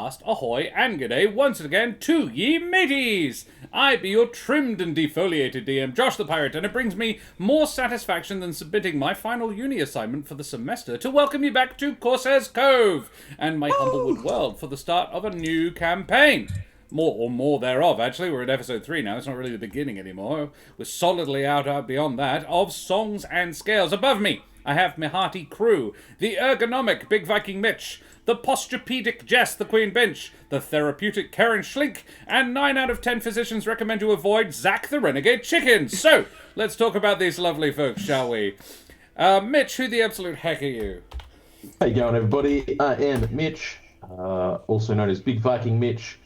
Avast, ahoy, and g'day once again to ye mateys! I be your trimmed and defoliated DM, Josh the Pirate, and it brings me more satisfaction than submitting my final uni assignment for the semester to welcome you back to Corsair's Cove and my Humblewood world for the start of a new campaign. More thereof, actually. We're at episode 3 now. It's not really the beginning anymore. We're solidly out beyond that, of Songs and Scales. Above me, I have my hearty crew, the ergonomic Big Viking Mitch, the posturepedic Jess, the Queen Bench, the therapeutic Karen Schlink, and 9 out of 10 physicians recommend to avoid Zach the Renegade Chicken. So, let's talk about these lovely folks, shall we? Mitch, who the absolute heck are you? How you going, everybody? I am Mitch, also known as Big Viking Mitch.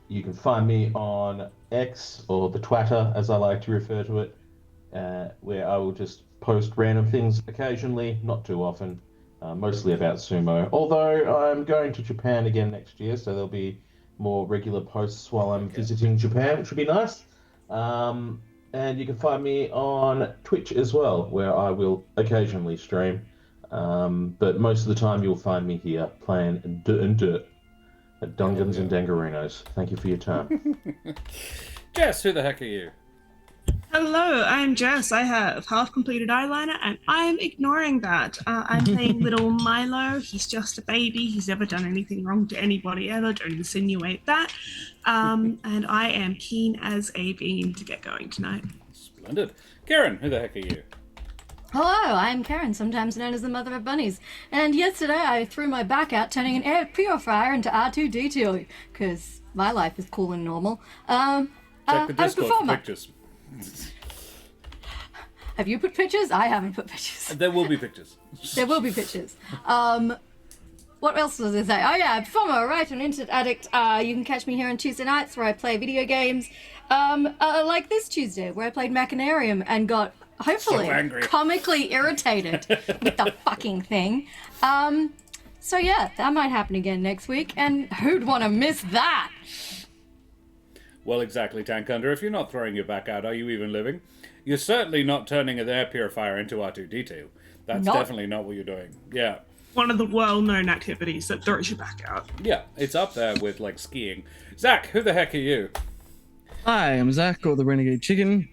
You can find me on X, or the Twatter, as I like to refer to it, where I will just post random things occasionally, not too often, mostly about sumo. Although I'm going to Japan again next year, so there'll be more regular posts while I'm visiting Japan, which will be nice. And you can find me on Twitch as well, where I will occasionally stream. But most of the time you'll find me here playing dirt. At Dungeons and Dangarinos. Thank you for your time. Jess, who the heck are you? Hello, I'm Jess. I have half-completed eyeliner, and I'm ignoring that. I'm playing little Milo. He's just a baby. He's never done anything wrong to anybody ever. Don't insinuate that. And I am keen as a bean to get going tonight. Splendid. Karen, who the heck are you? Hello, I'm Karen, sometimes known as the Mother of Bunnies, and yesterday I threw my back out turning an air purifier into R2-D2, because my life is cool and normal. Check the Discord for pictures. Have you put pictures? I haven't put pictures. There will be pictures. There will be pictures. What else was I say? Oh yeah, performer, writer, and internet addict. You can catch me here on Tuesday nights where I play video games. Like this Tuesday where I played Machinarium and got hopefully so comically irritated with the fucking thing. So yeah, that might happen again next week, and who'd want to miss that? Well, exactly, Tank Hunter. If you're not throwing your back out, are you even living? You're certainly not turning an air purifier into R2-D2. That's definitely not what you're doing. Yeah. One of the well-known activities that throws your back out. Yeah, it's up there with, like, skiing. Zach, who the heck are you? Hi, I'm Zach, or the Renegade Chicken.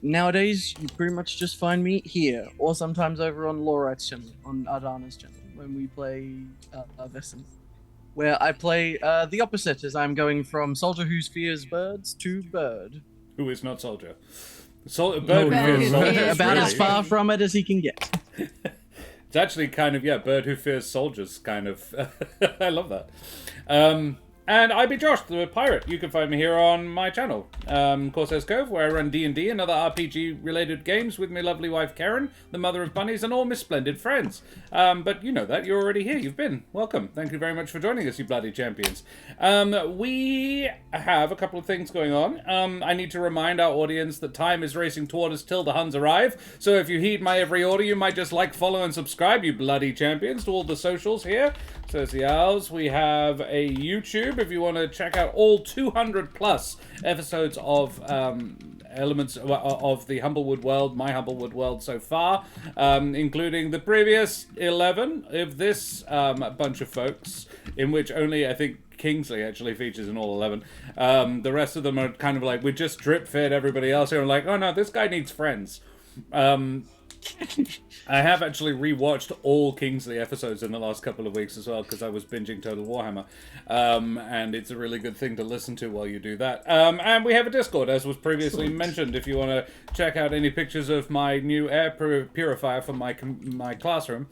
Nowadays, you pretty much just find me here, or sometimes over on Lorite's channel, on Ardana's channel, when we play Vesson, where I play the opposite, as I'm going from Soldier who fears birds to Bird. Who is not Soldier. Bird who fears Soldier. About as far from it as he can get. It's actually kind of, Bird who fears soldiers, kind of. I love that. And I be Josh, the pirate. You can find me here on my channel, Corsair's Cove, where I run D&D and other RPG-related games with my lovely wife Karen, the mother of bunnies, and all my splendid friends. But you know that. You're already here. You've been. Welcome. Thank you very much for joining us, you bloody champions. We have a couple of things going on. I need to remind our audience that time is racing toward us till the Huns arrive. So if you heed my every order, you might just like, follow, and subscribe, you bloody champions, to all the socials here. So it's the ours. We have a YouTube if you want to check out all 200 plus episodes of elements of the Humblewood world, my Humblewood world so far, including the previous 11 of this bunch of folks, in which only, I think, Kingsley actually features in all 11. The rest of them are kind of like, we just drip fed everybody else here and like, oh no, this guy needs friends. I have actually rewatched all Kingsley episodes in the last couple of weeks as well, because I was binging Total Warhammer, and it's a really good thing to listen to while you do that. And we have a Discord, as was previously mentioned, if you want to check out any pictures of my new air purifier from my classroom,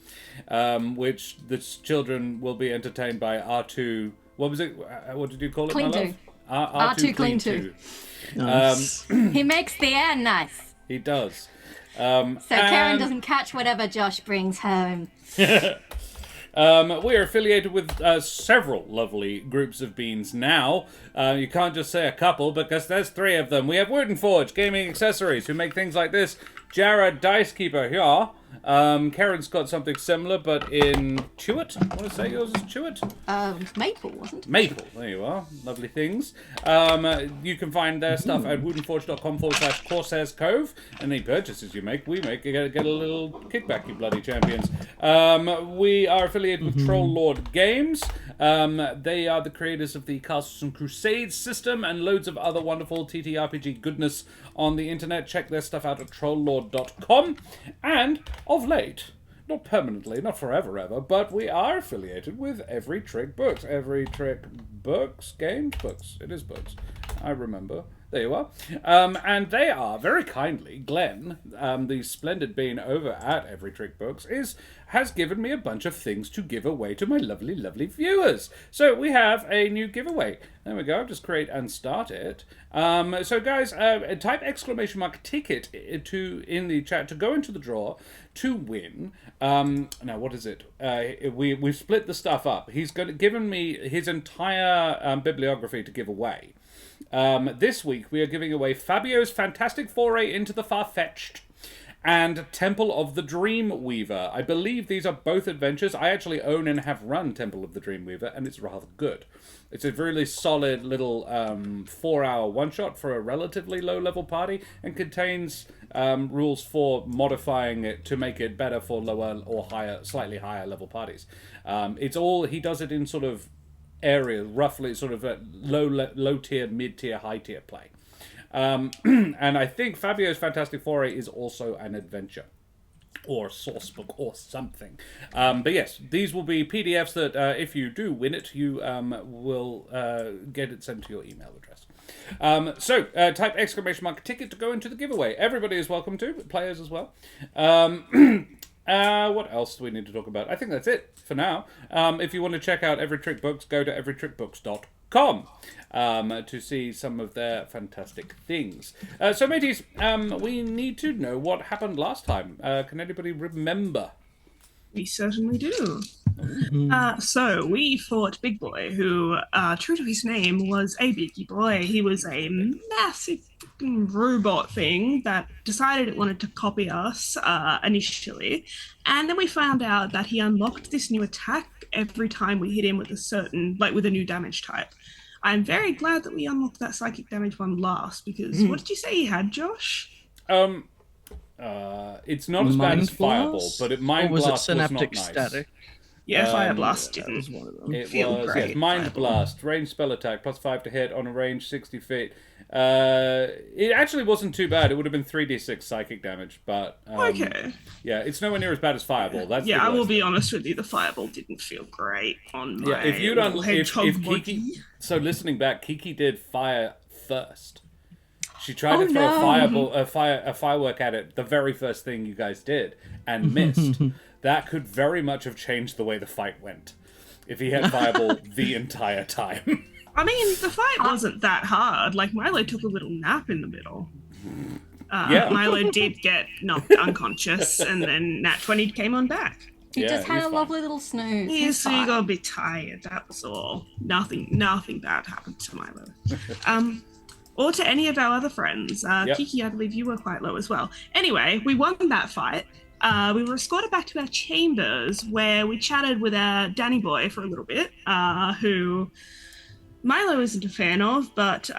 which the children will be entertained by R2... What was it? What did you call it, Clean my love? R2 Clean 2. Nice. He makes the air nice. He does. So Karen doesn't catch whatever Josh brings home. We are affiliated with several lovely groups of beans now. You can't just say a couple, because there's 3 of them. We have Wooden Forge Gaming Accessories, who make things like this. Jared Dicekeeper here. Karen's got something similar, but in Chewett. I want to say yours is Chewett. Maple, wasn't it? Maple, there you are. Lovely things. You can find their stuff at woodenforge.com/Corsairs Cove. Any purchases you make, we make. You get a little kickback, you bloody champions. We are affiliated with Troll Lord Games. They are the creators of the Castles and Crusades system and loads of other wonderful TTRPG goodness on the internet. Check their stuff out at trolllord.com. And of late, not permanently, not forever ever, but we are affiliated with Every Trick Books. Every Trick Books? Games? Books. It is books. I remember. There you are. And they are, very kindly, Glen, the splendid being over at Every Trick Books, has given me a bunch of things to give away to my lovely, lovely viewers. So we have a new giveaway. There we go. Just create and start it. So guys, type !ticket in the chat to go into the draw to win. Now, what is it? We've split the stuff up. He's given me his entire bibliography to give away. This week we are giving away Fabio's Fantastic Foray into the Far-Fetched and Temple of the Dreamweaver. I believe these are both adventures. I actually own and have run Temple of the Dreamweaver, and it's rather good. It's a really solid little 4-hour one-shot for a relatively low-level party, and contains rules for modifying it to make it better for lower or higher, slightly higher level parties. He does it in sort of area, roughly sort of a low tier, mid tier, high tier play. And I think Fabio's Fantastic Foray is also an adventure or a source book or something. But yes, these will be PDFs that if you do win it, you will get it sent to your email address. So type !ticket to go into the giveaway. Everybody is welcome to, players as well. What else do we need to talk about? I think that's it for now. If you want to check out Every Trick Books, go to everytrickbooks.com to see some of their fantastic things. So, mateys, we need to know what happened last time. Can anybody remember? We certainly do. So we fought Big Boy, who, true to his name, was a biggie boy. He was a massive robot thing that decided it wanted to copy us initially. And then we found out that he unlocked this new attack every time we hit him with with a new damage type. I'm very glad that we unlocked that psychic damage one last, because what did you say he had, Josh? It's not as bad as Fireball, but Mind Blast was Synaptic not nice. Static? Yeah, Fire Blast That didn't was one of them. It feel was great. yes, Mind Fireball. Blast, range spell attack, +5 to hit on a range 60 feet. It actually wasn't too bad. It would have been 3d6 psychic damage, but Okay. yeah, it's nowhere near as bad as Fireball. That's Yeah, the I will worst. be honest with you, the Fireball didn't feel great on my Yeah, if you don't, little if hedgehog Kiki, body. so listening back, Kiki did fire first. She tried to throw a firework at it, the very first thing you guys did, and missed. That could very much have changed the way the fight went if he had Fireball the entire time. I mean, the fight wasn't that hard. Like, Milo took a little nap in the middle. Yeah. Milo did get knocked unconscious, and then Nat 20 came on back. He Yeah, just had he's a fine. lovely little snooze. Yeah, He's so you fine. got a bit tired, that was all. Nothing bad happened to Milo. Or to any of our other friends. Yep. Kiki, I believe you were quite low as well. Anyway, we won that fight. We were escorted back to our chambers, where we chatted with our Danny boy for a little bit, who Milo isn't a fan of, but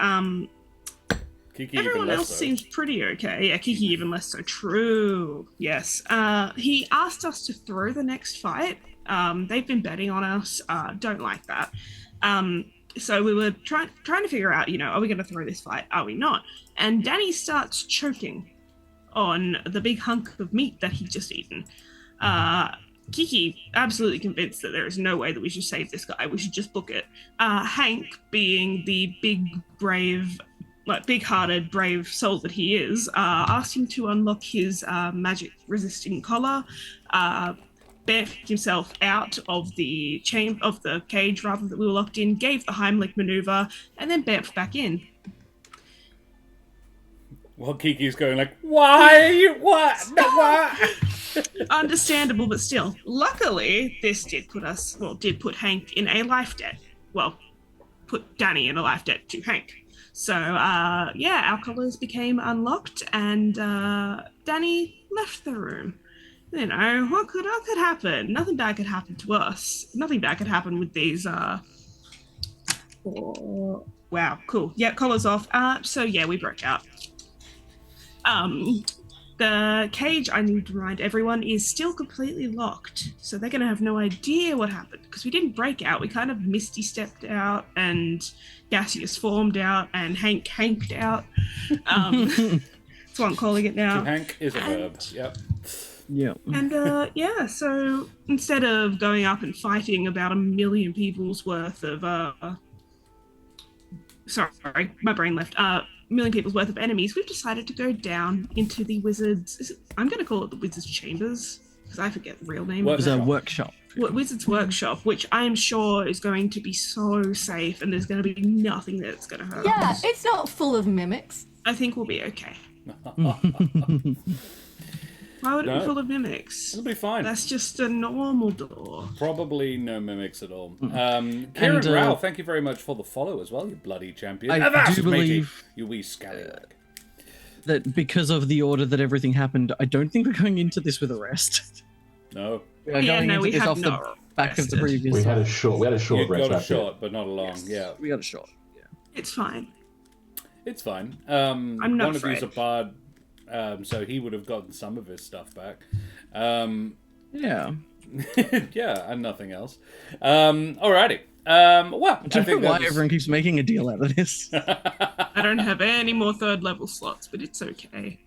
Kiki everyone even less else so. seems pretty okay. Yeah, Kiki even less so. True. Yes. He asked us to throw the next fight. They've been betting on us. Don't like that. So we were trying to figure out, are we going to throw this fight? Are we not? And Danny starts choking on the big hunk of meat that he'd just eaten. Kiki, absolutely convinced that there is no way that we should save this guy. We should just book it. Hank, being the big, brave, big-hearted, brave soul that he is, asked him to unlock his magic-resisting collar, bamfed himself out of the cage rather that we were locked in, gave the Heimlich maneuver, and then bamfed back in. Well, Kiki's going like, why? What? No, what? Understandable, but still. Luckily, this did put Hank in a life debt. Well, put Danny in a life debt to Hank. So our collars became unlocked, and Danny left the room. You know, what could happen? Nothing bad could happen to us. Nothing bad could happen with these. Wow, cool. Yeah, collars off. So yeah, we broke out. The cage, I need to remind everyone, is still completely locked. So they're going to have no idea what happened because we didn't break out. We kind of misty stepped out and gaseous formed out and hanked out. That's what I'm calling it now. To hank is a verb. Yep. Yeah. And so instead of going up and fighting about 1 million people's worth of sorry, my brain left. 1 million people's worth of enemies, we've decided to go down into the wizards. I'm going to call it the wizards' chambers because I forget the real name. It was a workshop. Wizards' workshop, which I am sure is going to be so safe, and there's going to be nothing that's going to hurt Yeah, us. it's not full of mimics. I think we'll be okay. Why would it be full of mimics? It'll be fine. That's just a normal door. Probably no mimics at all. Kieran Rao, thank you very much for the follow as well, you bloody champion. I Avast, do believe matey, you wee scallywag. that because of the order that everything happened, I don't think we're going into this with a rest. No. We are going into we this have off the not back of the rested. previous. We had a short You rest got a after. short, but not a long. Yes. Yeah, We got a shot. Yeah. It's fine. it's fine. I'm not one of you's a afraid. bard, so he would have gotten some of his stuff back. Yeah. Yeah, and nothing else. Alrighty. Well, I don't know why that was- everyone keeps making a deal out of this. I don't have any more 3rd level slots, but it's okay.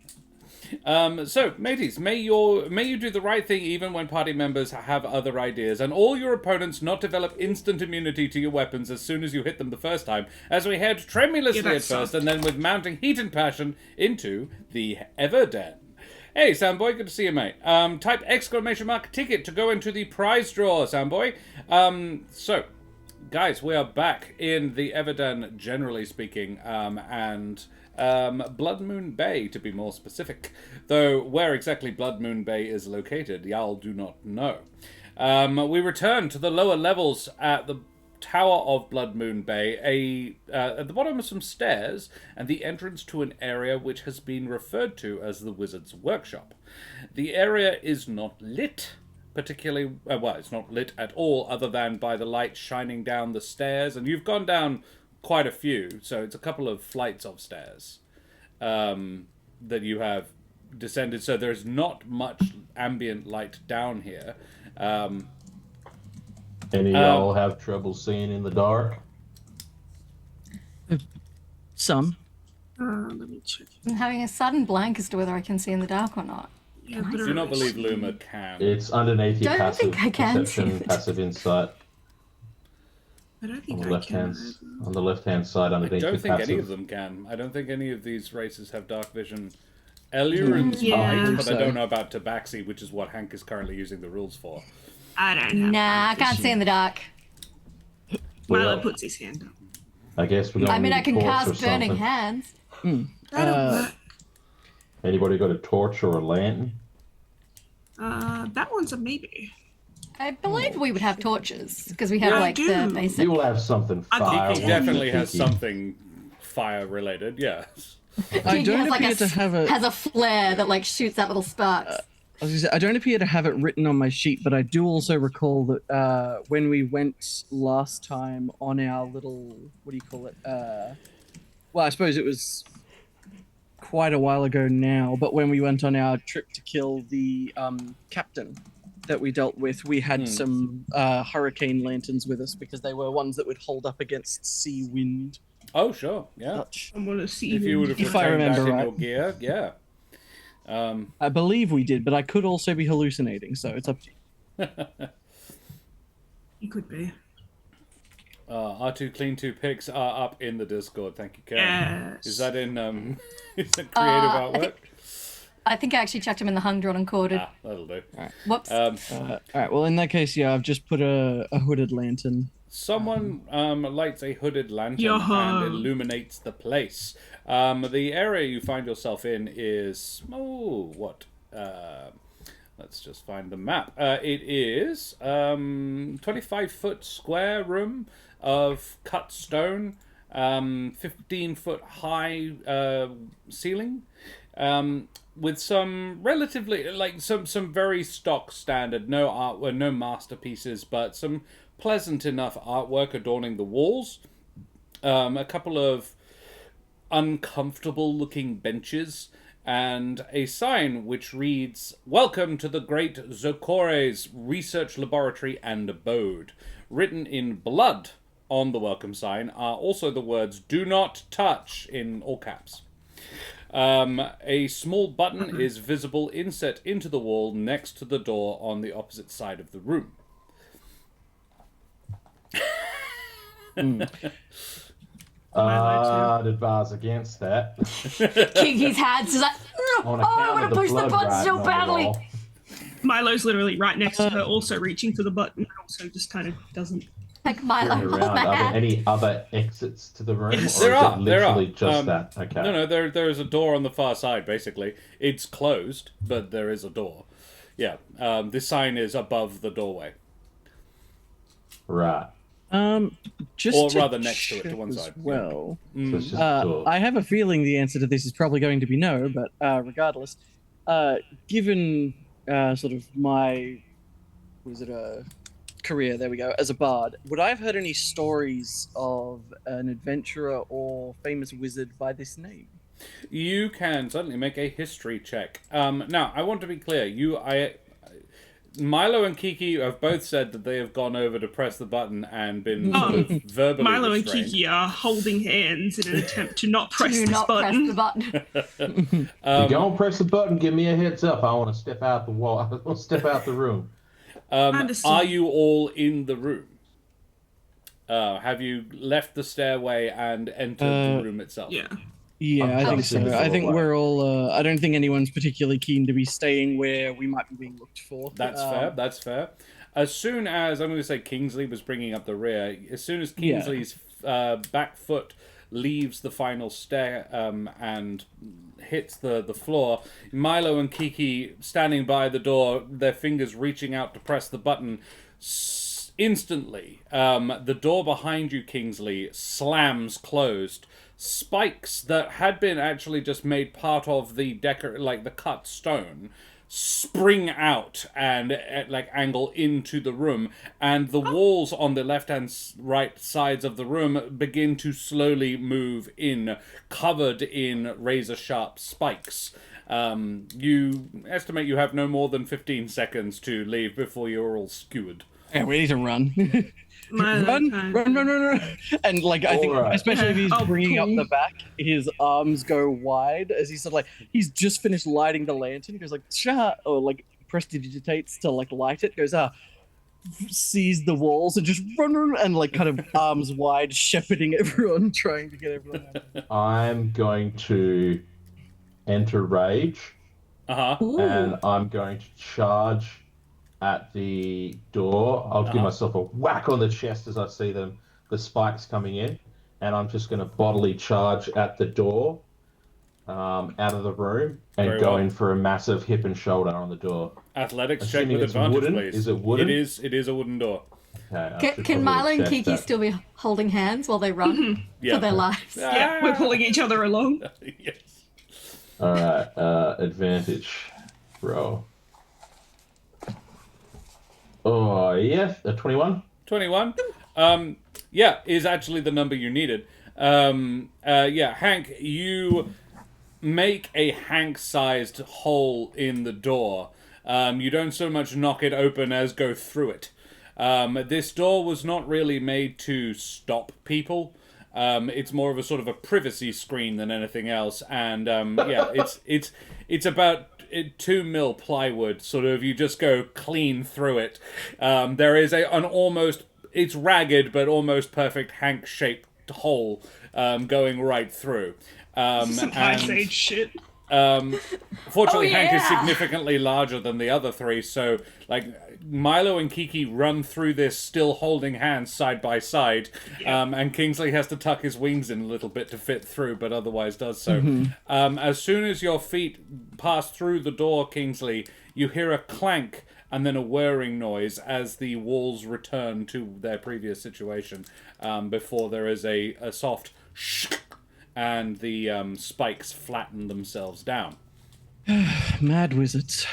So, mateys, may you do the right thing even when party members have other ideas, and all your opponents not develop instant immunity to your weapons as soon as you hit them the first time, as we head tremulously Yeah, at that's first, soft. and then with mounting heat and passion into the Everden. Hey, Soundboy, good to see you, mate. Type ! ticket to go into the prize draw, Soundboy. So, guys, we are back in the Everden, generally speaking, and Bloodmoon Bay, to be more specific. Though where exactly Bloodmoon Bay is located, y'all do not know. We return to the lower levels at the Tower of Bloodmoon Bay, at the bottom of some stairs, and the entrance to an area which has been referred to as the Wizard's Workshop. The area is not lit, particularly, well, it's not lit at all, other than by the light shining down the stairs, and you've gone down quite a few, so it's a couple of flights of stairs that you have descended, so there's not much ambient light down here. Any of y'all have trouble seeing in the dark? Some. Let me check. I'm having a sudden blank as to whether I can see in the dark or not. Yeah, I but Do not believe Luma can. It's underneath your Don't passive think I can see perception, it. passive insight I don't on think the I left can. hand either. on the left hand side I underneath don't your think passive. any of them can. I don't think any of these races have dark vision. Elurans Yeah. might, but I So. don't know about Tabaxi, which is what Hank is currently using the rules for. I don't have Nah, I one. can't see in the dark. Milo Well, puts his hand up. I guess we're going I mean, to I can torch or cast Burning something. Hands. That'll work. Anybody got a torch or a lantern? That one's a maybe. I believe we would have torches because we have Yeah, I like the do. basic. You will have something I think fire. He Yeah. definitely has Kiki. something fire related, yes. I He don't has, like, appear to have a. has a flare that like shoots out little sparks. I was gonna say, I don't appear to have it written on my sheet, but I do also recall that when we went last time on our little, what do you call it? Well, I suppose it was quite a while ago now, but when we went on our trip to kill the captain that we dealt with, we had some hurricane lanterns with us because they were ones that would hold up against sea wind. Oh, sure, yeah. Such. I want to see If you would have If I retained that remember in right. your gear, yeah. I believe we did, but I could also be hallucinating, so it's up to you. You could be. R2 Clean 2 pics are up in the Discord, thank you, Karen. Yes. Is that in, is that creative I artwork? I think I actually chucked him in the hung, drawn, and corded. Ah, that'll do. Whoops. All right. Well, in that case, yeah, I've just put a hooded lantern. Someone lights a hooded lantern Yo-ho. and illuminates the place. The area you find yourself in is let's just find the map. It is 25-foot square room of cut stone 15-foot high ceiling, with some relatively, like, some very stock standard, no artwork, no masterpieces, but some pleasant enough artwork adorning the walls. A couple of uncomfortable looking benches, and a sign which reads, "Welcome to the Great Zokore's Research Laboratory and Abode." Written in blood on the welcome sign are also the words "Do not touch" in all caps. A small button is visible inset into the wall next to the door on the opposite side of the room. I'd advise against that. Kiki's hands is like, On oh, I account want of to push the blood button right so on the badly. wall. Milo's literally right next to her, also reaching for the button, and also just kind of doesn't. Like Milo, Turn around. Are there any other exits to the room? Yes. Or There is are, it literally there are. just that? Okay. No, there is a door on the far side, basically. It's closed, but there is a door. Yeah, this sign is above the doorway. Right. Just Or to rather next to it, to check one as side. Well, So it's just a door. I have a feeling the answer to this is probably going to be no, but regardless, given sort of my, career, there we go, as a bard, would I have heard any stories of an adventurer or famous wizard by this name? You can certainly make a history check. Now, I want to be clear. Milo and Kiki have both said that they have gone over to press the button and been sort of verbally Milo and restrained. Kiki are holding hands in an attempt to not press do this not button. press the button. If you go and press the button, give me a heads up. I want to step out the wall. I want to step out the room. Understood. Are you all in the room? Have you left the stairway and entered the room itself? Yeah. Yeah, I think so. obviously I think away. we're all. I don't think anyone's particularly keen to be staying where we might be being looked for. That's fair. That's fair. As soon as I'm going to say Kingsley was bringing up the rear, as soon as Kingsley's back foot leaves the final stair and hits the floor, Milo and Kiki standing by the door, their fingers reaching out to press the button. Instantly, the door behind you, Kingsley, slams closed. Spikes that had been actually just made part of the the cut stone, spring out and angle into the room, and the walls on the left and right sides of the room begin to slowly move in, covered in razor sharp spikes. You estimate you have no more than 15 seconds to leave before you're all skewered. Yeah, we need to run. Milo run. And I think, Alright. especially if he's Oh, bringing up cool. the back, his arms go wide as he's sort of he's just finished lighting the lantern. He goes cha, or prestidigitates to light it. Goes sees the walls and just run and kind of arms wide, shepherding everyone, trying to get everyone out. I'm going to enter rage, Uh-huh. and I'm going to charge at the door. I'll give myself a whack on the chest as I see the spikes coming in, and I'm just going to bodily charge at the door, out of the room, and Very go well. in for a massive hip and shoulder on the door. Athletics check Assuming with it's advantage, wooden. please. Is it wooden? It is a wooden door. Okay, I should Can probably Milo and check Kiki that. still be holding hands while they run Yeah. for their lives? Yeah, we're pulling each other along. Yes. All right, advantage roll. Oh yeah, a 21. 21. Yeah, is actually the number you needed. Hank, you make a Hank-sized hole in the door. You don't so much knock it open as go through it. This door was not really made to stop people. It's more of a sort of a privacy screen than anything else. And it's about 2 mil plywood, sort of. You just go clean through it. There is an almost, it's ragged but almost perfect Hank-shaped hole going right through. Some Ice Age shit. Fortunately, Oh, Hank is yeah. significantly larger than the other three, so Milo and Kiki run through this still holding hands side by side, and Kingsley has to tuck his wings in a little bit to fit through, but otherwise does so. As soon as your feet pass through the door, Kingsley, you hear a clank and then a whirring noise as the walls return to their previous situation, before there is a soft and the spikes flatten themselves down. Mad wizards.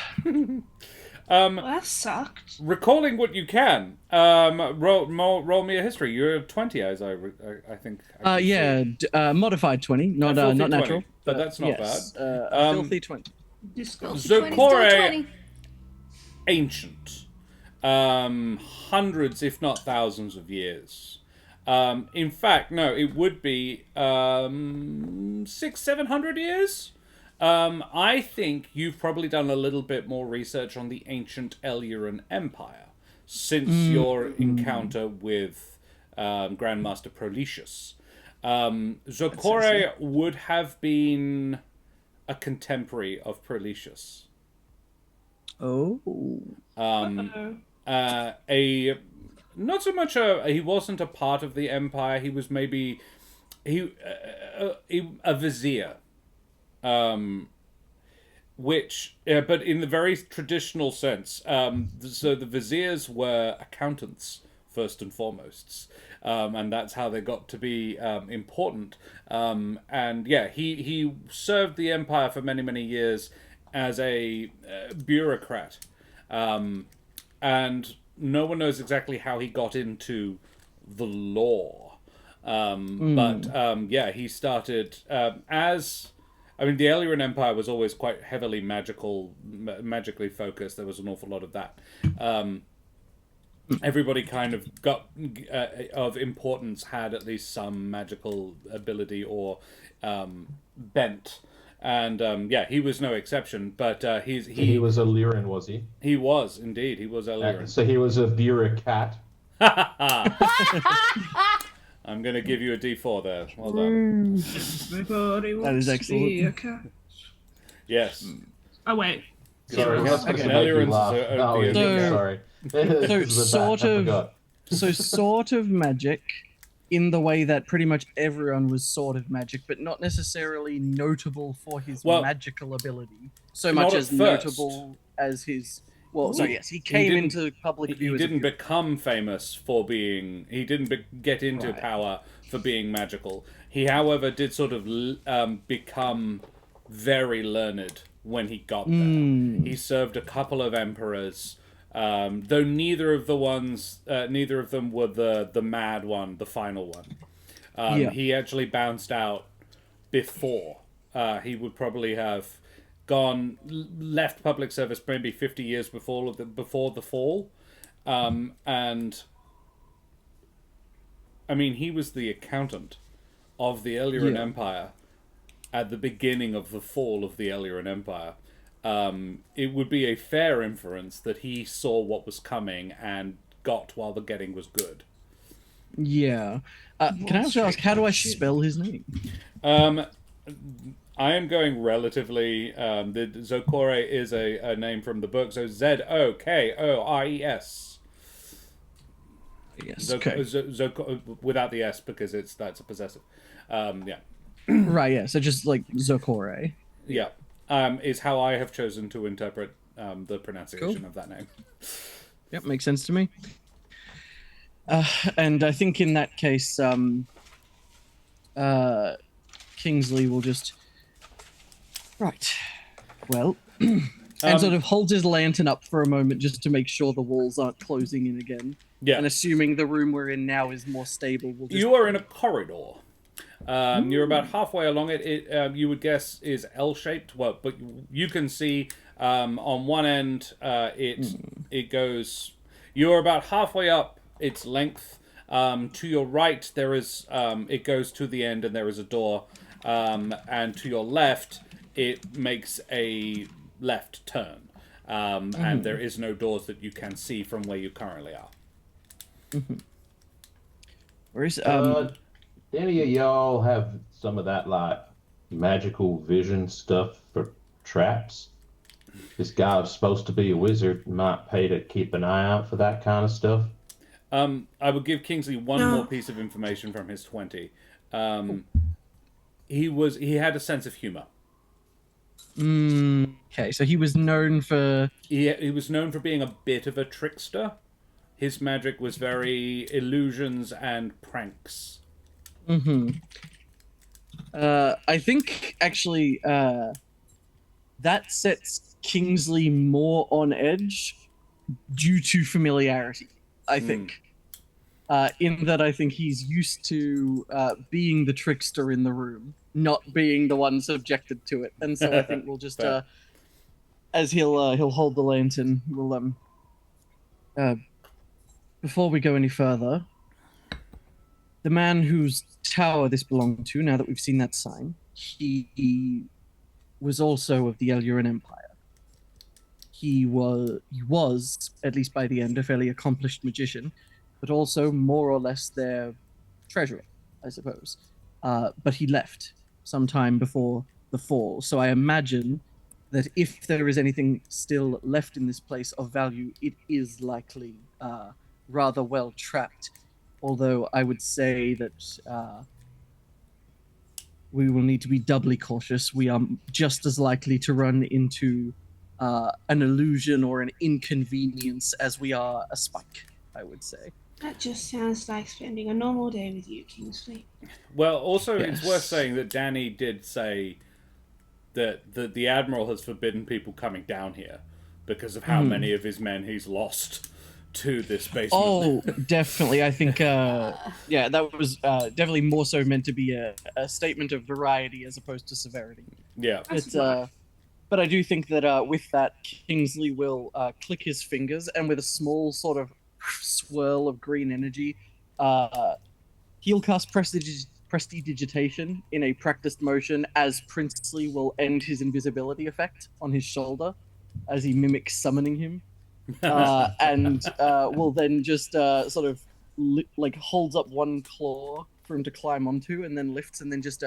Well, that sucked. Recalling what you can, roll me a history. You're 20, as I think. I can see. Modified 20, not filthy not 20, natural. but that's not yes, bad. A filthy 20. Disgusting. Filthy 20's still a Zokore, 20. ancient, hundreds, if not thousands, of years. In fact, no, it would be 600-700 years. I think you've probably done a little bit more research on the ancient Eluran Empire since your encounter with Grandmaster Prolicius. Zokore would have been a contemporary of Prolicius. Oh. Not so much he wasn't a part of the empire. He was maybe a vizier. Which, but in the very traditional sense, so the viziers were accountants first and foremost, and that's how they got to be important. And yeah, he served the empire for many years as a bureaucrat, and no one knows exactly how he got into the law. But yeah, he started as. I mean, the Eluran Empire was always quite heavily magically focused. There was an awful lot of that. Everybody kind of got of importance had at least some magical ability or bent, and yeah, he was no exception. But he was a Lyran, was he? He was indeed. He was a Lyran. So he was a bureaucrat. I'm going to give you a D4 there. Well done. That is excellent. Yes. Oh, wait. Sorry, Okay. that's Okay. to make you Eluran's laugh. is Oh, a yeah, So- sorry. So sort of magic in the way that pretty much everyone was sort of magic, but not necessarily notable for his Well, magical ability. So not much at as first. notable as his... Well, so yes, he came didn't- into public He view as a didn't become famous for being... He didn't get into Right. power for being magical. He, however, did sort of become very learned when he got there. He served a couple of emperors, though neither of them were the mad one, the final one. He actually bounced out before. He would probably have left public service maybe 50 years before the fall, and I mean, he was the accountant of the Eluran Empire at the beginning of the fall of the Eluran Empire. It would be a fair inference that he saw what was coming and got while the getting was good. Yeah. Can I also ask, how do I spell his name? I am going relatively. The Zokore is a name from the book, so Zokores. Yes. Okay. Without the S because that's a possessive. Yeah. Right. Yeah. So just like Zokore. Yeah. Is how I have chosen to interpret the pronunciation of that name. Yep, makes sense to me. And I think in that case, Kingsley will just... Right. Well, and sort of hold his lantern up for a moment just to make sure the walls aren't closing in again. Yeah. And assuming the room we're in now is more stable, we'll just... You are in a corridor. You're about halfway along it. It you would guess is L-shaped. Well, but you can see on one end it goes. You're about halfway up its length. To your right there is it goes to the end and there is a door. And to your left it makes a left turn. And there is no doors that you can see from where you currently are. Where is Any of y'all have some of that like magical vision stuff for traps? This guy was supposed to be a wizard. Might pay to keep an eye out for that kind of stuff. I would give Kingsley one more piece of information from his 20. He had a sense of humor. Okay, so he was known for... He was known for being a bit of a trickster. His magic was very illusions and pranks. I think actually that sets Kingsley more on edge due to familiarity. I think, in that I think he's used to being the trickster in the room, not being the one subjected to it, and so I think we'll just, as he'll hold the lantern, we'll before we go any further, the man whose tower this belonged to, now that we've seen that sign, he was also of the Eluran Empire. He was, at least by the end, a fairly accomplished magician, but also more or less their treasurer, I suppose. But he left sometime before the fall, so I imagine that if there is anything still left in this place of value, it is likely rather well trapped. Although I would say that we will need to be doubly cautious. We are just as likely to run into an illusion or an inconvenience as we are a spike, I would say. That just sounds like spending a normal day with you, Kingsley. Well, also, it's worth saying that Danny did say that the Admiral has forbidden people coming down here because of how many of his men he's lost to this basement. Oh, definitely. I think, yeah, that was definitely more so meant to be a statement of variety as opposed to severity. Yeah. But I do think that with that, Kingsley will click his fingers, and with a small sort of swirl of green energy, he'll cast Prestidigitation in a practiced motion as Princely will end his invisibility effect on his shoulder as he mimics summoning him. And will then just sort of like holds up one claw for him to climb onto, and then lifts, and then just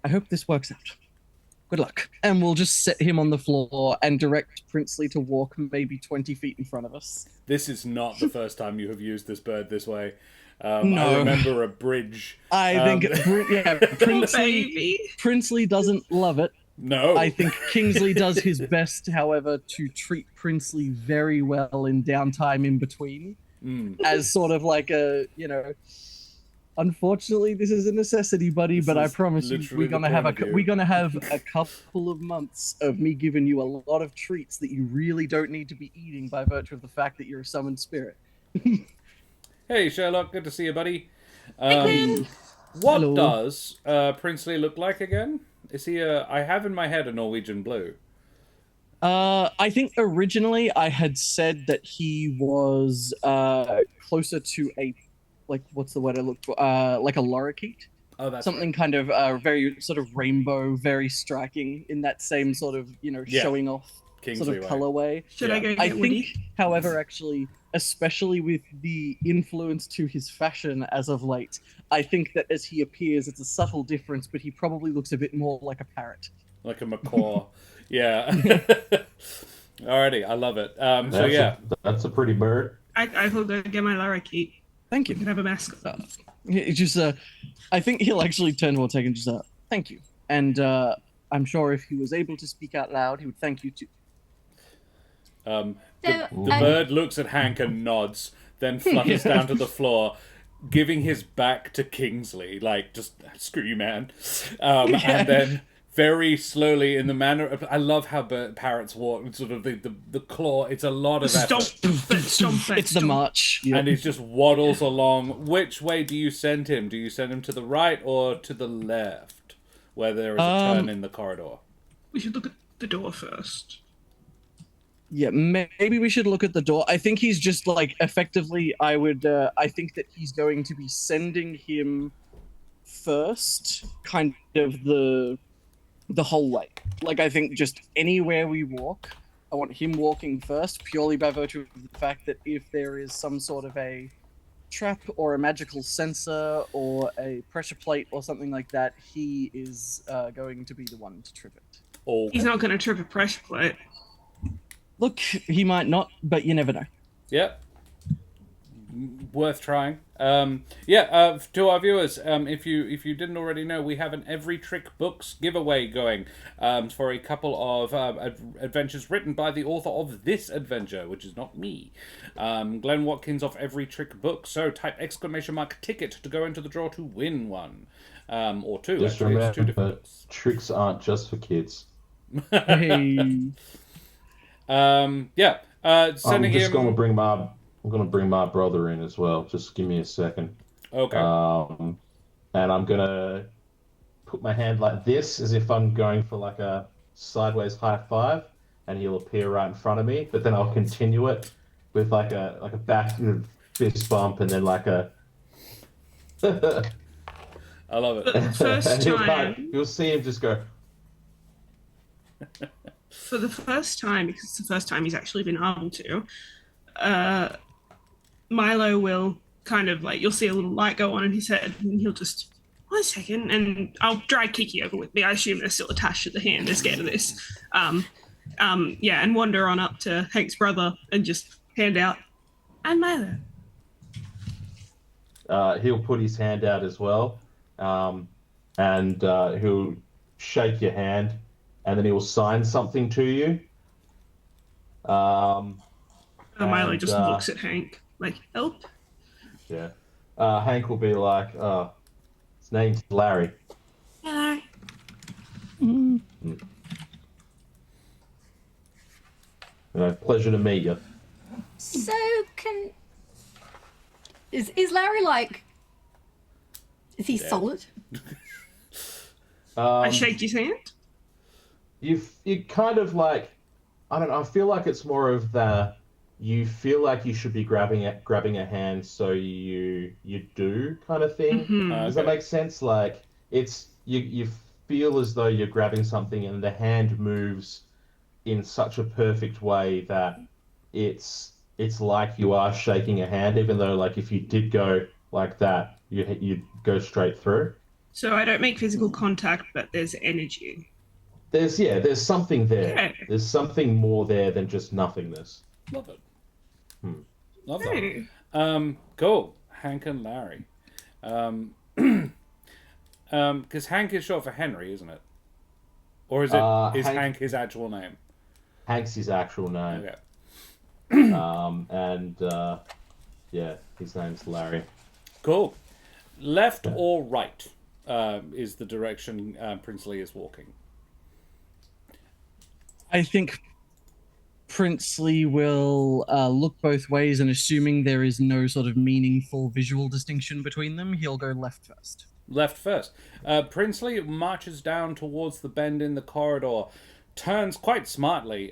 I hope this works out. Good luck. And we'll just set him on the floor and direct Princely to walk maybe 20 feet in front of us. This is not the first time you have used this bird this way. No. I remember a bridge. I think Princely doesn't love it. No. I think Kingsley does his best, however, to treat Princely very well in downtime in between. As sort of like a, unfortunately, this is a necessity, buddy, but I promise you, we're gonna have a couple of months of me giving you a lot of treats that you really don't need to be eating by virtue of the fact that you're a summoned spirit. Hey, Sherlock, good to see you, buddy. Hello. What does Princely look like again? Is he I have in my head a Norwegian blue. I think originally I had said that he was closer to a, like, what's the word I look for? Like a lorikeet. Oh, that's something kind of very sort of rainbow, very striking in that same sort of showing off Kingsley sort of colorway. Should I go get I think, Woody? however, actually, especially with the influence to his fashion as of late, I think that as he appears, it's a subtle difference, but he probably looks a bit more like a parrot. Like a macaw. Yeah. Alrighty, I love it. That's a pretty bird. I will go get my lorikeet. Thank you. You can have a mascot. It just, I think he'll actually turn towards Hagen and just, thank you. And I'm sure if he was able to speak out loud, he would thank you too. The bird looks at Hank and nods, then flutters down to the floor, giving his back to Kingsley, like, just, screw you, man. And then very slowly, in the manner of, I love how parrots walk, sort of the claw, it's a lot of effort. Stomp. It's the march. Yep. And he just waddles along. Which way do you send him? Do you send him to the right or to the left, where there is a turn in the corridor? We should look at the door first. Yeah, maybe we should look at the door. I think he's just like, effectively, I think that he's going to be sending him first, kind of the whole way. Like, I think just anywhere we walk, I want him walking first, purely by virtue of the fact that if there is some sort of a trap or a magical sensor or a pressure plate or something like that, he is going to be the one to trip it. Oh. He's not going to trip a pressure plate. Look, he might not, but you never know. Yep. worth trying. To our viewers, if you didn't already know, we have an Every Trick Books giveaway going for a couple of adventures written by the author of this adventure, which is not me, Glen Watkins of Every Trick Books. So type !ticket to go into the draw to win one, or two. Just Actually, it's two different remember, books. tricks aren't just for kids. Hey. Sending I'm gonna bring my brother in as well. Just give me a second. Okay. And I'm gonna put my hand like this, as if I'm going for like a sideways high five, and he'll appear right in front of me. But then I'll continue it with like a back fist bump, and then like a. I love it. First time. You'll see him just go. For the first time, because it's the first time he's actually been able to, Milo will kind of like, you'll see a little light go on in his head, and he'll just, 1 second, and I'll drag Kiki over with me. I assume they're still attached to the hand. They're scared of this. And wander on up to Hank's brother and just hand out, and Milo. He'll put his hand out as well, and he'll shake your hand, and then he'll sign something to you. Milo just looks at Hank like, help. Yeah. Hank will be like, his name's Larry. Hello. Pleasure to meet you. So is Larry like? Is he solid? I shake his hand. You kind of like, I don't know. I feel like it's more of the, you feel like you should be grabbing a hand, so you do kind of thing. Mm-hmm. Does that make sense? Like it's you feel as though you're grabbing something, and the hand moves in such a perfect way that it's like you are shaking a hand, even though like if you did go like that, you'd go straight through. So I don't make physical contact, but there's energy. There's something there. Yeah. There's something more there than just nothingness. Love it. Hmm. Love Hey. that. Cool. Hank and Larry. Because Hank is short for Henry, isn't it? Or is Hank his actual name? Hank's his actual name. Okay. His name's Larry. Cool. Left or right is the direction Princely is walking. I think Princely will look both ways, and assuming there is no sort of meaningful visual distinction between them, he'll go left first. Left first. Princely marches down towards the bend in the corridor, turns quite smartly,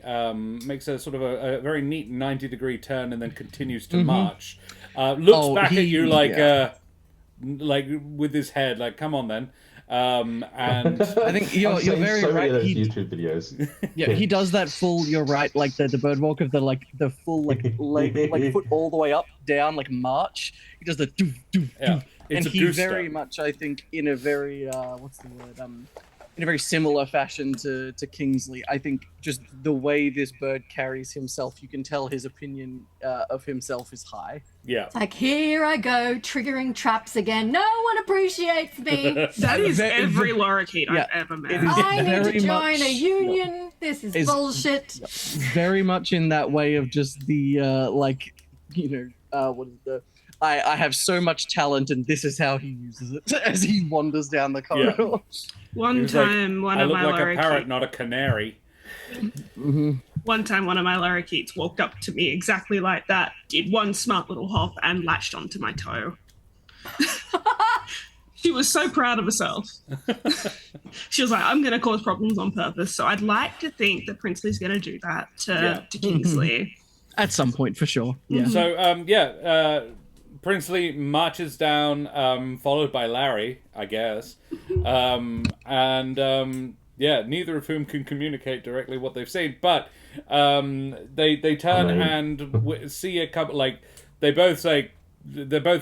makes a sort of a very neat 90-degree turn, and then continues to march. Looks back at you like with his head, like, come on then. And I think you're very so right. Many of those YouTube videos. Yeah, he does that full. You're right, like the bird walk of the full leg foot all the way up, down, like march. He does the doof doof doof, and he very much, I think, in a very what's the word in a very similar fashion to Kingsley. I think just the way this bird carries himself, you can tell his opinion of himself is high. Yeah. It's like, here I go, triggering traps again. No one appreciates me. That is every lorikeet I've ever met. I need to very join much- a union. This is bullshit. Very much in that way of just the what is the I have so much talent, and this is how he uses it as he wanders down the corridor. One time, one I of look my like a parrot, lorikeets. not a canary. One time, one of my lorikeets walked up to me exactly like that, did one smart little hop, and latched onto my toe. She was so proud of herself. She was like, I'm going to cause problems on purpose. So I'd like to think that Princely's going to do that to Kingsley. At some point, for sure. Yeah. So, Princely marches down, followed by Larry, I guess. Neither of whom can communicate directly what they've seen, but they turn and see a couple, like, they both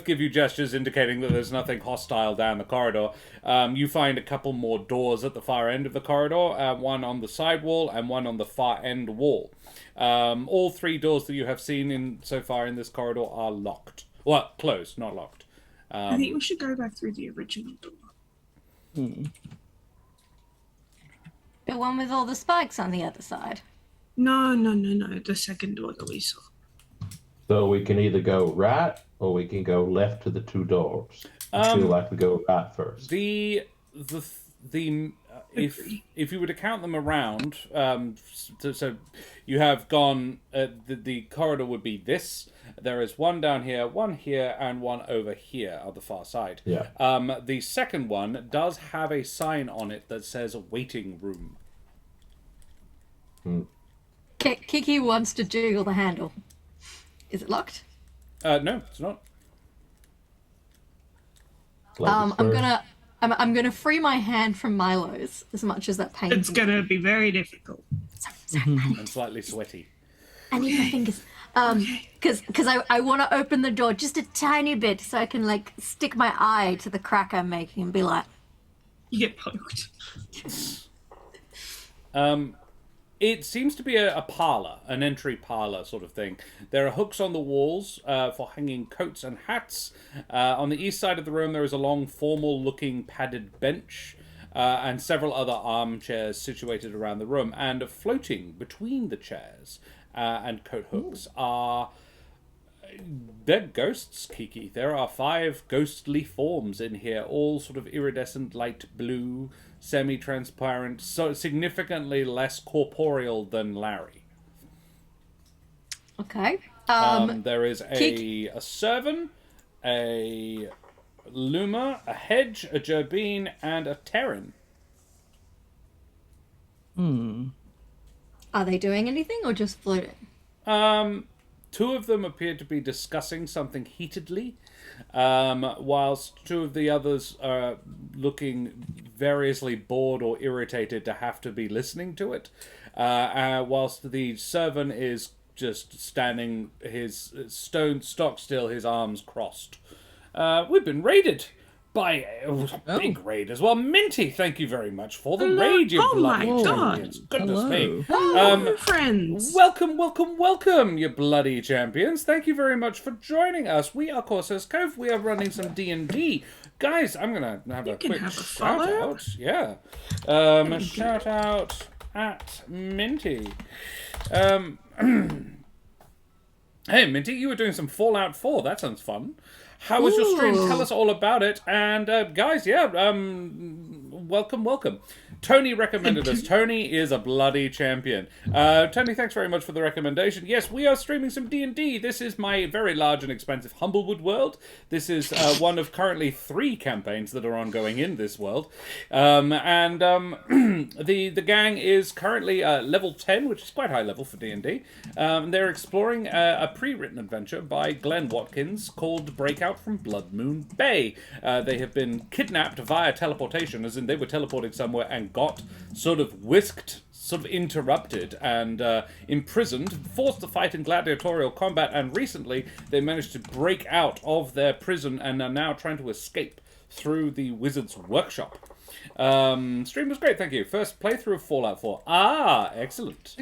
give you gestures indicating that there's nothing hostile down the corridor. You find a couple more doors at the far end of the corridor, one on the side wall and one on the far end wall. All three doors that you have seen so far in this corridor are locked. Well, closed, not locked. I think we should go back through the original door. The one with all the spikes on the other side. No. The second door that we saw. So we can either go right or we can go left to the 2 doors. I feel like we go right first. If you were to count them around, so you have gone. The corridor would be this. There is one down here, one here, and one over here on the far side. Yeah. The second one does have a sign on it that says waiting room. Kiki wants to jiggle the handle. Is it locked? No, it's not. I'm gonna free my hand from Milo's as much as that pains me. It's gonna be very difficult. Sorry. And slightly sweaty. I need my fingers. Because I want to open the door just a tiny bit so I can like stick my eye to the crack I'm making and be like, You get poked. It seems to be a parlor, an entry parlor sort of thing. There are hooks on the walls for hanging coats and hats. On the east side of the room, there is a long, formal-looking padded bench and several other armchairs situated around the room. And floating between the chairs and coat hooks are... They're ghosts, Kiki. There are 5 ghostly forms in here, all sort of iridescent light blue, semi-transparent, so significantly less corporeal than Larry. okay. There is a servant, a Luma, a Hedge, a Gerbine, and a Terran. Are they doing anything or just floating? 2 of them appear to be discussing something heatedly, whilst 2 of the others are looking variously bored or irritated to have to be listening to it, whilst the servant is just standing his stock still, his arms crossed. We've been raided by a big raid as well. Minty, thank you very much for the raid, you bloody champions. Goodness me. Hello, friends. Welcome, you bloody champions. Thank you very much for joining us. We are Corsair's Cove. We are running some D&D. Guys, I'm going to have a quick shout out. Yeah. A shout out at Minty. Hey, Minty, you were doing some Fallout 4. That sounds fun. How was your stream? Tell us all about it. And guys, welcome. Tony recommended us. Tony is a bloody champion. Tony, thanks very much for the recommendation. Yes, we are streaming some D&D. This is my very large and expansive Humblewood world. This is one of currently 3 campaigns that are ongoing in this world. The gang is currently level 10, which is quite high level for D&D. They're exploring a pre-written adventure by Glen Watkins called Breakout from Bloodmoon Bay. They have been kidnapped via teleportation, as in they were teleporting somewhere and got sort of whisked, sort of interrupted and imprisoned, forced to fight in gladiatorial combat, and recently they managed to break out of their prison and are now trying to escape through the wizard's workshop. Stream was great, thank you. First playthrough of Fallout 4. Excellent.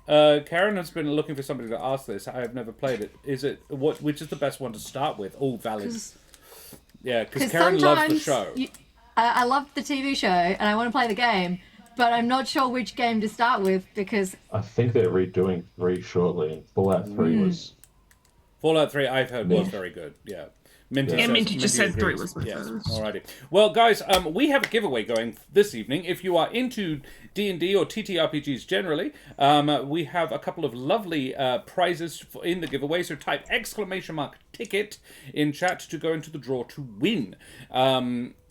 Karen has been looking for somebody to ask this. I have never played it. Which is the best one to start with? Oh, valid. Yeah, because Karen loves the show. I love the TV show and I want to play the game, but I'm not sure which game to start with because... I think they're redoing 3 shortly, and Fallout 3 was... Fallout 3, I've heard, was very good, yeah. Minty just said 3 was my yes. first. Alrighty. Well, guys, we have a giveaway going this evening. If you are into D&D or TTRPGs generally, we have a couple of lovely prizes in the giveaway. So type !ticket in chat to go into the draw to win.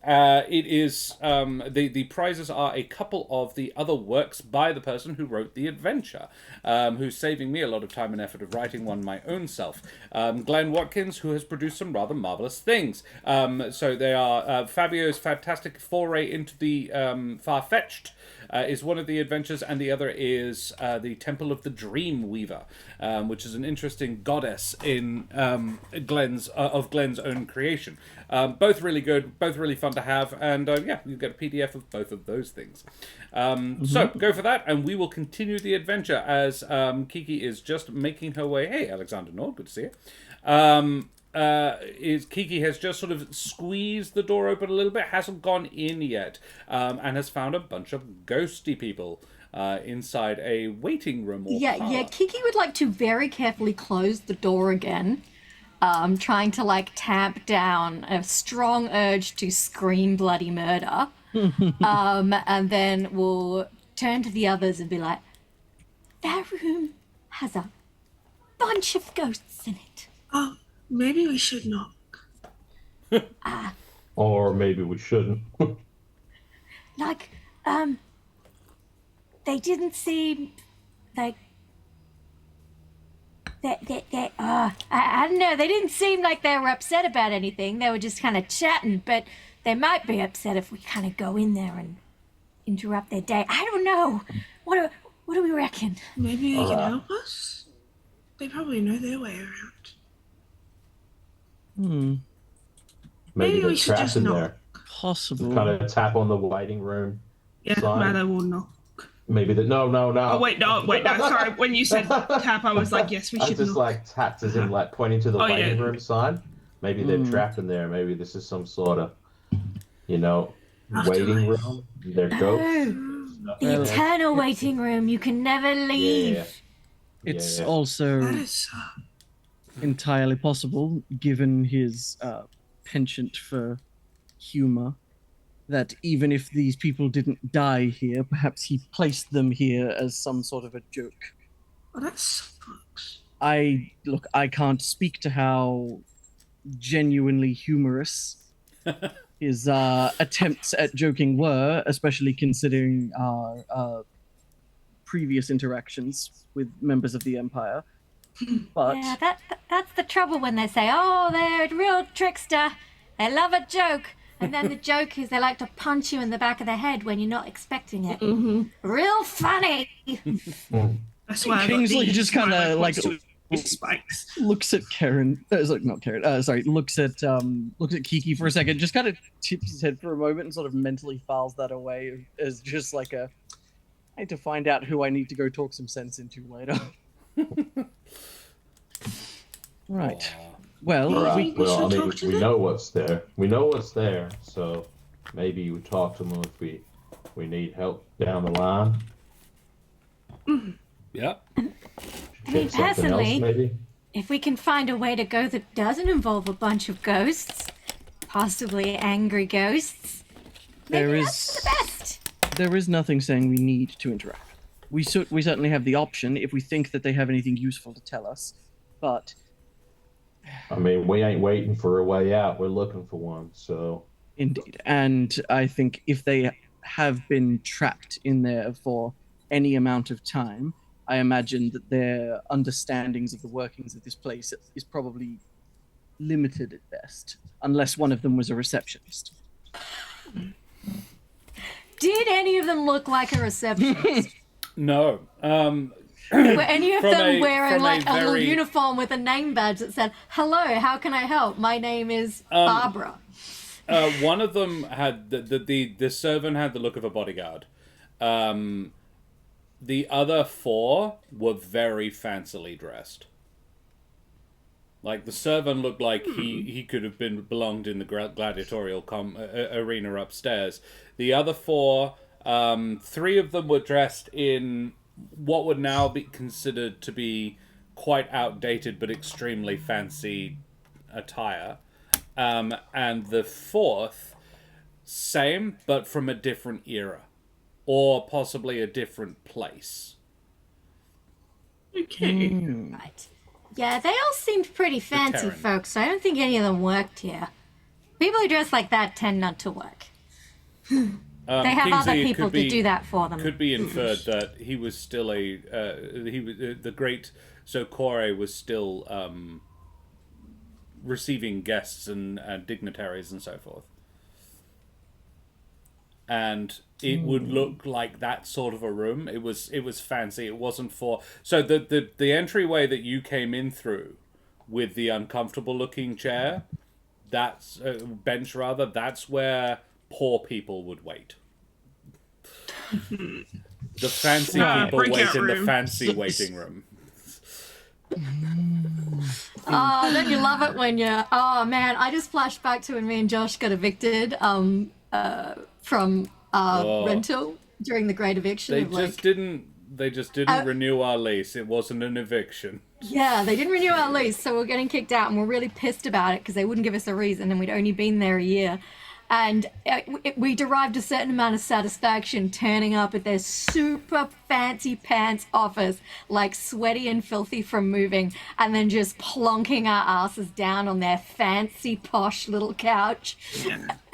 It is the prizes are a couple of the other works by the person who wrote the adventure, who's saving me a lot of time and effort of writing one my own self. Glen Watkins, who has produced some rather marvelous things. So they are Fabio's fantastic foray into the far-fetched. Is one of the adventures, and the other is the Temple of the Dream Weaver, which is an interesting goddess in Glen's own creation. Both really good, both really fun fun to have. And you get a PDF of both of those things. So go for that, and we will continue the adventure as Kiki is just making her way. Hey, Alexander Nord, good to see you. Kiki has just sort of squeezed the door open a little bit, hasn't gone in yet, and has found a bunch of ghosty people inside a waiting room or parlor. Kiki would like to very carefully close the door again, trying to like tamp down a strong urge to scream bloody murder. And then we'll turn to the others and be like, that room has a bunch of ghosts in it. Oh, maybe we should knock. Or maybe we shouldn't. They didn't seem like I don't know. They didn't seem like they were upset about anything. They were just kind of chatting, but they might be upset if we kind of go in there and interrupt their day. I don't know. What do we reckon? Maybe they can help us? They probably know their way around. Maybe they're we should trapped just in knock. there. Possible. Kind of tap on the waiting room. Yeah, sign. Mother will knock. Maybe that. No. Oh, wait, no. Sorry, when you said tap, I was like, yes, we I should just knock. like tapped as in like pointing to the waiting room sign. Maybe they're Mm. trapped in there. Maybe this is some sort of, waiting Afterlife. room. They're ghosts. The eternal waiting room. You can never leave. Yeah. It's Yeah. also That is entirely possible, given his penchant for humor, that even if these people didn't die here, perhaps he placed them here as some sort of a joke. Oh, that sucks. I can't speak to how genuinely humorous his attempts at joking were, especially considering our previous interactions with members of the Empire. But Yeah, that's the trouble when they say, oh, they're a real trickster. They love a joke. And then the joke is they like to punch you in the back of the head when you're not expecting it. Real funny. That's why Kingsley just kind of like spikes. looks at Karen. Not Karen. Sorry, looks at Kiki for a second. Just kind of tips his head for a moment and sort of mentally files that away as just like I need to find out who I need to go talk some sense into later. Right. Well, All right. think we Well, I should mean, talk to we them? know what's there. We know what's there. So maybe we talk to them if we need help down the line. Yeah. I mean, Check something else, personally, maybe. if we can find a way to go that doesn't involve a bunch of ghosts, possibly angry ghosts, maybe that's for the best. there is nothing saying we need to interact. We certainly have the option if we think that they have anything useful to tell us, but I mean, we ain't waiting for a way out. We're looking for one. So indeed. And I think if they have been trapped in there for any amount of time, I imagine that their understandings of the workings of this place is probably limited at best, unless one of them was a receptionist. Did any of them look like a receptionist? No. Were any of From them a- wearing from a like a little very- uniform with a name badge that said, hello, how can I help? My name is Barbara. One of them had the servant had the look of a bodyguard. The other four were very fancily dressed. Like the servant looked like he could have belonged in the gladiatorial arena upstairs. The other four, three of them were dressed in what would now be considered to be quite outdated but extremely fancy attire. And the fourth, same, but from a different era. Or possibly a different place. Okay. Right. Yeah, they all seemed pretty fancy Terran. folks, so I don't think any of them worked here. People who dress like that tend not to work. They have other Kingsley, it people could be- to do that for them. Could be inferred that he was still the great Zokore was still receiving guests and dignitaries and so forth. And it would look like that sort of a room. It was fancy. It wasn't for... So the entryway that you came in through with the uncomfortable looking chair, bench rather. That's where poor people would wait. The fancy people wait breakout in the room. fancy waiting room. Oh, don't you love it when you... Oh, man, I just flashed back to when me and Josh got evicted from rental during the Great Eviction. They just didn't renew our lease. It wasn't an eviction. Yeah, they didn't renew our lease, so we're getting kicked out, and we're really pissed about it because they wouldn't give us a reason, and we'd only been there a year. And we derived a certain amount of satisfaction turning up at their super fancy pants office, like sweaty and filthy from moving, and then just plonking our asses down on their fancy posh little couch.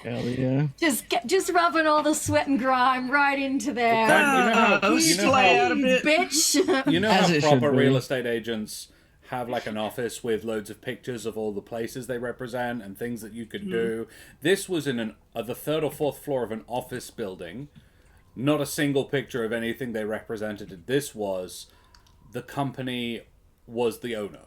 Hell yeah. Just rubbing all the sweat and grime right into their bitch. You know As how it proper should be. real estate agents have like an office with loads of pictures of all the places they represent and things that you could do. This was in the third or fourth floor of an office building. Not a single picture of anything they represented. This was the company was the owner.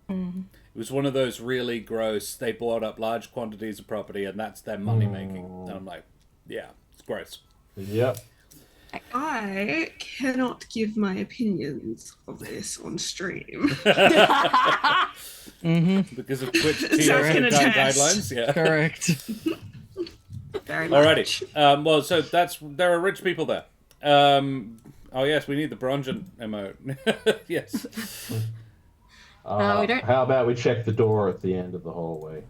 It was one of those really gross. They bought up large quantities of property and that's their money making. And I'm like, yeah, it's gross. Yep. I cannot give my opinions of this on stream. Because of Twitch Zach can attest. guidelines. Yeah. Correct. Very much. Alrighty. Well, so there are rich people there. Oh yes, we need the bronze emote. Yes. No, we don't. How about we check the door at the end of the hallway?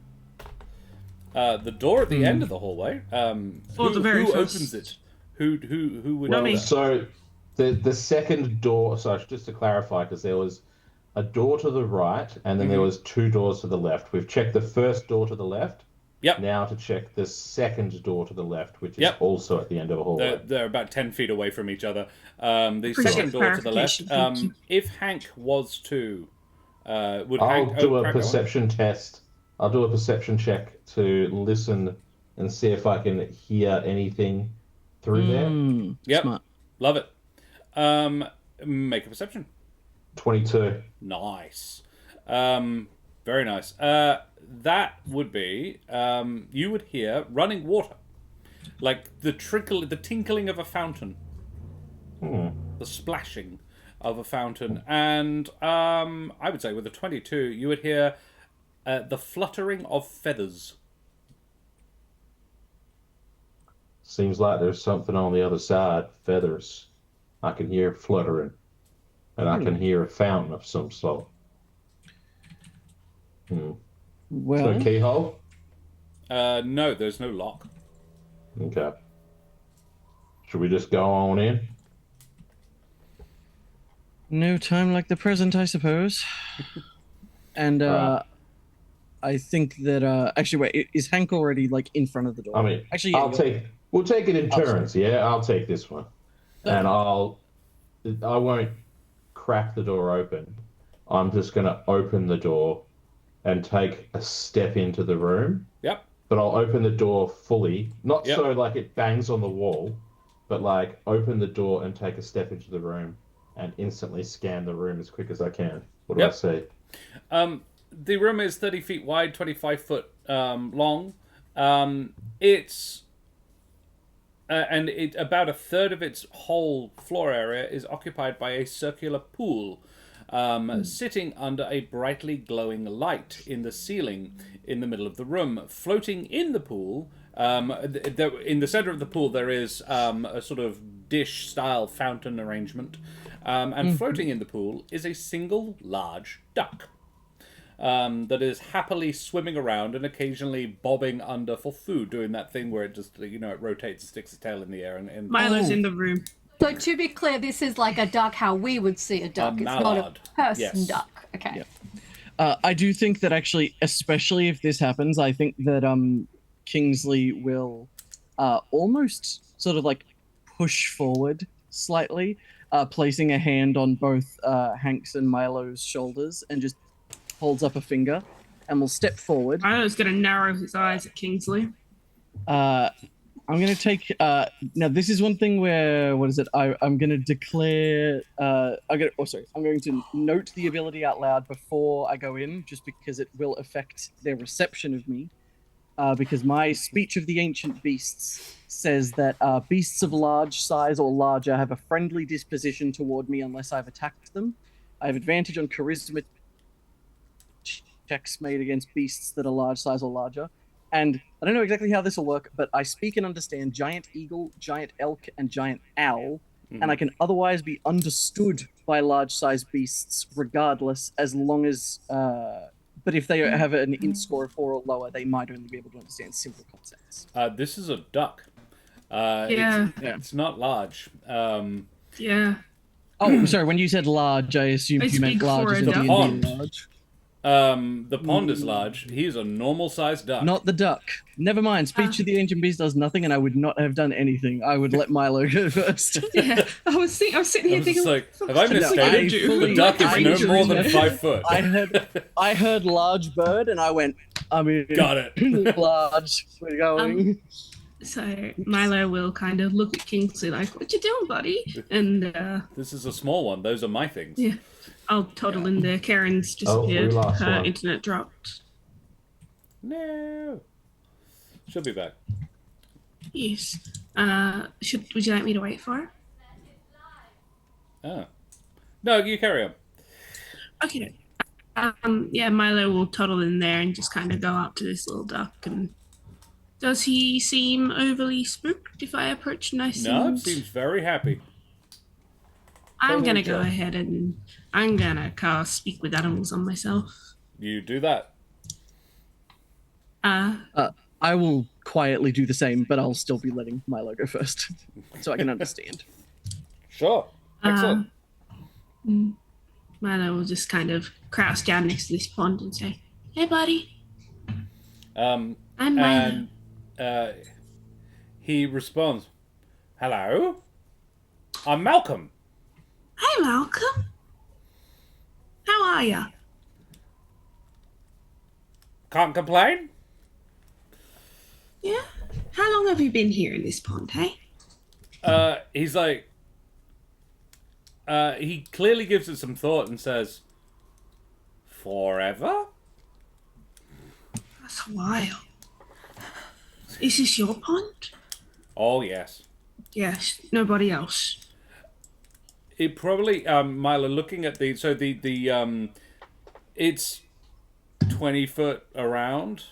The door at the end of the hallway. Or the very who first. opens it? Who would Not do me. that? So the second door, so just to clarify, because there was a door to the right and then there was two doors to the left. We've checked the first door to the left. Yep. Now to check the second door to the left, which is Yep. also at the end of a hallway. They're about 10 feet away from each other. The Appreciate second the door to the left. clarification, thank you. If Hank was to, would I'll Hank do a crack on? perception test. I'll do a perception check to listen and see if I can hear anything through there. Yep. Smart. Love it. Make a perception. 22. Nice. Very nice. That would be you would hear running water, like the tinkling of a fountain, the splashing of a fountain, and I would say with a 22, you would hear the fluttering of feathers. Seems like there's something on the other side. Feathers. I can hear fluttering. And I can hear a fountain of some sort. Well, So keyhole? No, there's no lock. Okay. Should we just go on in? no time like the present, I suppose. And Right. I think that actually, wait, is Hank already like in front of the door? I mean, actually, yeah, we'll take it in Oh, sorry. turns, yeah? I'll take this one. And I won't crack the door open. I'm just going to open the door and take a step into the room. Yep. But I'll open the door fully, not Yep. so like it bangs on the wall, but like open the door and take a step into the room and instantly scan the room as quick as I can. What do Yep. I see? The room is 30 feet wide, 25 foot long. It's and about a third of its whole floor area is occupied by a circular pool, sitting under a brightly glowing light in the ceiling in the middle of the room. Floating in the pool, in the center of the pool, there is a sort of dish-style fountain arrangement, and floating in the pool is a single large duck. That is happily swimming around and occasionally bobbing under for food, doing that thing where it just, it rotates and sticks its tail in the air. And Milo's in the room. So to be clear, this is like a duck how we would see a duck. It's not mallard. a person Yes. duck. Okay. Yeah. I do think that actually, especially if this happens, I think that Kingsley will almost sort of like push forward slightly, placing a hand on both Hank's and Milo's shoulders and just holds up a finger and will step forward. Milo's going to narrow his eyes at Kingsley. I'm gonna take. Now this is one thing where what is it? I'm gonna declare. I'm going to note the ability out loud before I go in, just because it will affect their reception of me. Because my speech of the ancient beasts says that beasts of large size or larger have a friendly disposition toward me unless I've attacked them. I have advantage on charisma checks made against beasts that are large size or larger. And I don't know exactly how this will work, but I speak and understand giant eagle, giant elk, and giant owl, and I can otherwise be understood by large size beasts regardless, as long as. But if they have an int score of 4 or lower, they might only be able to understand simple concepts. This is a duck. Yeah. It's not large. Yeah. Oh, sorry. When you said large, I assumed It's you meant big large for as a in duck. D&D large. The pond is large. He's a normal-sized duck. Not the duck. Never mind. Speech of the ancient beast does nothing, and I would not have done anything. I would let Milo go first. Yeah. I was sitting here I was thinking, like, what have I the fuck did misstated? do? The duck I is no more than just- 5 foot. I heard large bird, and I went. Got it. Large. We're going. So Milo will kind of look at Kingsley like, "What you doing, buddy?" And This is a small one. Those are my things. yeah, I'll toddle in there. Karen's disappeared. we lost Her one. internet dropped. No. She'll be back. Yes. Would you like me to wait for her? Ah. No, you carry on. Okay. Yeah, Milo will toddle in there and just kind of go up to this little duck. And does he seem overly spooked if I approach nice No, and... it seems very happy. I'm totally gonna go chill. ahead and I'm gonna cast Speak with Animals on myself. You do that. I will quietly do the same, but I'll still be letting Milo go first, so I can understand. Sure. Excellent. Milo will just kind of crouch down next to this pond and say, "Hey, buddy, I'm Milo." And he responds, "Hello, I'm Malcolm." Hey, Malcolm. How are ya? Can't complain. Yeah? How long have you been here in this pond, hey? He's like, he clearly gives it some thought and says, "Forever?" That's a while. Is this your pond? Oh, yes. Yes, nobody else. It probably, Milo, looking at it's 20 foot around,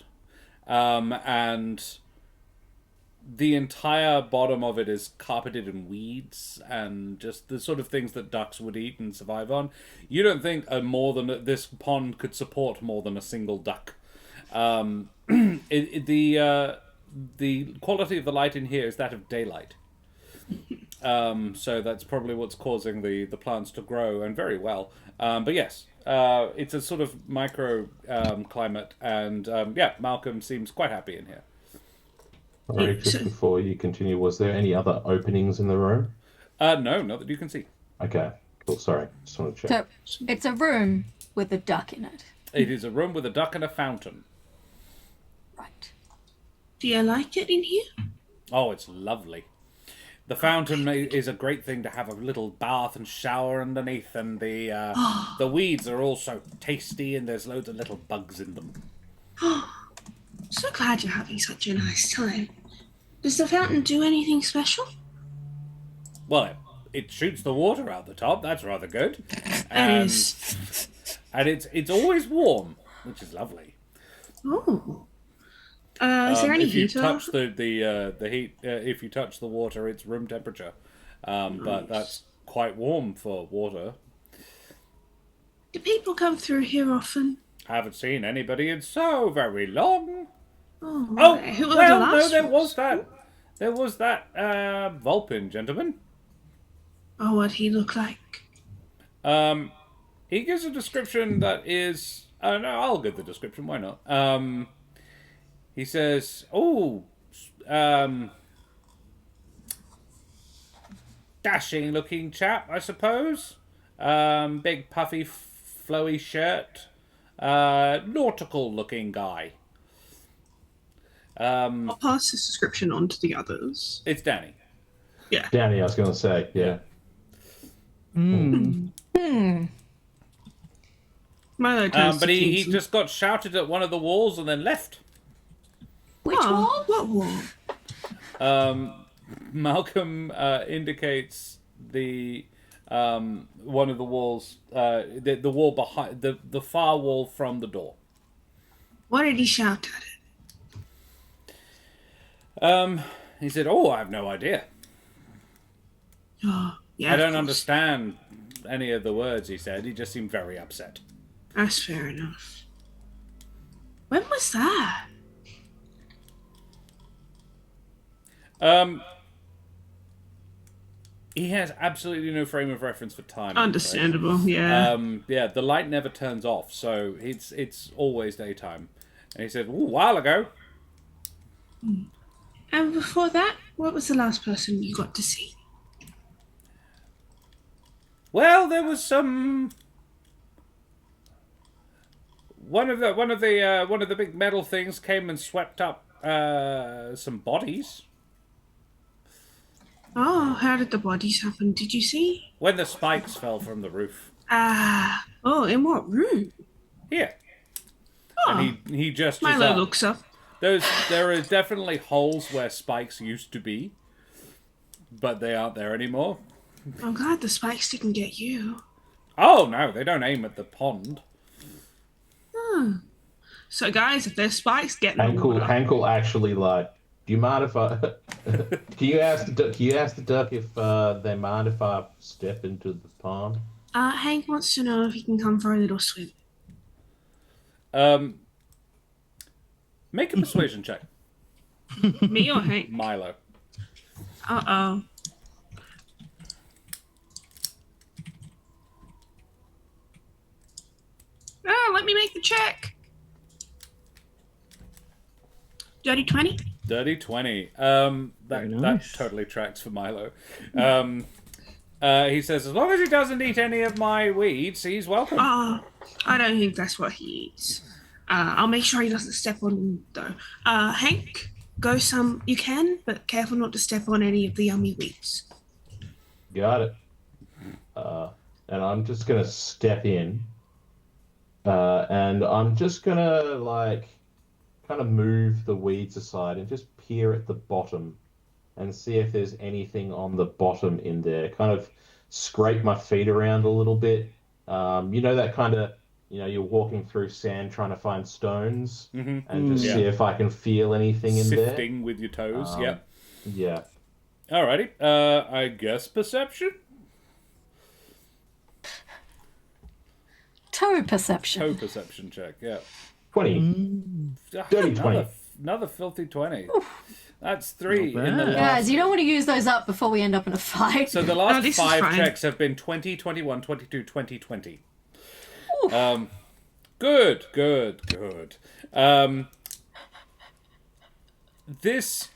and the entire bottom of it is carpeted in weeds and just the sort of things that ducks would eat and survive on. You don't think this pond could support more than a single duck. The quality of the light in here is that of daylight. So that's probably what's causing the plants to grow, and very well. But yes, it's a sort of micro climate, and Malcolm seems quite happy in here. Alright, just before you continue, was there any other openings in the room? No, not that you can see. Okay, cool, sorry. Just want to check. So it's a room with a duck in it. It is a room with a duck and a fountain. Right. Do you like it in here? Oh, it's lovely. The fountain is a great thing to have a little bath and shower underneath, and the weeds are also tasty, and there's loads of little bugs in them. So glad you're having such a nice time. Does the fountain do anything special? Well, it shoots the water out the top. That's rather good. That And, is. and it's always warm, which is lovely. Oh. Is there any if you heater? touch the heat, if you touch the water, it's room temperature. But that's quite warm for water. Do people come through here often? Haven't seen anybody in so very long. Oh, Oh, right. Who were the well, no, last there ones? was that. There was that Vulpin gentleman. Oh, what'd he look like? He gives a description that is. No, I'll give the description. Why not? He says, dashing-looking chap, I suppose. Big, puffy, flowy shirt. Nautical-looking guy. I'll pass this description on to the others. It's Danny. Danny, I was going to say, yeah. Milo turns But to he Kingston. just got shouted at one of the walls and then left. Which wall? What wall? Malcolm indicates the one of the walls, the wall behind the far wall from the door. What did he shout at it? He said, "Oh, I have no idea. Oh, yeah. I don't of course. understand any of the words he said. He just seemed very upset." That's fair enough. When was that? He has absolutely no frame of reference for time. I'm afraid. Understandable, yeah. Yeah, the light never turns off, so it's always daytime. And he said, "Ooh, a while ago." And before that, what was the last person you got to see? Well, there was some. One of the big metal things came and swept up some bodies. Oh, how did the bodies happen? Did you see? When the spikes fell from the roof. Oh, in what room? Here. Oh, And he gestures Milo up. looks up. There are definitely holes where spikes used to be, but they aren't there anymore. I'm glad the spikes didn't get you. Oh no, they don't aim at the pond. So, guys, if there's spikes, get in the water. Hank will actually like. Do you mind if I? Can you ask the duck if they mind if I step into the pond? Hank wants to know if he can come for a little swim. Make a persuasion check, Me or Hank? Milo. Uh-oh. Let me make the check. Dirty 20? Dirty 20. Very That nice. totally tracks for Milo. He says, as long as he doesn't eat any of my weeds, he's welcome. Oh, I don't think that's what he eats. I'll make sure he doesn't step on them, though. Hank, go some. You can, but careful not to step on any of the yummy weeds. Got it. And I'm just gonna step in, and I'm just gonna like kind of move the weeds aside and just peer at the bottom and see if there's anything on the bottom in there. Kind of scrape my feet around a little bit. You know that kind of, you're walking through sand trying to find stones, and just see if I can feel anything in there. Sifting with your toes, yep. Yeah. Alrighty. I guess perception? Toe perception. Toe perception check, yeah. 20. Dirty 20. Another filthy 20. That's 3 Not in the bad. last. Guys, you don't want to use those up before we end up in a fight. So the Oh, last this is 5 fine. checks have been 20, 21, 22, 20, 20. Good. This,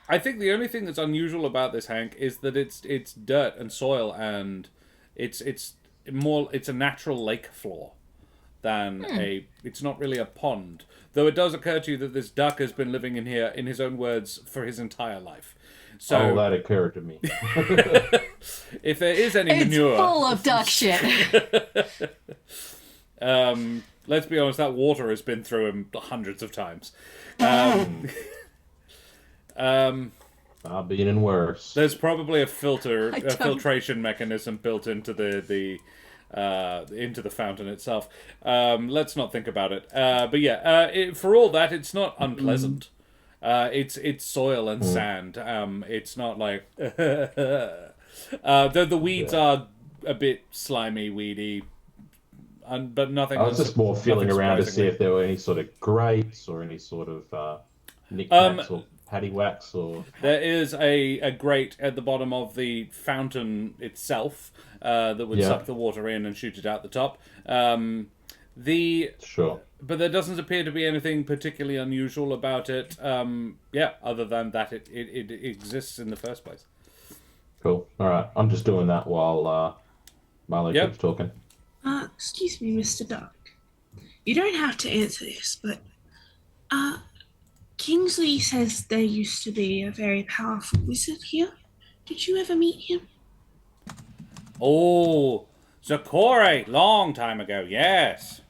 I think the only thing that's unusual about this, Hank, is that it's dirt and soil, and it's a natural lake floor than it's not really a pond. Though it does occur to you that this duck has been living in here, in his own words, for his entire life. So That occurred to me. if there is any it's manure, full of duck shit. let's be honest, that water has been through him hundreds of times. I've been in worse. There's probably a don't- filtration mechanism built into the fountain itself. Let's not think about it. But yeah, for all that, it's not unpleasant. It's soil and sand. It's not like though the weeds are a bit slimy, weedy, but nothing. I was just more feeling nothing around to see surprisingly. if there were any sort of grates or any sort of knickknacks or paddywhacks or... There is a grate at the bottom of the fountain itself that would suck the water in and shoot it out the top. Sure. But there doesn't appear to be anything particularly unusual about it. Other than that it exists in the first place. Cool. All right. I'm just doing that while Milo Yep. keeps talking. Excuse me, Mr. Duck. You don't have to answer this, but Kingsley says there used to be a very powerful wizard here. Did you ever meet him? Oh, Zakore, long time ago, yes.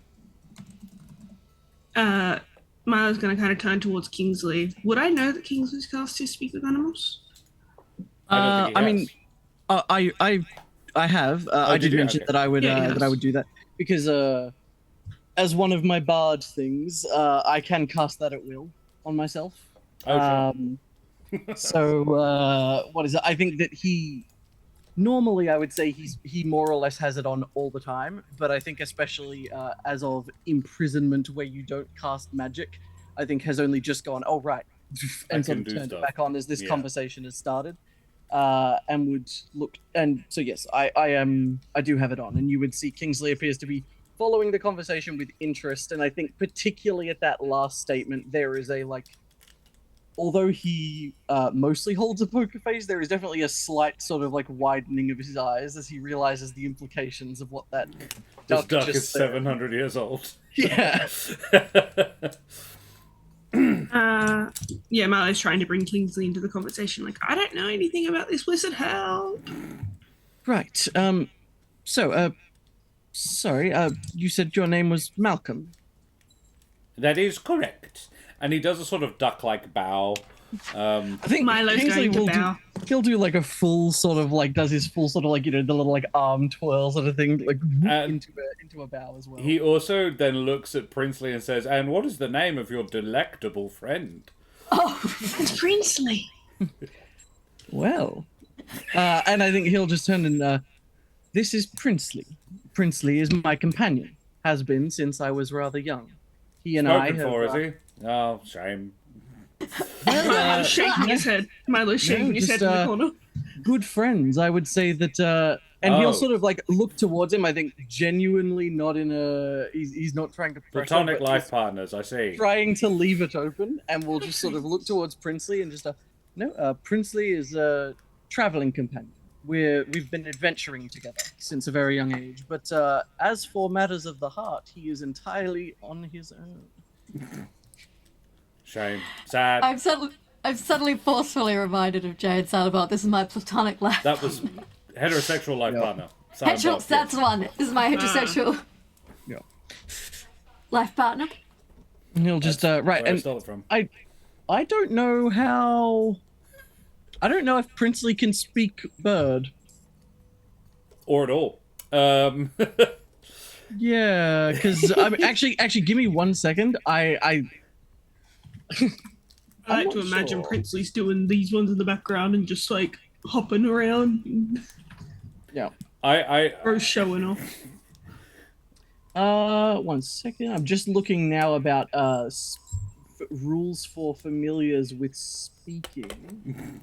Milo's going to kind of turn towards Kingsley. Would I know that Kingsley's cast to speak with animals? I don't think he I has. mean, I have. I did did you? mention Okay. that I would Yeah, that I would do that because as one of my bard things, I can cast that at will on myself. Oh, sure. So what is it? I think that he normally I would say he more or less has it on all the time, but I think especially as of imprisonment where you don't cast magic, I think has only just gone, oh right, I and sort can of do turned stuff. it back on as this Yeah. conversation has started. And would look, and so yes, I do have it on, and you would see Kingsley appears to be following the conversation with interest, and I think particularly at that last statement there is a like, although he mostly holds a poker face, there is definitely a slight sort of like widening of his eyes as he realizes the implications of what that This duck duck just is said. 700 years old. Yeah. Yeah, Milo's trying to bring Kingsley into the conversation. Like, I don't know anything about this wizard. Help! Right. So, sorry. You said your name was Malcolm. That is correct. And he does a sort of duck-like bow. I think Milo's Kingsley going to will bow. he'll do like a full sort of like does his full sort of like the little like arm twirl sort of thing like into a bow as well. He also then looks at Princely and says, "And what is the name of your delectable friend?" Oh, It's Princely. Well, and I think he'll just turn and this is Princely. Princely is my companion. Has been since I was rather young. He and I Spoken have. for, is he? Oh, shame. Milo's shaking his head. Milo's shaking his head in the corner. Good friends, I would say that. And Oh. he'll sort of like look towards him. I think genuinely not in a. He's not trying to press him, Platonic but life he's partners, I see. trying to leave it open, and we'll just sort of look towards Princely and just Princely is a traveling companion. We've been adventuring together since a very young age, but as for matters of the heart, he is entirely on his own. Shame. Sad. I'm suddenly forcefully reminded of Jade Salabot. This is my platonic life. That was heterosexual life partner. That's one. This is my heterosexual Yeah. life partner. And he'll just right, Where I and stole it from. I don't know how. I don't know if Princely can speak bird. Or at all. Yeah, because I mean, actually, give me 1 second. I like I'm to not imagine sure. Princely's doing these ones in the background and just like hopping around. Yeah. Or showing off. 1 second. I'm just looking now about rules for familiars with speaking.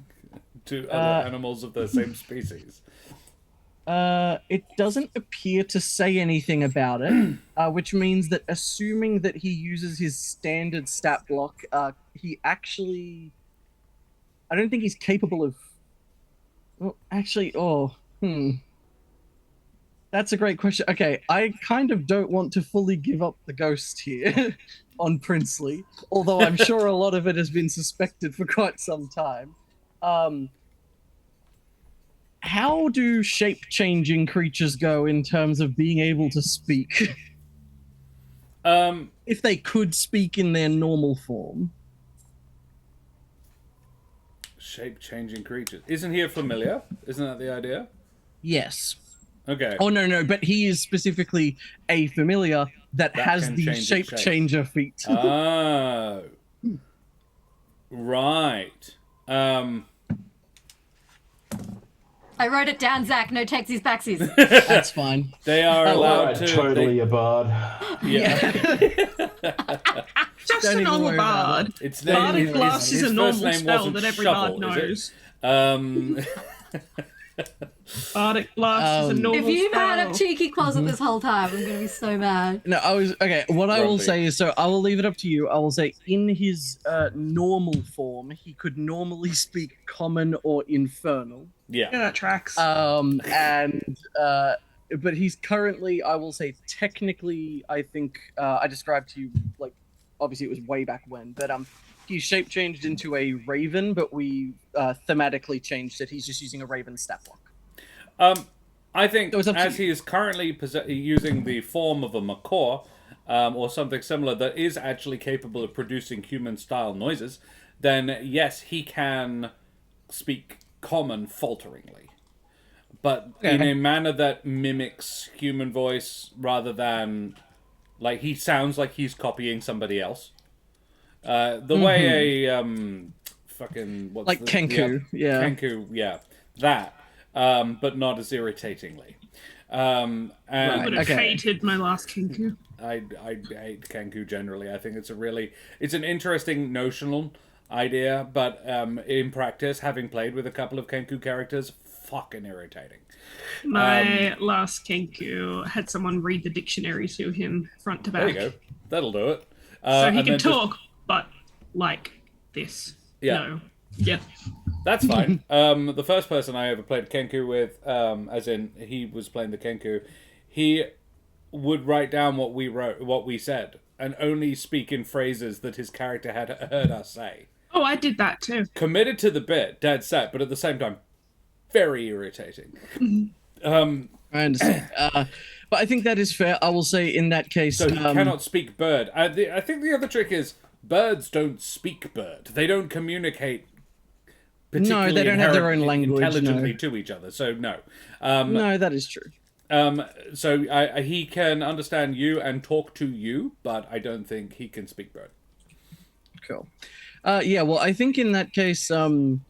To other animals of the same species. It doesn't appear to say anything about it, which means that assuming that he uses his standard stat block, he actually... I don't think he's capable of... Well, actually, That's a great question. Okay, I kind of don't want to fully give up the ghost here on Princely, although I'm sure a lot of it has been suspected for quite some time. How do shape-changing creatures go in terms of being able to speak? If they could speak in their normal form. Shape-changing creatures. Isn't he a familiar? Isn't that the idea? Yes. Okay. Oh, no, but he is specifically a familiar that has can the change its shape shape. changer feat. Oh. Right. I wrote it down, Zach. No taxies, backsies. That's fine. They are allowed Alright, to... totally a bard. Yeah. Just Don't a even normal worry about bard. it. It's Bardic his- Blast his is a first normal name spell wasn't that every Shovel, bard is knows. it? Bardic Blast is a normal If you've spell. had a cheeky closet this whole time, I'm gonna be so mad. No, okay. What I will Grumpy. say is, so I will leave it up to you. I will say, in his normal form, he could normally speak Common or Infernal. Yeah, Yeah. that tracks. But he's currently, I will say, technically, I think I described to you, like, obviously it was way back when, but He's shape changed into a raven, but we thematically changed it. He's just using a raven stat block. I think So it's up to as you. he is currently using the form of a macaw, or something similar that is actually capable of producing human-style noises, then yes, he can speak common falteringly. But in a manner that mimics human voice rather than... Like, he sounds like he's copying somebody else. The way a... fucking... What's Like Kenku, yeah. Kenku, yeah. That. But not as irritatingly. And I would have okay. hated my last Kinku. I hate Kenku generally. I think it's an interesting notional idea, but in practice, having played with a couple of Kenku characters, fucking irritating. My last Kenku had someone read the dictionary to him front to back. There you go. That'll do it. So he and can then talk, but like this. Yeah. No. Yeah. That's fine. The first person I ever played Kenku with, as in he was playing the Kenku, he would write down what we said, and only speak in phrases that his character had heard us say. Oh, I did that too. Committed to the bit, dead set, but at the same time, very irritating. I understand. But I think that is fair. I will say in that case... So he cannot speak bird. I think the other trick is birds don't speak bird. They don't communicate particularly No, they don't have their own language, intelligently no. to each other. So no. No, that is true. So he can understand you and talk to you, but I don't think he can speak bird. Cool. Yeah, well, I think in that case, I mean,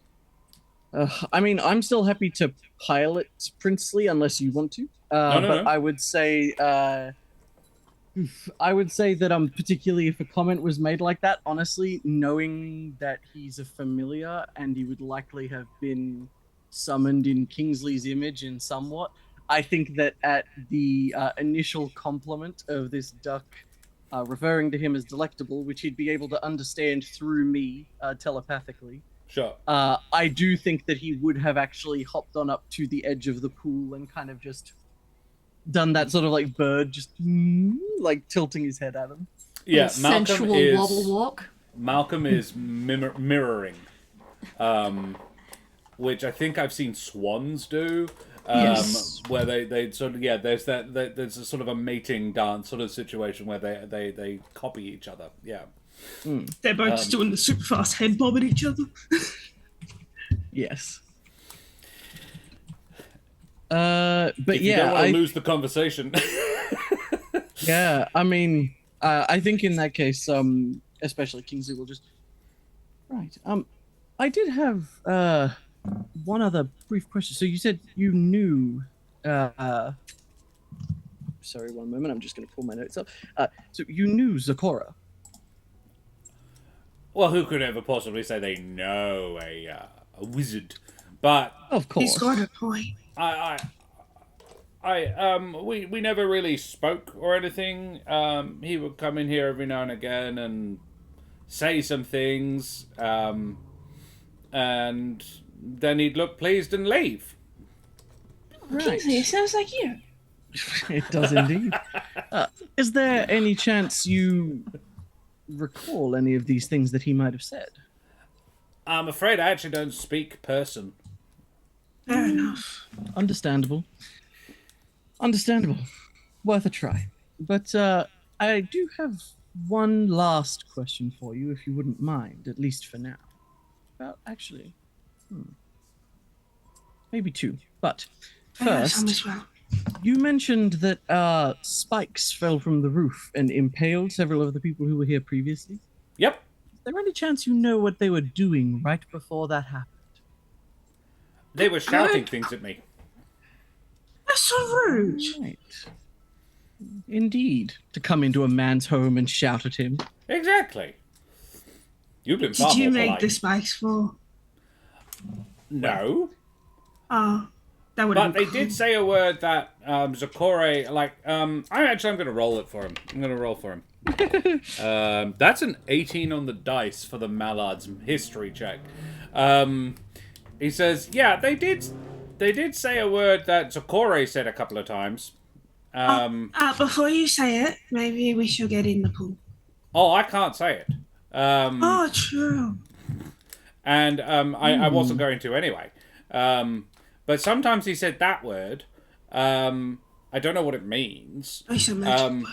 I'm still happy to pilot Princely unless you want to. No. I would say, that particularly if a comment was made like that, honestly, knowing that he's a familiar and he would likely have been summoned in Kingsley's image in somewhat, I think that at the initial compliment of this duck referring to him as delectable, which he'd be able to understand through me telepathically, Sure. I do think that he would have actually hopped on up to the edge of the pool and kind of just done that sort of like bird, just like tilting his head at him. Yeah, Sensual wobble walk. Malcolm is mirroring, which I think I've seen swans do. Yes. Where they sort of there's there's a sort of a mating dance sort of situation where they copy each other. Yeah. They're both just doing the super fast head bob at each other. Yes. But If you don't want to lose the conversation. Yeah, I mean, I think in that case, especially Kingsley will just... Right, I did have, one other brief question. So you said you knew, sorry, one moment, I'm just going to pull my notes up. So you knew Zakora? Well, who could ever possibly say they know a wizard? But Of course. He's got a point. we never really spoke or anything. He would come in here every now and again and say some things, and then he'd look pleased and leave. Right. Kingsley, it sounds like you. It does indeed. Is there any chance you recall any of these things that he might have said? I'm afraid I actually don't speak person. Fair enough. Understandable. Worth a try. But I do have one last question for you, if you wouldn't mind, at least for now. Well, actually, maybe two. But Some first, as well. you mentioned that spikes fell from the roof and impaled several of the people who were here previously. Yep. Is there any chance you know what they were doing right before that happened? They were shouting things at me. That's so rude. Right. Indeed. To come into a man's home and shout at him. Exactly. You've been far Did you more make polite. the spikes for? No. Oh, that would But have they been did say a word that Zakore, I'm going to roll it for him. I'm going to roll for him. That's an 18 on the dice for the Mallard's history check. He says, yeah, they did say a word that Zakore said a couple of times. Before you say it, maybe we should get in the pool. Oh, I can't say it. Oh, true. And I wasn't going to anyway. But sometimes he said that word. I don't know what it means. Nice a magic word.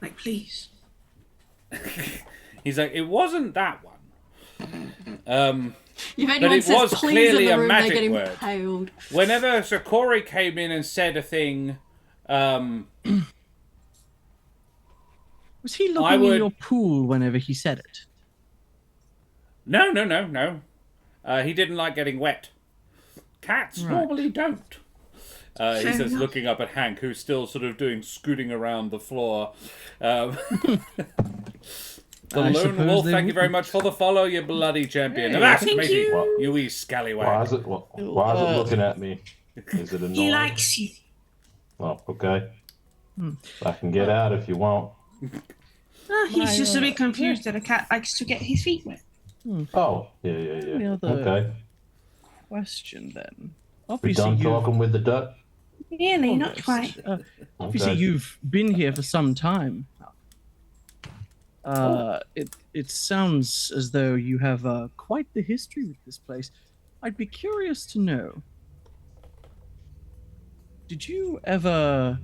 Like, please. He's like, it wasn't that one. If But anyone it says was please clearly in the a room, they're magic getting word. paled. Whenever Sakori came in and said a thing, Was he looking in your pool whenever he said it? No. He didn't like getting wet. Cats normally don't. He says, looking up at Hank, who's still sort of scooting around the floor. The Lone Wolf, thank you very much for the follow, you bloody champion. Hey, That's thank amazing. you. You wee scallywag. Why is it looking at me? Is it annoying? He likes you. Oh, okay. I can get out if you want. He's just a bit confused that a cat likes to get his feet wet. Oh, yeah. Any other Okay. question then? We Obviously, done talking with the duck? Really, not quite. Obviously, Okay. you've been here for some time. It sounds as though you have quite the history with this place. I'd be curious to know. Did you ever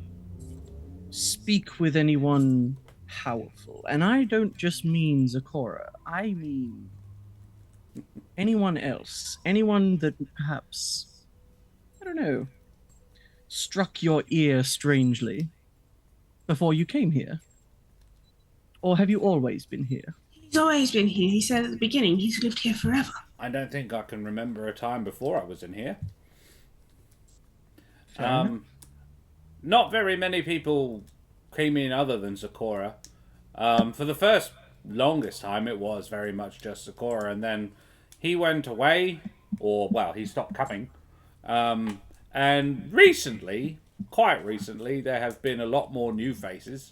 speak with anyone powerful? And I don't just mean Zakora. I mean anyone else. Anyone that perhaps, I don't know, struck your ear strangely before you came here? Or have you always been here? He's always been here. He said at the beginning he's lived here forever. I don't think I can remember a time before I was in here. Fair enough. Not very many people came in other than Sakura. For the first longest time, it was very much just Sakura, and then he went away, or, well, he stopped coming. And recently, quite recently, there have been a lot more new faces.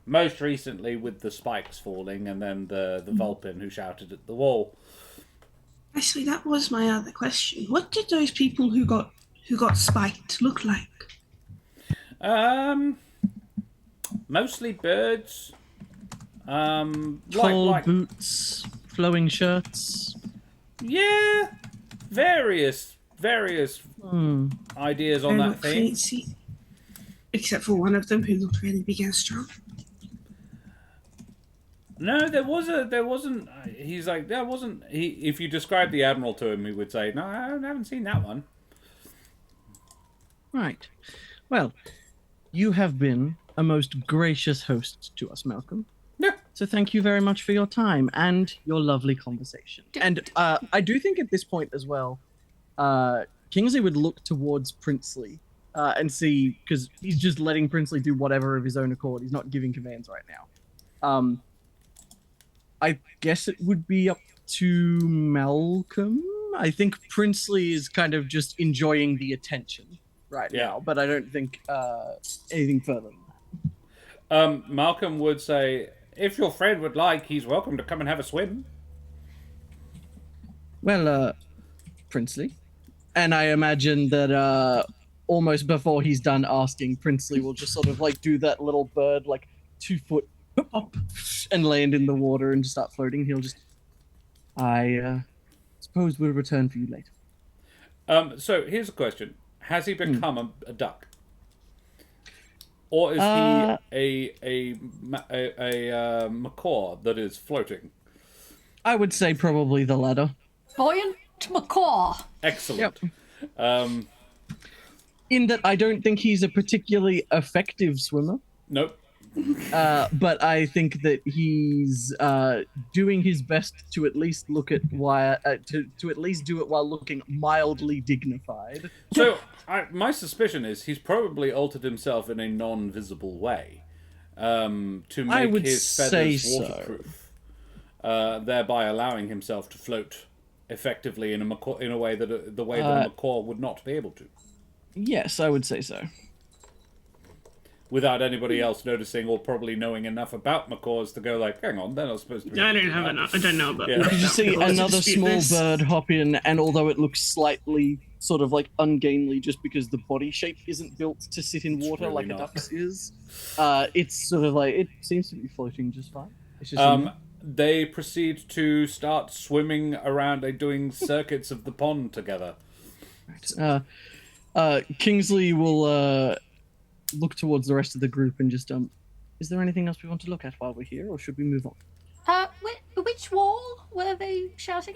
Most recently with the spikes falling, and then the Vulpin who shouted at the wall. Actually, that was my other question. What did those people who got spiked look like? Mostly birds. Tall boots, flowing shirts. Yeah, various ideas on They that look thing. fancy. Except for one of them who looked really big and strong. No, there wasn't. He's like, there wasn't. If you describe the Admiral to him, he would say, no, I haven't seen that one. Right. Well, you have been a most gracious host to us, Malcolm. Yeah. So thank you very much for your time and your lovely conversation. And I do think at this point as well, Kingsley would look towards Princely and see, because he's just letting Princely do whatever of his own accord. He's not giving commands right now. I guess it would be up to Malcolm. I think Princely is kind of just enjoying the attention right now, but I don't think anything further than that. Malcolm would say, if your friend would like, he's welcome to come and have a swim. Well, Princely. And I imagine that almost before he's done asking, Princely will just sort of like do that little bird, like 2 foot up and land in the water and just start floating. He'll just, I suppose we'll return for you later. So here's a question. Has he become a duck? Or is he a macaw that is floating? I would say probably the latter. Buoyant macaw. Excellent. Yep. In that I don't think he's a particularly effective swimmer. Nope. But I think that he's doing his best to at least look at why to at least do it while looking mildly dignified. So my suspicion is he's probably altered himself in a non-visible way to make his feathers waterproof, thereby allowing himself to float effectively in a way that the way that a macaw would not be able to. Yes, I would say so. without anybody else noticing or probably knowing enough about macaws to go like, hang on, they're not supposed to be. I don't know about Yeah. that. You see Let's another dispute small this. bird hop in, and although it looks slightly sort of like ungainly just because the body shape isn't built to sit in It's water really like not. a duck's is, it's sort of like, it seems to be floating just fine. It's just in there. They proceed to start swimming around, doing circuits of the pond together. Kingsley will look towards the rest of the group and just is there anything else we want to look at while we're here, or should we move on? Which wall were they shouting?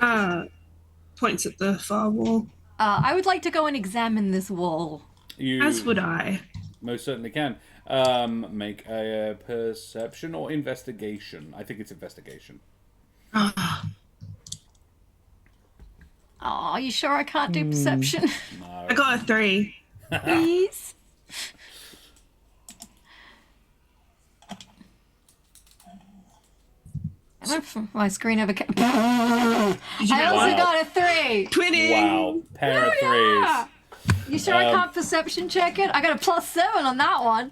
Points at the far wall. I would like to go and examine this wall. You As would I. most certainly can. Make a perception or investigation. I think it's investigation. Ah, Oh, are you sure I can't do perception? No. I got a 3. Please? My screen over. I also got a 3. Twinning! Wow. Pair of Yeah. threes. You sure I can't perception check it? I got a +7 on that one.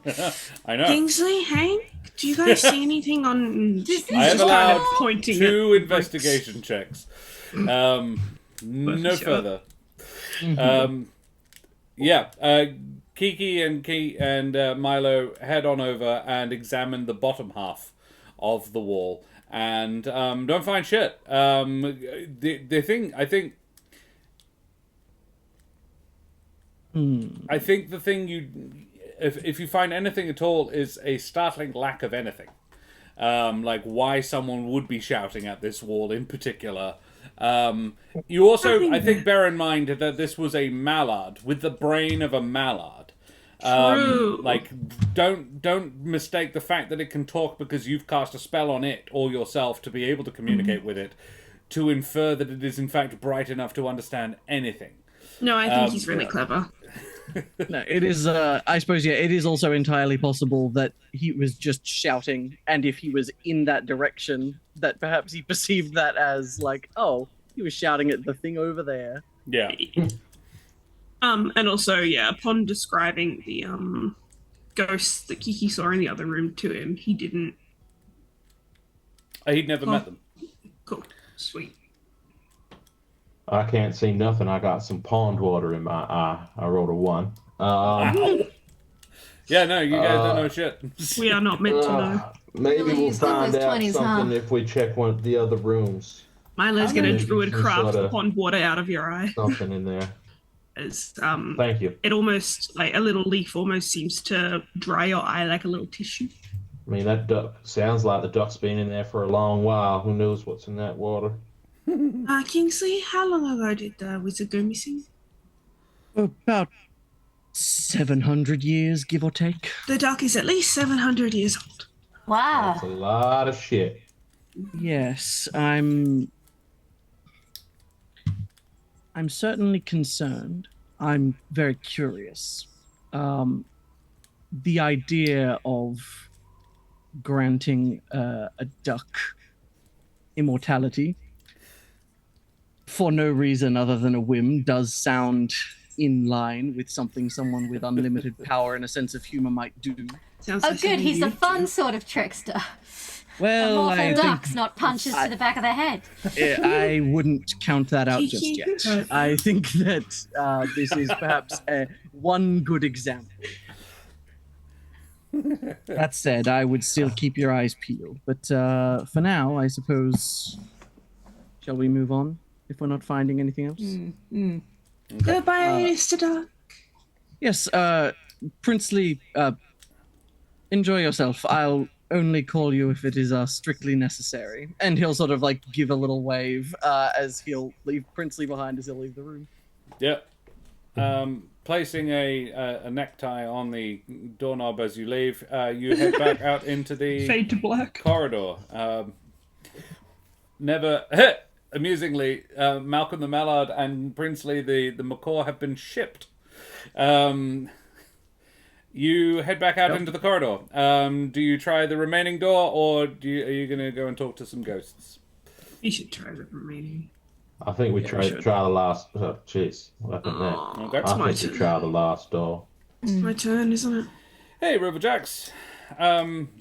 I know. Kingsley, Hank, do you guys see anything on... This is I have just kind of allowed pointing 2 at investigation checks. No Sure. further. Kiki and Milo head on over and examine the bottom half of the wall and don't find shit. The thing I think. I think the thing if you find anything at all, is a startling lack of anything. Like why someone would be shouting at this wall in particular. You also, I think, bear in mind that this was a mallard with the brain of a mallard. True. Like, don't mistake the fact that it can talk because you've cast a spell on it or yourself to be able to communicate with it, to infer that it is in fact bright enough to understand anything. No, I think he's really clever. No, it is, I suppose, yeah, it is also entirely possible that he was just shouting, and if he was in that direction, that perhaps he perceived that as, like, oh, he was shouting at the thing over there. Yeah. And also, yeah, upon describing the ghosts that Kiki saw in the other room to him, he didn't... He'd never met them. Cool. Sweet. I can't see nothing. I got some pond water in my eye. I rolled a 1. Yeah, no, you guys don't know shit. We are not meant to know. Maybe Really, we'll you still find those out 20s, something huh? if we check one of the other rooms. Milo's gonna Maybe druid some craft sorta- the pond water out of your eye. Something in there. As, Thank you. it almost, like, a little leaf almost seems to dry your eye like a little tissue. I mean, that duck sounds like the duck's been in there for a long while. Who knows what's in that water? Kingsley, how long ago did the wizard go missing? About 700 years, give or take. The duck is at least 700 years old. That's a Wow. lot of shit. Yes, I'm certainly concerned. I'm very curious. The idea of granting a duck immortality for no reason other than a whim does sound in line with something someone with unlimited power and a sense of humor might do. Sounds Oh, like good. something He's a you fun do. sort of trickster. Well, Mortal I ducks, not punches to the back of the head. think I wouldn't count that out just yet. I think that this is perhaps one good example. That said, I would still keep your eyes peeled. But for now, I suppose, shall we move on if we're not finding anything else? Goodbye, Mr. Duck. Yes, Princely, enjoy yourself. I'll only call you if it is strictly necessary. And he'll sort of like give a little wave as he'll leave Princely behind as he'll leave the room. Yep. Placing a necktie on the doorknob as you leave, you head back out into the Fade to black. corridor. Amusingly, Malcolm the Mallard and Princely the macaw have been shipped. You head back out into the corridor. Do you try the remaining door, or are you going to go and talk to some ghosts? You should try the remaining. I think we try the last. Oh, jeez. What happened there? Okay. I think we try the last door. It's my turn, isn't it? Hey, Riverjacks.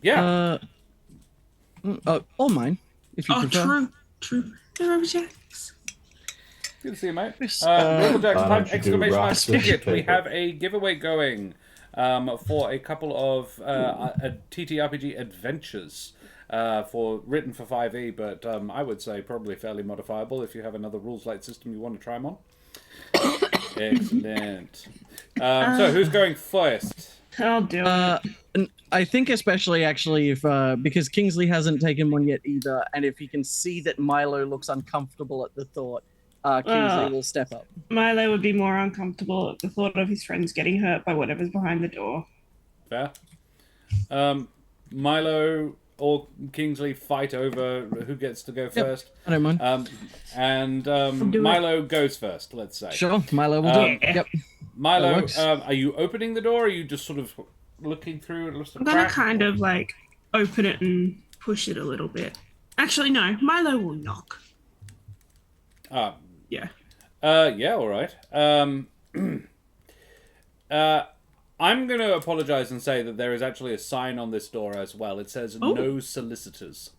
Yeah. Or mine, if you Oh, prefer. true. Hey, Rubber Jacks. Good to see you, mate. Yes, Riverjacks, why type don't you do exclamation mark Rust and Spigot. We paper? have a giveaway going for a couple of TTRPG adventures written for 5e, but I would say probably fairly modifiable if you have another rules-light system you want to try them on. Excellent. So, who's going first? I'll do it. And I think especially actually if because Kingsley hasn't taken one yet either, and if he can see that Milo looks uncomfortable at the thought, Kingsley will step up. Milo would be more uncomfortable at the thought of his friends getting hurt by whatever's behind the door. Fair. Milo or Kingsley fight over who gets to go first. I don't mind. Milo goes first, let's say. Sure, Milo will do it. Yep. Milo, are you opening the door, or are you just sort of looking through it? I'm gonna kind of like open it and push it a little bit. Actually, no. Milo will knock. Yeah. Yeah, all right. I'm going to apologize and say that there is actually a sign on this door as well. It says no solicitors.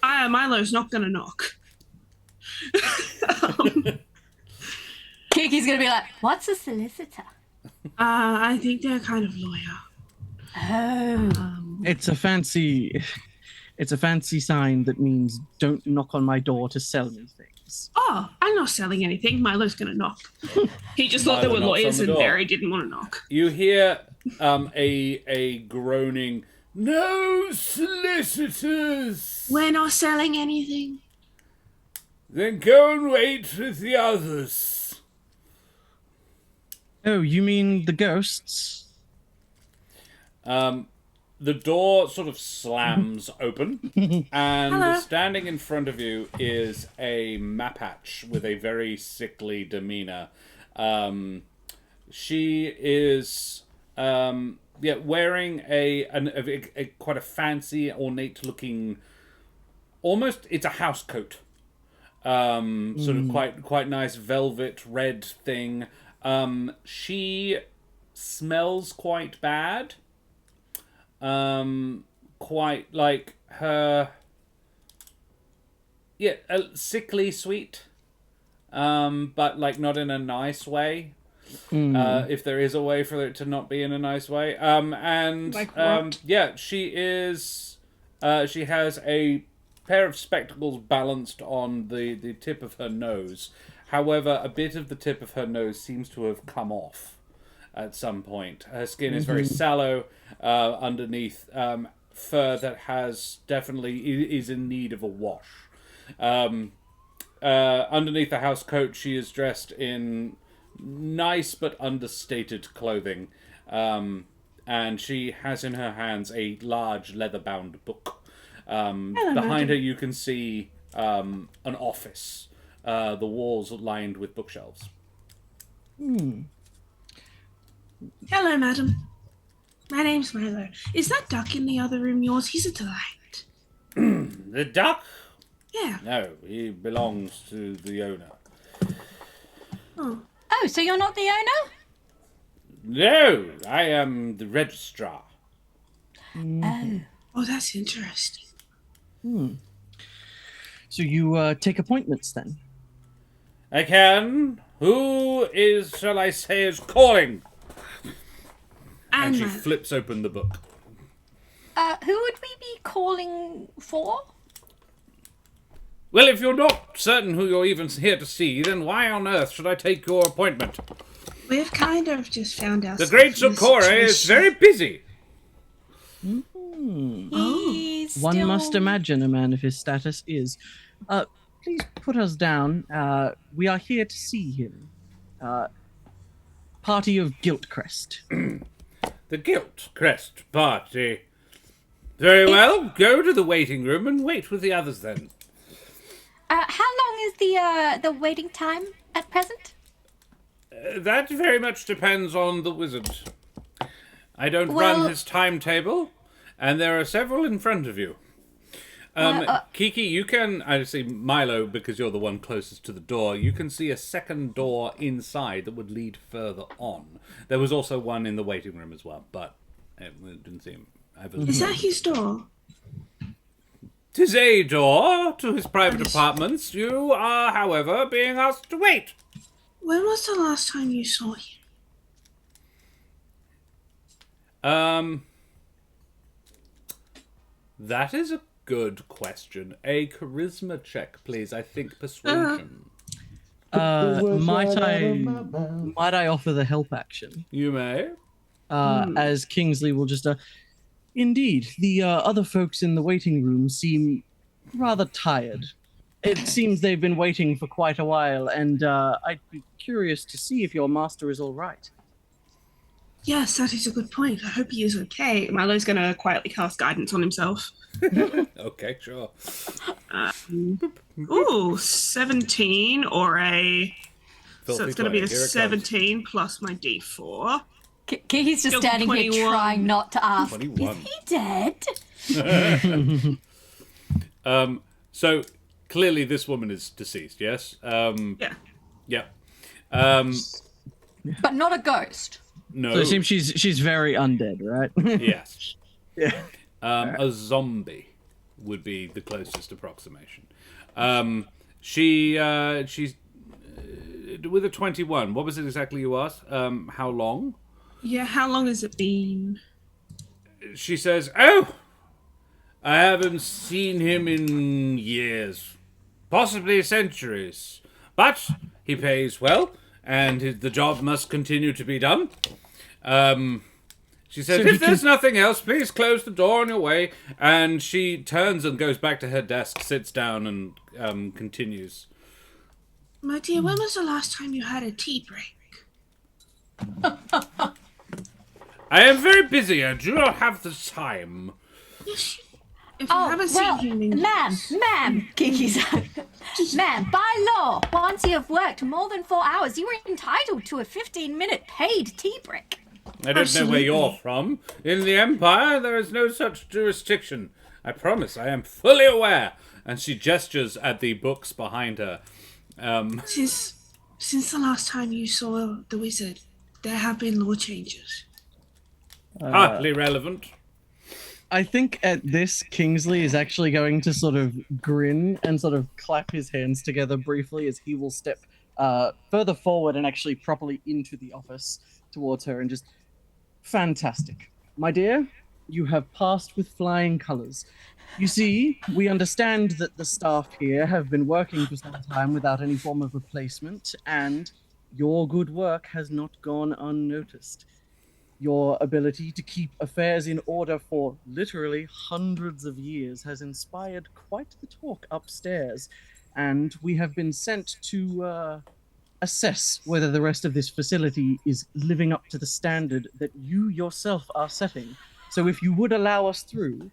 Milo's not gonna knock. Kiki's gonna be like, "What's a solicitor?" I think they're kind of lawyer. Oh. It's a fancy sign that means don't knock on my door to sell me things. Oh, I'm not selling anything. Milo's gonna knock. He just thought there Milo were knocks lawyers on the in door. there. He didn't want to knock. You hear a groaning, no solicitors! We're not selling anything. Then go and wait with the others. Oh, you mean the ghosts? The door sort of slams open, and Hello. standing in front of you is a Mapatch with a very sickly demeanor. She is wearing a quite a fancy, ornate-looking, almost it's a house coat. Sort of quite nice velvet red thing. She smells quite bad. Quite like her, sickly sweet, but like not in a nice way. If there is a way for it to not be in a nice way. Like what? She is. She has a pair of spectacles balanced on the tip of her nose. However, a bit of the tip of her nose seems to have come off at some point. Her skin is very sallow underneath, fur that has definitely is in need of a wash. Underneath the house coat, she is dressed in nice but understated clothing, and she has in her hands a large leather-bound book. Behind her, you can see an office. The walls lined with bookshelves. Hello, madam. My name's Milo. Is that duck in the other room yours? He's a delight. The duck? Yeah. No, he belongs to the owner. Oh. Oh, so you're not the owner? No, I am the registrar. Oh, that's interesting. So you take appointments then? I can. Who is, shall I say, is calling? And she flips open the book. Who would we be calling for? Well, if you're not certain who you're even here to see, then why on earth should I take your appointment? We've kind of just found out. The great Socorro is very busy. He's One still... must imagine a man of his status is. Please put us down. We are here to see him. Party of Guiltcrest. The Guilt Crest party. Very well, go to the waiting room and wait with the others then. How long is the waiting time at present? That very much depends on the wizard. I don't run his timetable, and there are several in front of you. Kiki, you can, I see Milo, because you're the one closest to the door, you can see a second door inside that would lead further on. There was also one in the waiting room as well, but It didn't seem. Is that his door? 'Tis a door to his private apartments. You are, however, being asked to wait. When was the last time you saw him? That is a good question. A charisma check, please. I think persuasion. Might I offer the help action? You may. As Kingsley will just. Indeed, the other folks in the waiting room seem rather tired. It seems they've been waiting for quite a while, and I'd be curious to see if your master is all right. Yes, that is a good point. I hope he is okay. Milo's going to quietly cast guidance on himself. Okay, sure. Ooh, 17 or a... Filthy so it's going to be a 20. Here it 17 plus my d4. He's just Still standing 21. here trying not to ask. 21. Is he dead? So clearly this woman is deceased, yes? Yeah. Yeah. But not a ghost. No. So it seems she's very undead, right? Yes. Yeah. A zombie would be the closest approximation. She's with a 21. What was it exactly you asked? How long? Yeah, how long has it been? She says, "Oh, I haven't seen him in years, possibly centuries. But he pays well, and the job must continue to be done." She says, "If there's nothing else, please close the door on your way." And she turns and goes back to her desk, sits down, and continues. My dear, when was the last time you had a tea break? I am very busy. I do not have the time. Yes, if you haven't seen him in ma'am, Kiki's ma'am, by law, once you have worked more than 4 hours, you are entitled to a 15-minute paid tea break. I don't know where you're from. In the Empire, there is no such jurisdiction. I promise, I am fully aware. And she gestures at the books behind her. Since the last time you saw the wizard, there have been law changes. Hardly relevant. I think at this, Kingsley is actually going to sort of grin and sort of clap his hands together briefly as he will step further forward and actually properly into the office towards her and just, fantastic. My dear, you have passed with flying colors. You see, we understand that the staff here have been working for some time without any form of replacement, and your good work has not gone unnoticed. Your ability to keep affairs in order for literally hundreds of years has inspired quite the talk upstairs, and we have been sent to assess whether the rest of this facility is living up to the standard that you yourself are setting. So if you would allow us through,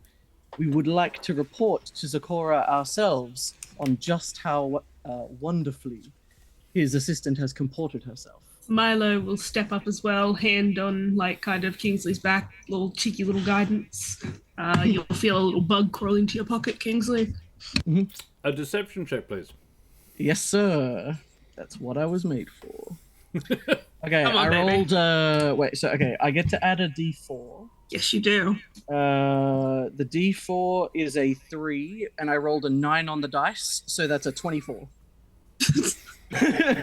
we would like to report to Zakora ourselves on just how wonderfully his assistant has comported herself. Milo will step up as well, hand on kind of Kingsley's back, little cheeky little guidance. You'll feel a little bug crawl into your pocket, Kingsley. Mm-hmm. A deception check, please. Yes, sir. That's what I was made for. Okay, Come on, I baby. rolled. I get to add a d4. Yes, you do. The d4 is a 3, and I rolled a 9 on the dice, so that's a 24.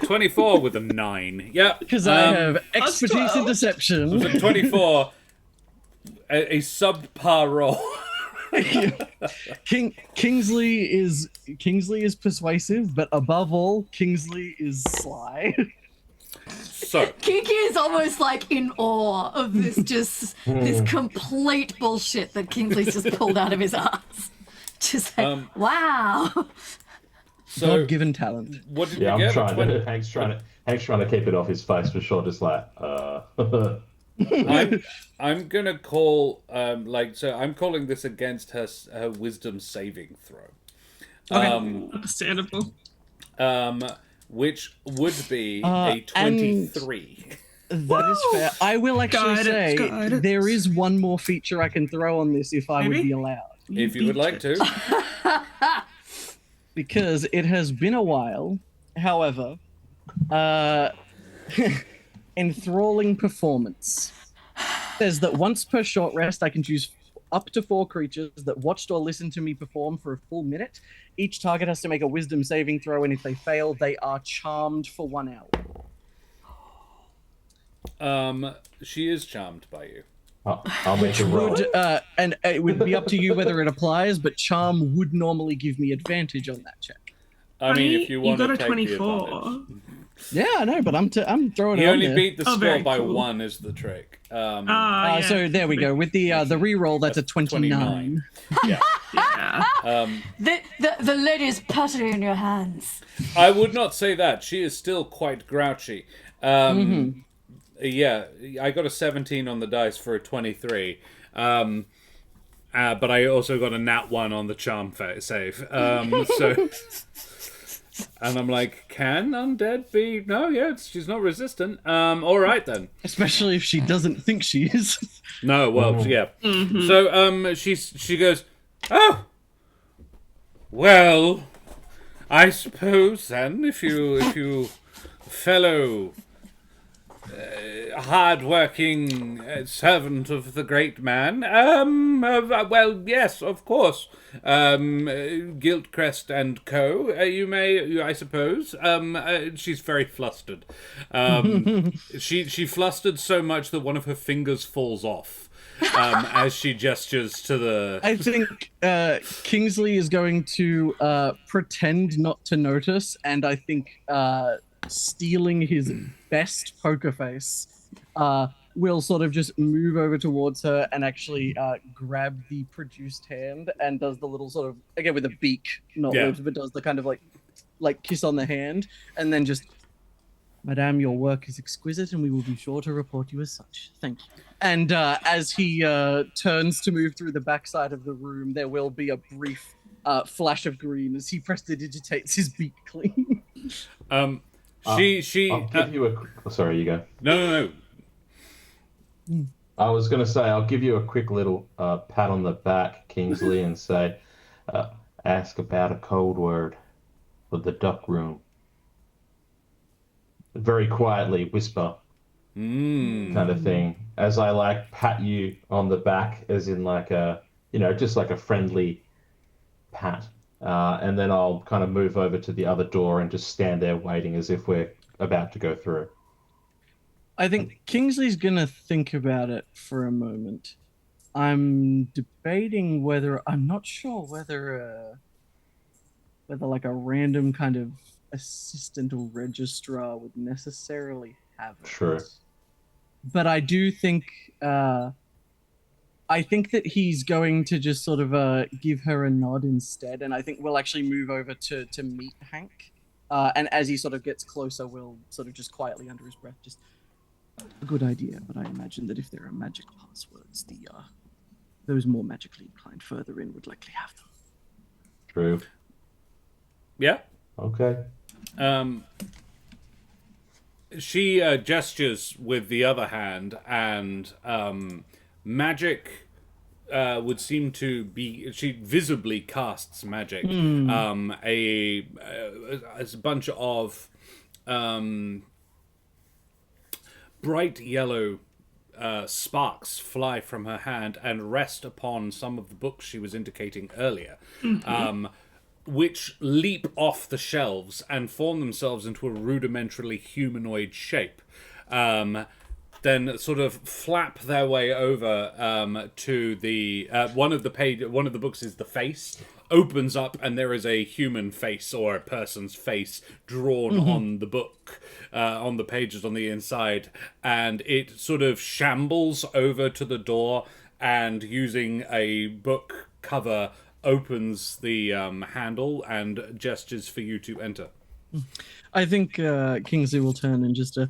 24 with a 9. Yeah. Because I have expertise in deception. With a 24, a subpar roll. Kingsley is persuasive, but above all, Kingsley is sly. So Kiki is almost in awe of this complete bullshit that Kingsley's just pulled out of his ass. Just wow. So God-given talent. What did Yeah, you I'm get? trying to. Hank's trying to keep it off his face for sure. Just I'm gonna call I'm calling this against her wisdom saving throw. Understandable. Which would be a 23. That is fair. I will actually say guidance. there is one more feature I can throw on this if I would be allowed. If you would like to. Because it has been a while. However, enthralling performance. says that once per short rest, I can choose up to 4 creatures that watched or listened to me perform for a full minute. Each target has to make a wisdom saving throw, and if they fail, they are charmed for 1 hour. She is charmed by you. I'll make a roll. And it would be up to you whether it applies, but charm would normally give me advantage on that check. I mean, if you want got to a take 24. the advantage. Yeah, I know, but I'm throwing He it on only there. beat the score very by cool. 1 is the trick. Yeah. So there we go. With the reroll, that's a 29. Yeah. Yeah. The lid is putty in your hands. I would not say that. She is still quite grouchy. Yeah, I got a 17 on the dice for a 23. But I also got a nat 1 on the charm save. So... And I'm like, can undead be... No, yeah, she's not resistant. All right, then. Especially if she doesn't think she is. No, well, yeah. So she goes, oh, well, I suppose then, if you fellow hard-working servant of the great man, well, yes, of course, Guiltcrest and Co. You may, I suppose. She's very flustered. She flustered so much that one of her fingers falls off. As she gestures to the... I think Kingsley is going to pretend not to notice, and I think stealing his best poker face, will sort of just move over towards her and actually grab the produced hand and does the little sort of, again with a beak, not lips, but does the kind of like kiss on the hand, and then just, Madame, your work is exquisite, and we will be sure to report you as such. Thank you. And as he turns to move through the backside of the room, there will be a brief flash of green as he prestidigitates his beak clean. She I'll give you a... sorry, you go. No. I was going to say, I'll give you a quick little pat on the back, Kingsley, and say, ask about a code word for the duck room. Very quietly whisper, kind of thing, as I pat you on the back, as in just like a friendly pat. And then I'll kind of move over to the other door and just stand there waiting as if we're about to go through. I think Kingsley's gonna think about it for a moment. I'm debating I'm not sure whether like a random kind of assistant or registrar would necessarily have it. Sure. But I do think I think that he's going to just sort of give her a nod instead, and I think we'll actually move over to meet Hank. And as he sort of gets closer, we'll sort of just quietly under his breath, just a good idea. But I imagine that if there are magic passwords, those more magically inclined further in would likely have them. True. Yeah. Okay. She gestures with the other hand, and magic would seem to be... She visibly casts magic. A bunch of bright yellow sparks fly from her hand and rest upon some of the books she was indicating earlier, which leap off the shelves and form themselves into a rudimentarily humanoid shape. Then sort of flap their way over to the one of the books is the face, opens up, and there is a human face or a person's face drawn on the book, on the pages on the inside, and it sort of shambles over to the door and, using a book cover, opens the handle and gestures for you to enter. I think Kingsley will turn in just a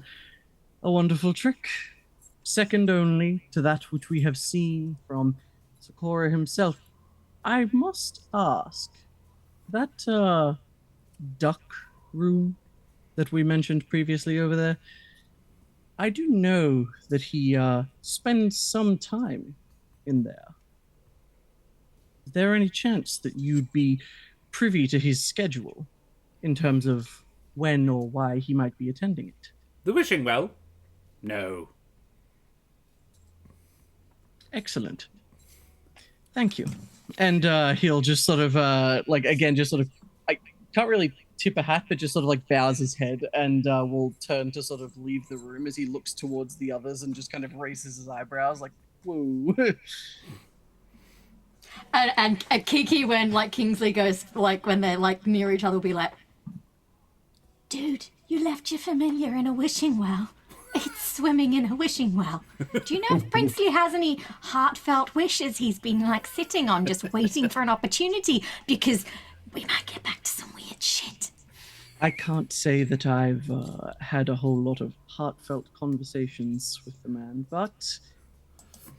wonderful trick, second only to that which we have seen from Sakura himself. I must ask, that duck room that we mentioned previously over there, I do know that he spends some time in there. Is there any chance that you'd be privy to his schedule in terms of when or why he might be attending it? The wishing well? No. Excellent. Thank you. And he'll just sort of I can't really tip a hat, but just sort of like bows his head and will turn to sort of leave the room as he looks towards the others and just kind of raises his eyebrows like, whoa. And Kiki, when like Kingsley goes, like when they're like near each other, will be like, dude, you left your familiar in a wishing well. It's swimming in a wishing well. Do you know if Princely has any heartfelt wishes he's been like sitting on, just waiting for an opportunity? Because we might get back to some weird shit. I can't say that I've had a whole lot of heartfelt conversations with the man, but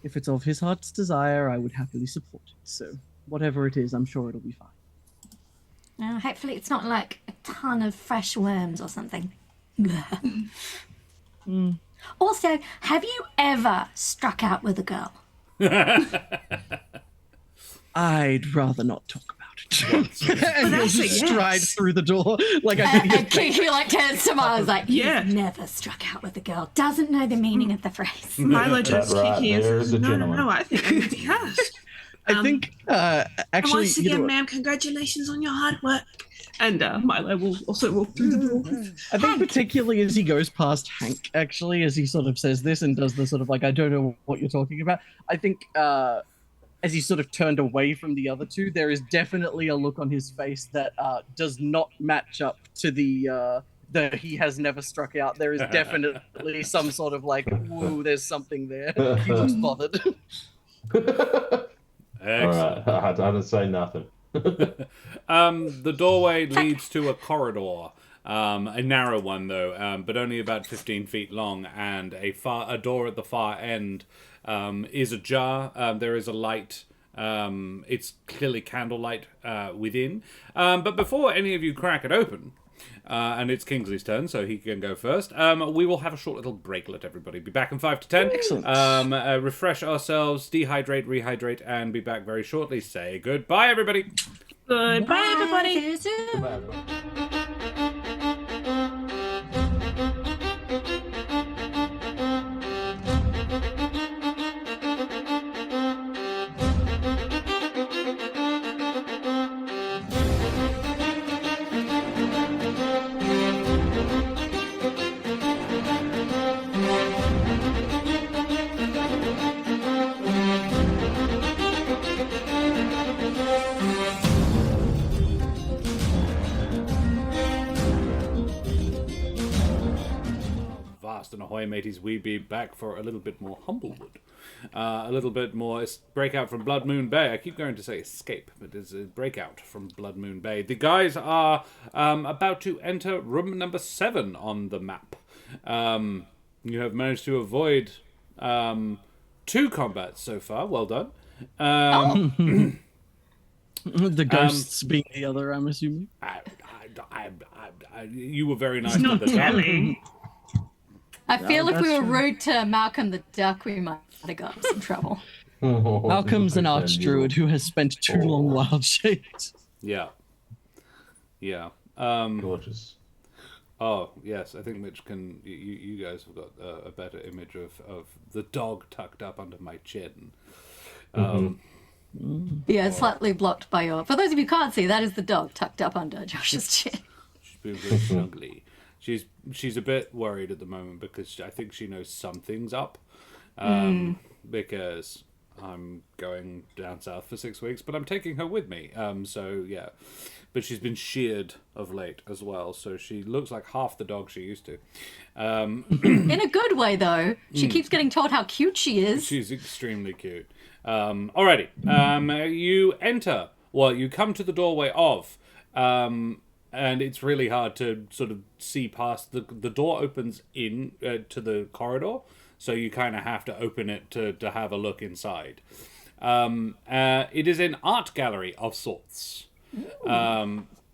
if it's of his heart's desire, I would happily support it. So whatever it is, I'm sure it'll be fine. Hopefully it's not like a ton of fresh worms or something. Also, have you ever struck out with a girl? I'd rather not talk about it. And he'll just stride through the door. Like and Kiki like turns to Milo's like, Yeah. you've never struck out with a girl. Doesn't know the meaning of the phrase. Milo turns to Kiki and There's says, a no, gentleman. I think everybody has. I think And actually, once you know again, what? ma'am, congratulations on your hard work. And Milo will also walk through the door. I think particularly as he goes past Hank, actually, as he sort of says this and does the sort of like, I don't know what you're talking about. I think as he sort of turned away from the other two, there is definitely a look on his face that does not match up to the he has never struck out. There is definitely some sort of like, whoa, there's something there. He looks bothered. Excellent. All right, I didn't say nothing. The doorway leads to a corridor, a narrow one though, but only about 15 feet long, and a door at the far end is ajar. There is a light. It's clearly candlelight within. But before any of you crack it open, and it's Kingsley's turn, so he can go first. We will have a short little break. Let everybody be back in 5 to 10. Excellent. Refresh ourselves, dehydrate, rehydrate, and be back very shortly. Say goodbye, everybody. Goodbye, everybody. See you soon. Vast and ahoy, mateys, we be back for a little bit more Humblewood. A little bit more Breakout from Bloodmoon Bay. I keep going to say escape, but it's a Breakout from Bloodmoon Bay. The guys are about to enter room number 7 on the map. You have managed to avoid 2 combats so far. Well done. The ghosts being the other, I'm assuming. You were very nice to Not the duck. telling. I feel if we that's were true. rude to Malcolm the Duck, we might have got in some trouble. Malcolm's an archdruid who has spent too long wild shaped. Yeah. Yeah. Gorgeous. Oh, yes, I think Mitch can... You guys have got a better image of the dog tucked up under my chin. Yeah, slightly blocked by your... For those of you who can't see, that is the dog tucked up under Josh's chin. She's been very snuggly. She's a bit worried at the moment because I think she knows something's up. Because I'm going down south for 6 weeks, but I'm taking her with me. So, yeah. But she's been sheared of late as well, so she looks like half the dog she used to. In a good way, though. She keeps getting told how cute she is. She's extremely cute. Alrighty. You enter. Well, you come to the doorway of... and it's really hard to sort of see past. The door opens in to the corridor, so you kind of have to open it to have a look inside. It is an art gallery of sorts.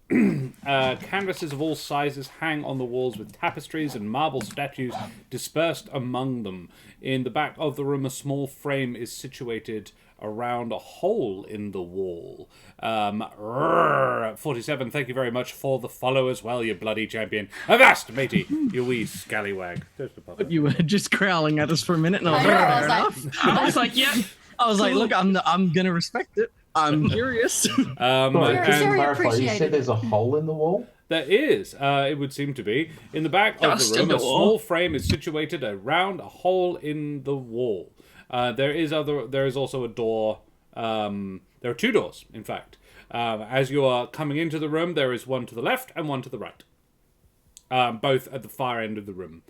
Canvases of all sizes hang on the walls with tapestries and marble statues dispersed among them. In the back of the room, a small frame is situated around a hole in the wall. 47, thank you very much for the follow as well, you bloody champion. Avast, matey, you wee scallywag. Just a puppet. You were just growling at us for a minute, and I know, I was like, I was like, yep. I was like, look, I'm gonna respect it. I'm curious. Sorry, Very, just to very clarify, you appreciated. said there's a hole in the wall? There is, it would seem to be. In the back of Just the a room, a door. small frame is situated around a hole in the wall. There is also a door. There are two doors, in fact. As you are coming into the room, there is one to the left and one to the right. Both at the far end of the room.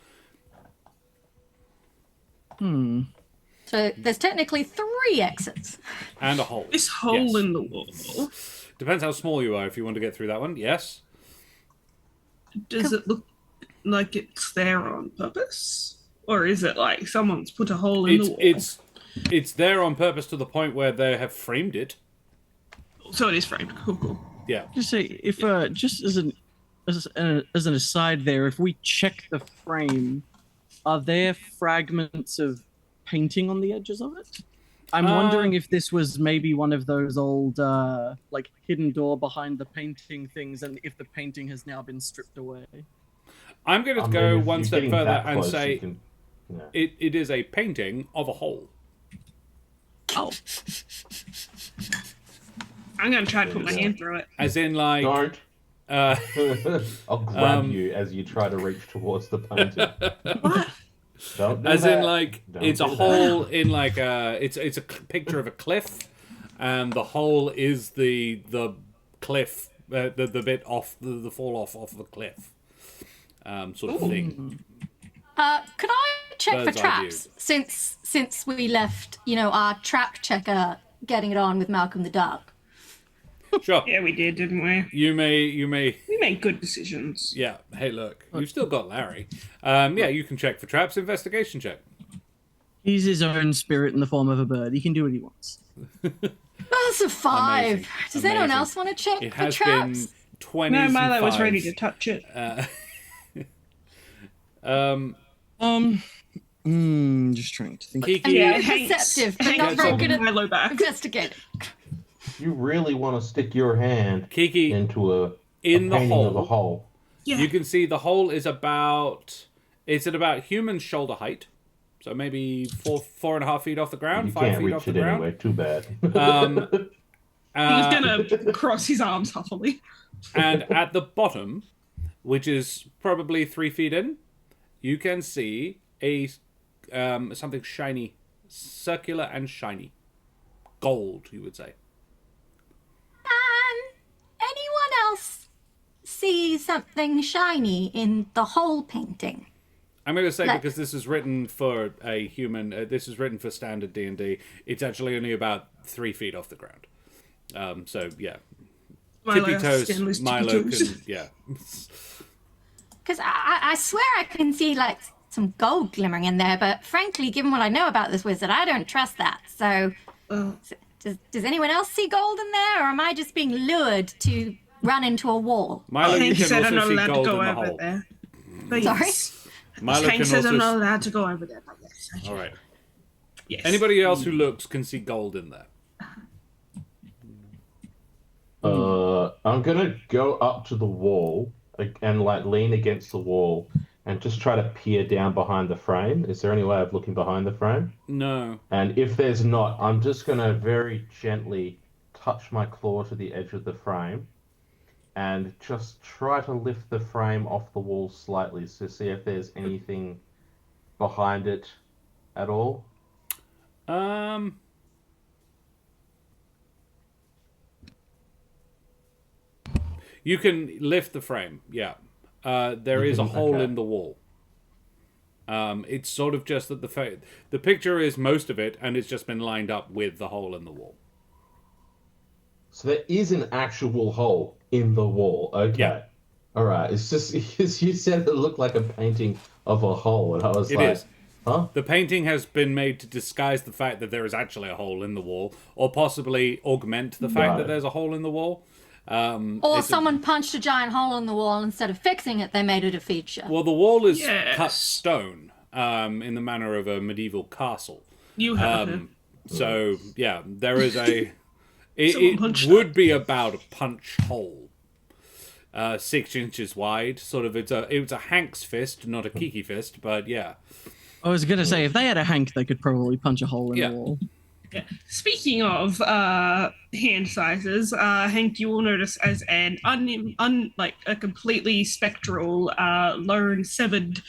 So there's technically 3 exits. And a hole. This hole Yes. in the wall. Depends how small you are if you want to get through that one. Yes. Does it look like it's there on purpose, or is it like someone's put a hole in the wall? It's there on purpose to the point where they have framed it. So it is framed. Cool. Yeah. Just say if just as an aside there, if we check the frame, are there fragments of painting on the edges of it? I'm wondering if this was maybe one of those old like hidden door behind the painting things, and if the painting has now been stripped away. I'm going to I go mean, if one you're step getting further that and close, say you can, you know. it is a painting of a hole. Oh, I'm gonna try to put my hand through it. As in, like... Don't. Uh, I'll grab you as you try to reach towards the painting. What? Don't do as that. in, like, Don't it's a do hole in, like, it's a picture of a cliff, and the hole is the cliff, the bit off, the fall off the cliff, sort of thing. Could I check Bird's for eye traps? Since we left, our trap checker getting it on with Malcolm the Dark. Sure. Yeah, we did, didn't we? You may... We made good decisions. Yeah. Hey, look, you've still got Larry. Yeah, you can check for traps. Investigation check. he's his own spirit in the form of a bird. He can do what he wants. That's a 5. Amazing. Does anyone Amazing. else want to check It for has traps? been 20s No, and Milo was 5s. ready to touch it. Just trying to think. Kiki, Yeah, You're Hank's- deceptive, but Hank's not very good holding at Milo back. investigating. You really want to stick your hand Kiki, into a in the painting of a hole, hole. Yeah. you can see the hole is about... It's at about human shoulder height. So maybe 4.5 feet off the ground, You 5 can't feet reach off the it ground. anyway. Too bad. He's gonna cross his arms huffily. And at the bottom, which is probably 3 feet in, you can see a something shiny, circular and shiny. Gold, you would say. Anyone else see something shiny in the whole painting? I'm going to say, Like- because this is written for a human, this is written for standard D&D, it's actually only about 3 feet off the ground. So, yeah. Milo Tippy has to toes, stand with tippy Milo toes. can, yeah. Because I swear I can see, like, some gold glimmering in there, but frankly, given what I know about this wizard, I don't trust that. So, does anyone else see gold in there, or am I just being lured to run into a wall? Milo, you Hank can said I'm also not see allowed to gold go in the over hole. there. But Sorry? yes. Milo Hank can says I'm not also... allowed to go over there. But yes. I can. All right. Yes. Anybody else who looks can see gold in there. I'm gonna go up to the wall and like lean against the wall and just try to peer down behind the frame. Is there any way of looking behind the frame? No. And if there's not, I'm just gonna very gently touch my claw to the edge of the frame and just try to lift the frame off the wall slightly to see if there's anything behind it at all. You can lift the frame, yeah. There is a hole in the wall. It's sort of just that the picture is most of it, and it's just been lined up with the hole in the wall. So there is an actual hole in the wall. Okay. Yeah. All right. It's just you said it looked like a painting of a hole, and I was It like, is. huh? The painting has been made to disguise the fact that there is actually a hole in the wall, or possibly augment the fact that Right. there's a hole in the wall. Or It's a- someone punched a giant hole in the wall, instead of fixing it, they made it a feature. Well, the wall is Yes. cut stone, in the manner of a medieval castle. You have it. So yeah, there is a. Someone It punched would be about a punch hole, 6 inches wide. Sort of, it's a Hank's fist, not a Kiki fist, but yeah. I was gonna say if they had a Hank, they could probably punch a hole in Yeah. the wall. Yeah. Speaking of hand sizes, Hank, you will notice as an like a completely spectral, lone severed,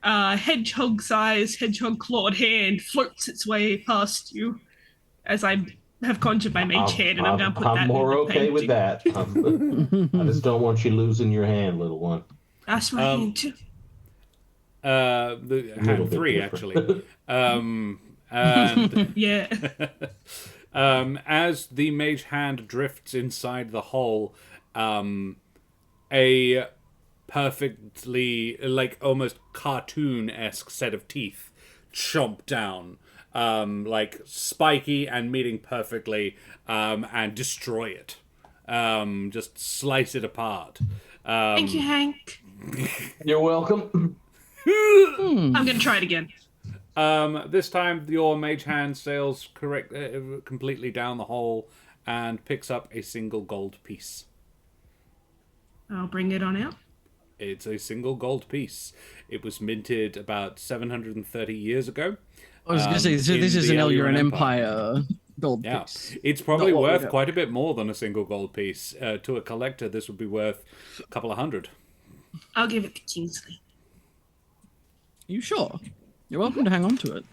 hedgehog-sized, hedgehog-clawed hand floats its way past you as I have conjured my mage hand, and I'm going to put I'm that more in the okay with painting. that. I just don't want you losing your hand, little one. That's my hand too. The A little hand bit 3 different. actually. And Yeah. as the mage hand drifts inside the hole, a perfectly, like, almost cartoon-esque set of teeth chomp down, like, spiky and meeting perfectly, and destroy it. Just slice it apart. Thank you, Hank. You're welcome. I'm going to try it again. This time, your mage hand sails completely down the hole and picks up a single gold piece. I'll bring it on out. It's a single gold piece. It was minted about 730 years ago. I was going to say, so in this is the an Ellyrian Ellyrian Empire gold Yeah, piece. it's probably Not what we worth got. quite a bit more than a single gold piece. To a collector, this would be worth a couple of hundred. I'll give it to Kingsley. You sure? You're welcome to hang on to it.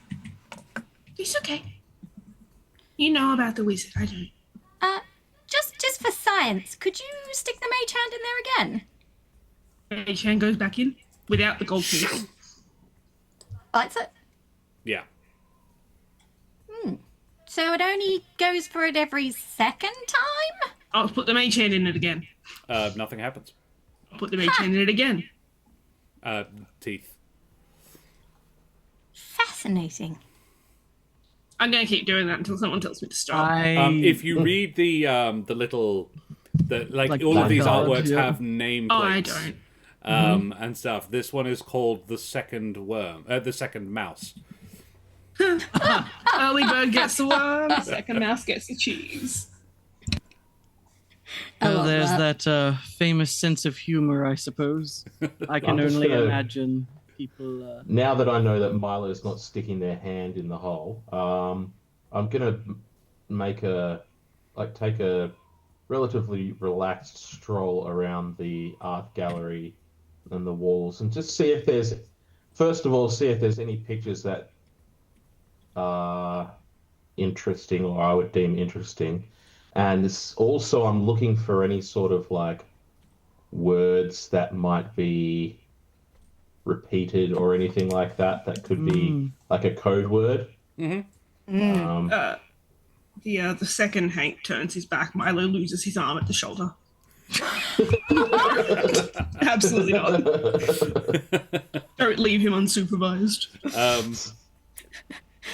It's okay. You know about the wizard, I don't. Just for science, could you stick the mage hand in there again? Mage hand goes back in without the gold piece. That's it. Yeah. So it only goes for it every second time? I'll put the mage hand in it again. Nothing happens. I'll put the mage hand in it again. Teeth. Fascinating. I'm going to keep doing that until someone tells me to stop. If you read the little, Like all of these placard, artworks yeah. have nameplates. Oh, I don't. And stuff. This one is called the second worm, the second mouse. Early bird gets the worm, second mouse gets the cheese. I Well, love there's that. that famous sense of humor, I suppose. I can I'm just only gonna- imagine people. Now that I know that Milo's not sticking their hand in the hole, I'm gonna take a relatively relaxed stroll around the art gallery and the walls, and just see if there's, first of all, see if there's any pictures that are interesting or I would deem interesting, and also I'm looking for any sort of like words that might be repeated or anything like that could be like a code word. The second Hank turns his back, Milo loses his arm at the shoulder. Absolutely not. Don't leave him unsupervised.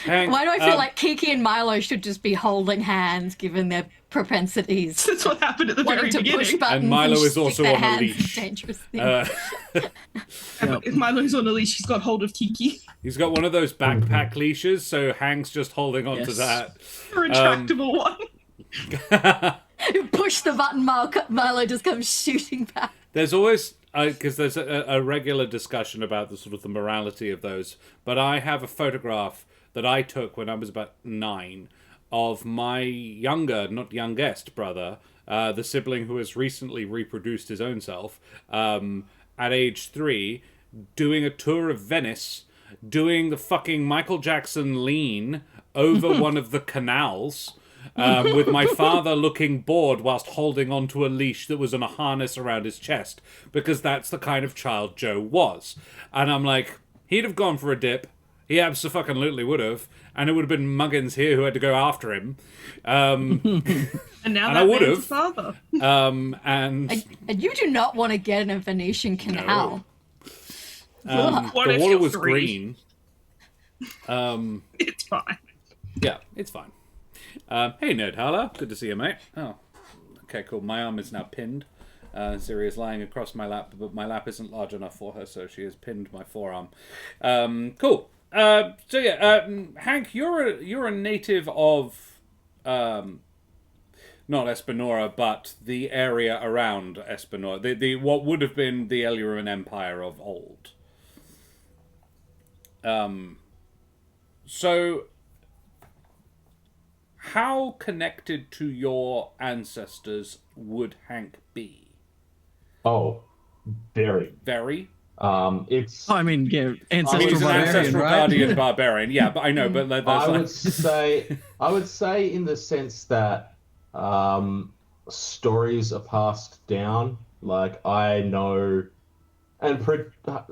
Hank, Why do I feel like Kiki and Milo should just be holding hands given their propensities? That's what happened at the very Wanting to push beginning. buttons And Milo is stick also their on a hands in leash. dangerous things. If Milo's on a leash, he's got hold of Kiki. He's got one of those backpack leashes, so Hank's just holding on to Yes. that. A retractable one. You push the button, Milo just comes shooting back. There's always, because there's a regular discussion about the sort of the morality of those, but I have a photograph that I took when I was about 9 of my not youngest brother, the sibling who has recently reproduced his own self, at age 3, doing a tour of Venice, doing the fucking Michael Jackson lean over one of the canals, with my father looking bored whilst holding onto a leash that was on a harness around his chest, because that's the kind of child Joe was. And I'm like, he'd have gone for a dip. He abso-fucking-lutely would have. And it would have been Muggins here who had to go after him. And now And that I would man's have. a father. And And you do not want to get in a Venetian canal. What the if water you're was 3? green. It's fine. Yeah, it's fine. Hey, Nerd Harlow. Good to see you, mate. Oh, okay, cool. My arm is now pinned. Siri is lying across my lap, but my lap isn't large enough for her, so she has pinned my forearm. Cool. So yeah, Hank, you're a native of, not Espinora, but the area around Espinora. The what would have been the Ellyrian Empire of old. So how connected to your ancestors would Hank be? Oh, very. Very. It's. Oh, I mean, yeah, ancestral He's an barbarian, ancestral right? guardian barbarian. Yeah, but I know. But there's I like, would say in the sense that stories are passed down. Like I know, and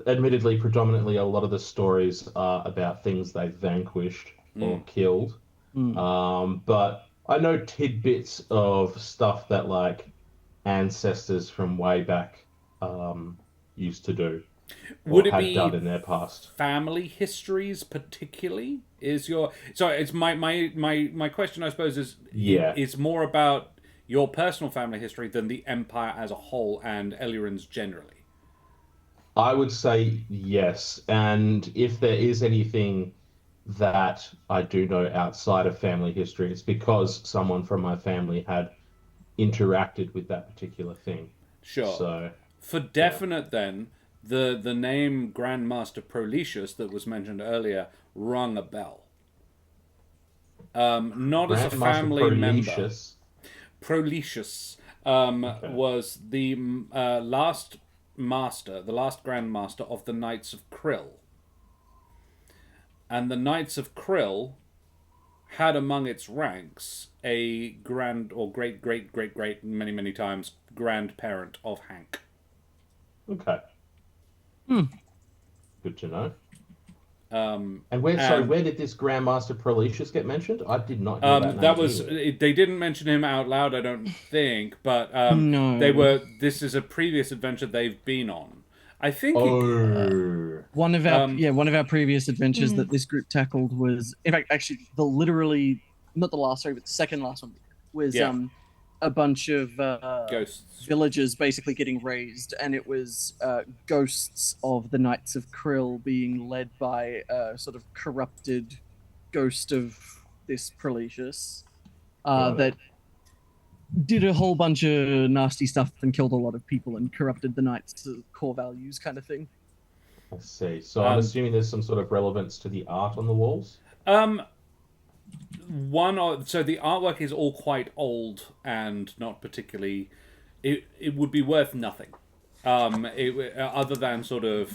admittedly, predominantly, a lot of the stories are about things they've vanquished or killed. But I know tidbits of stuff that like ancestors from way back used to do or would it had done be in their past. family histories particularly? Is your sorry? It's my question. I suppose Yeah. is more about your personal family history than the Empire as a whole and Elurins generally. I would say yes. And if there is anything that I do know outside of family history, it's because someone from my family had interacted with that particular thing. Sure. So, For definite, then the name Grandmaster Proletius that was mentioned earlier rung a bell. Not as a Grandmaster family member. Proletius. Proletius was the last master, the last Grandmaster of the Knights of Krill. And the Knights of Krill had among its ranks a grand or great, great, great, great, many, many times grandparent of Hank. Okay. Good to know. Um, And where did this Grandmaster Proletius get mentioned? I did not hear that name that was anywhere. they didn't mention him out loud, I don't think, but No. they were. This is a previous adventure they've been on. I think. One of our previous adventures that this group tackled was, in fact, actually not the last story, but the second last one was a bunch of Ghosts. villagers basically getting raised, and it was ghosts of the Knights of Krill being led by a sort of corrupted ghost of this Proletius that did a whole bunch of nasty stuff and killed a lot of people and corrupted the Knights' core values, kind of thing. I see. So I'm assuming there's some sort of relevance to the art on the walls. So the artwork is all quite old and not particularly. It would be worth nothing, other than sort of.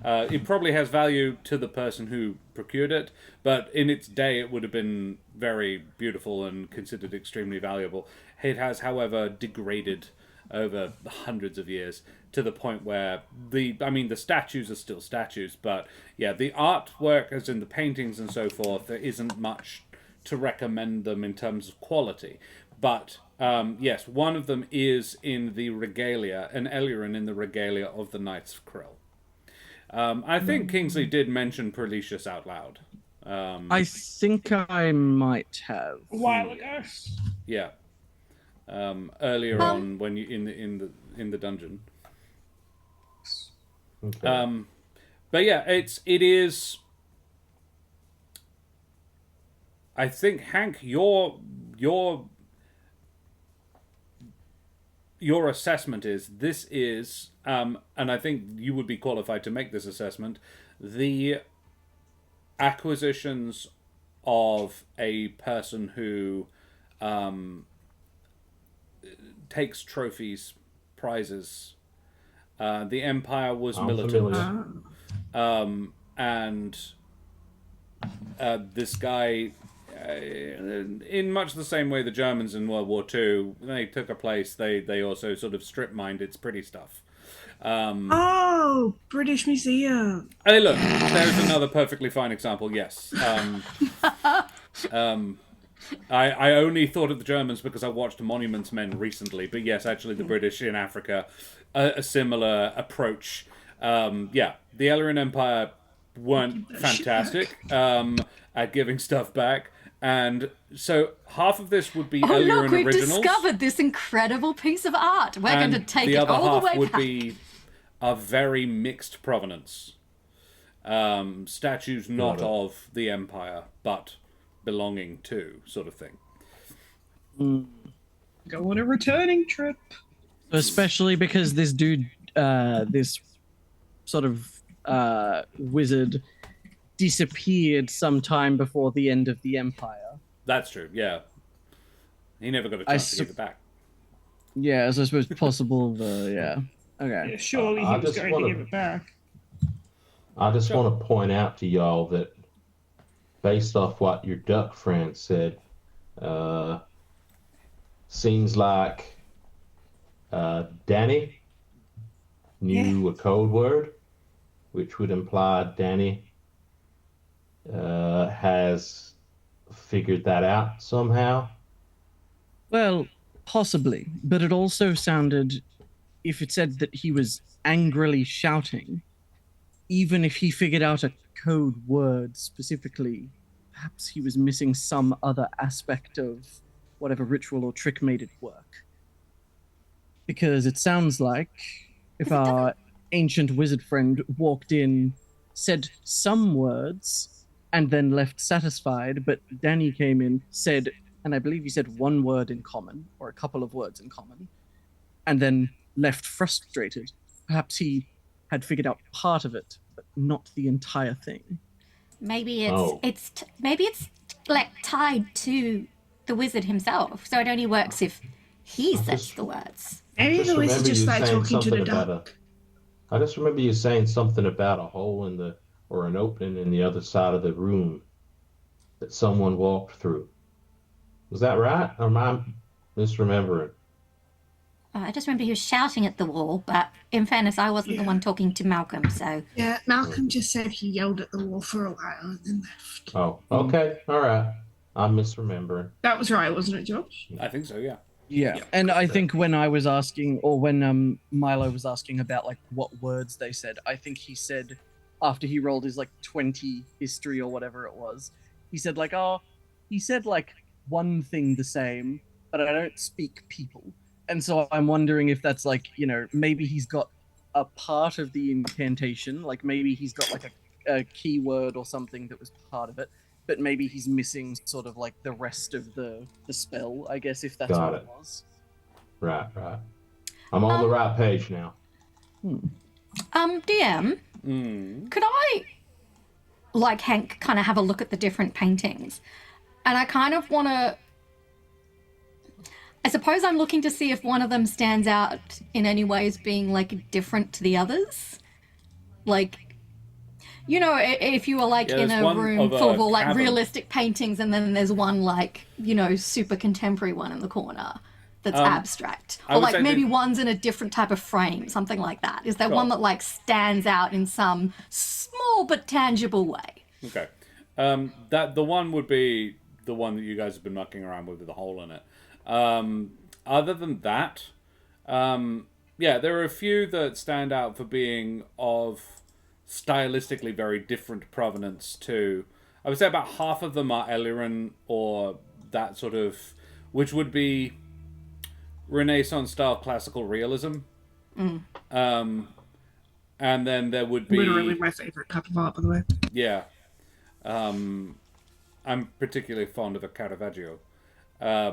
It probably has value to the person who procured it, but in its day it would have been very beautiful and considered extremely valuable. It has, however, degraded over hundreds of years to the point where the statues are still statues, but yeah, the artwork, as in the paintings and so forth, there isn't much to recommend them in terms of quality. But yes, one of them is in the regalia, an Elurin in the regalia of the Knights of Krill. I think Kingsley did mention Proletius out loud. I think I might have. A while ago. Yeah. Earlier on when you in the dungeon. Okay. But yeah, it is. I think Hank, your assessment is this is, and I think you would be qualified to make this assessment. The acquisitions of a person who takes trophies, prizes. The Empire was militant, and this guy, in much the same way the Germans in World War II, they took a place. They also sort of strip mined its pretty stuff. British Museum. Hey, look, there's another perfectly fine example. Yes. I only thought of the Germans because I watched Monuments Men recently, but yes, actually the British in Africa, a similar approach. The Elurin Empire weren't fantastic at giving stuff back, and so half of this would be Elurin look, we've originals. discovered this incredible piece of art. We're going to take it all the way would back. be a very mixed provenance. Statues not of the Empire, but belonging to, sort of thing. Go on a returning trip. Especially because this dude, this sort of wizard, disappeared sometime before the end of the Empire. That's true, yeah. He never got a chance to give it back. Yeah, so I suppose possible. Yeah. Okay. Yeah, surely I he was just going wanna- to give it back. I just want to point out to y'all that based off what your duck friend said, seems like Danny knew a code word, which would imply Danny has figured that out somehow. Well, possibly, but it also sounded, if it said that he was angrily shouting, even if he figured out a code word specifically, perhaps he was missing some other aspect of whatever ritual or trick made it work. Because it sounds like if our ancient wizard friend walked in, said some words, and then left satisfied, but Danny came in, said, and I believe he said one word in common, or a couple of words in common, and then left frustrated. Perhaps he had figured out part of it, but not the entire thing. Maybe Oh. it's like tied to the wizard himself, so it only works if he says the words. Maybe Just the wizard remember just you like saying talking to the something about duck. I just remember you saying something about a hole in the or an opening in the other side of the room that someone walked through. Was that right? Or am I misremembering? I just remember he was shouting at the wall, but in fairness, I wasn't the Yeah. one talking to Malcolm, so Yeah, Malcolm just said he yelled at the wall for a while and then left. Oh, okay, all right. I'm misremembering. That was right, wasn't it, Josh? I think so, yeah. Yeah, and I think when I was asking, or when Milo was asking about like what words they said, I think he said after he rolled his like 20 history or whatever it was, he said like, he said like one thing the same, but I don't speak people, and so I'm wondering if that's like, you know, maybe he's got a part of the incantation, like maybe he's got like a keyword or something that was part of it, but maybe he's missing sort of like the rest of the spell, I guess, if that's Got what it. it was. Right. I'm on the right page now. DM, could I, like Hank, kind of have a look at the different paintings? And I kind of want to, I suppose I'm looking to see if one of them stands out in any way as being like different to the others. Like, you know, if you were like Yeah, in there's a one room of a full of all like cavern. realistic paintings, and then there's one like, you know, super contemporary one in the corner that's abstract, I or would like say maybe that- one's in a different type of frame, something like that. Is there Sure. one that like stands out in some small but tangible way? Okay. That the one would be the one that you guys have been mucking around with the hole in it. Other than that, yeah, there are a few that stand out for being of stylistically very different provenance to. I would say about half of them are Eliran or that sort of, which would be Renaissance style classical realism. And then there would be Literally my favorite type of art, by the way. yeah. I'm particularly fond of a Caravaggio. I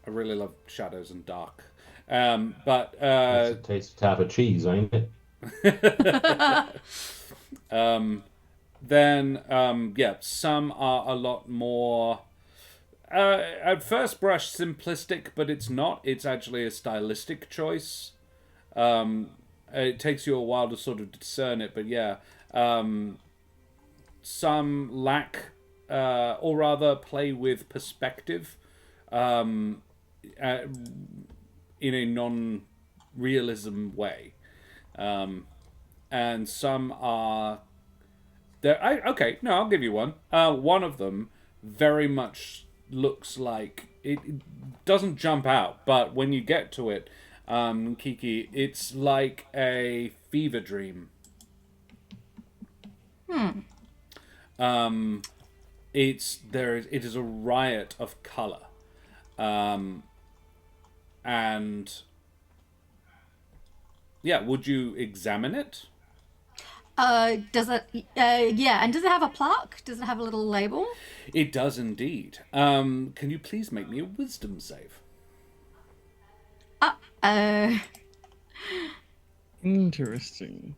really love shadows and dark. But It's a tasty type of cheese, ain't it? then yeah, some are a lot more at first brush simplistic, but it's not. It's actually a stylistic choice. It takes you a while to sort of discern it, but yeah. Some lack, or rather play with perspective in a non-realism way. And some are... Okay, no, I'll give you one. One of them very much looks like... It doesn't jump out, but when you get to it, Kiki, it's like a fever dream. It is a riot of color, and yeah, would you examine it? Does it? Yeah, and does it have a plaque? Does it have a little label? It does indeed. Can you please make me a wisdom save? Interesting.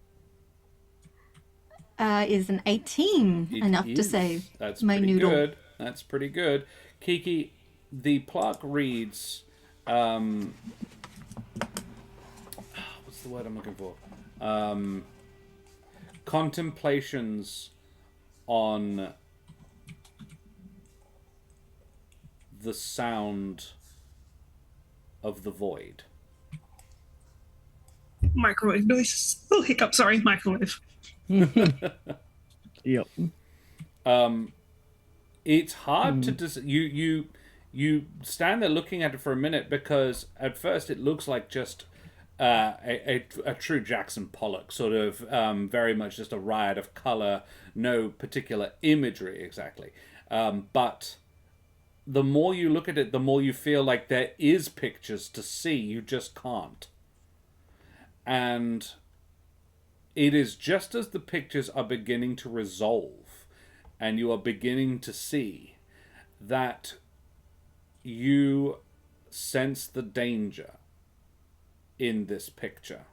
Is an 18 It enough to is. save That's my pretty noodle? good. That's pretty good. Kiki, the plaque reads, what's the word I'm looking for? Contemplations on the sound of the void. Microwave noise. Oh, hiccup. Sorry, microwave. Yep. It's hard to you stand there looking at it for a minute, because at first it looks like just a true Jackson Pollock sort of very much just a riot of color, no particular imagery exactly. But the more you look at it, the more you feel like there is pictures to see. You just can't. And it is just as the pictures are beginning to resolve and you are beginning to see that you sense the danger in this picture,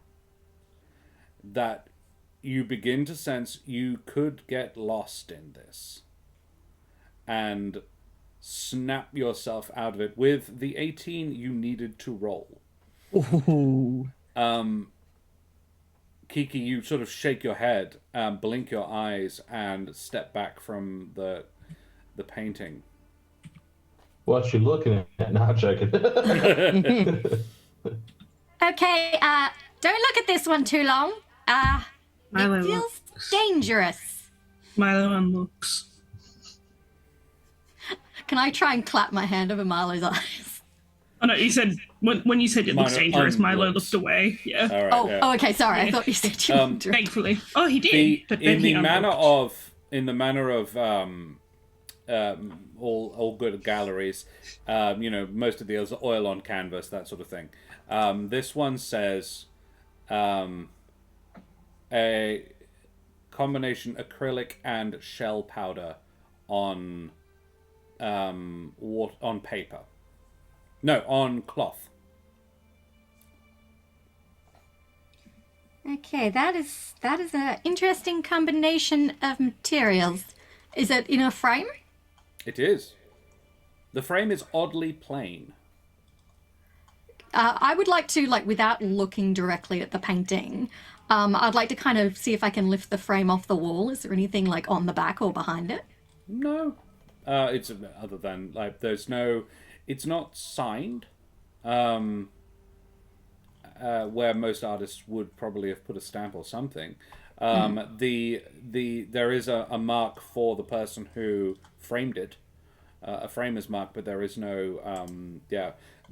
that you begin to sense you could get lost in this and snap yourself out of it with the 18 you needed to roll. Ooh. Kiki, you sort of shake your head, blink your eyes, and step back from the painting. What you looking at? No, I'm joking. Okay, don't look at this one too long. Milo It feels dangerous. Milo unlooks. Can I try and clap my hand over Milo's eyes? Oh no, you said when you said it looks Milo dangerous, Milo unlooks. looked away. Yeah. All right. Oh, yeah. oh, okay, sorry. I thought you said dangerous. Thankfully. Oh, he did. But then In he the manner unlooked. of all good galleries, most of the others are oil on canvas, that sort of thing. This one says a combination acrylic and shell powder on on paper. No, on cloth. Okay, that is an interesting combination of materials. Is it in a frame? It is. The frame is oddly plain. I would like to, without looking directly at the painting, I'd like to kind of see if I can lift the frame off the wall. Is there anything on the back or behind it? No. It's other than there's no. It's not signed. Where most artists would probably have put a stamp or something. There is a mark for the person who framed it. A framer's mark, but there is no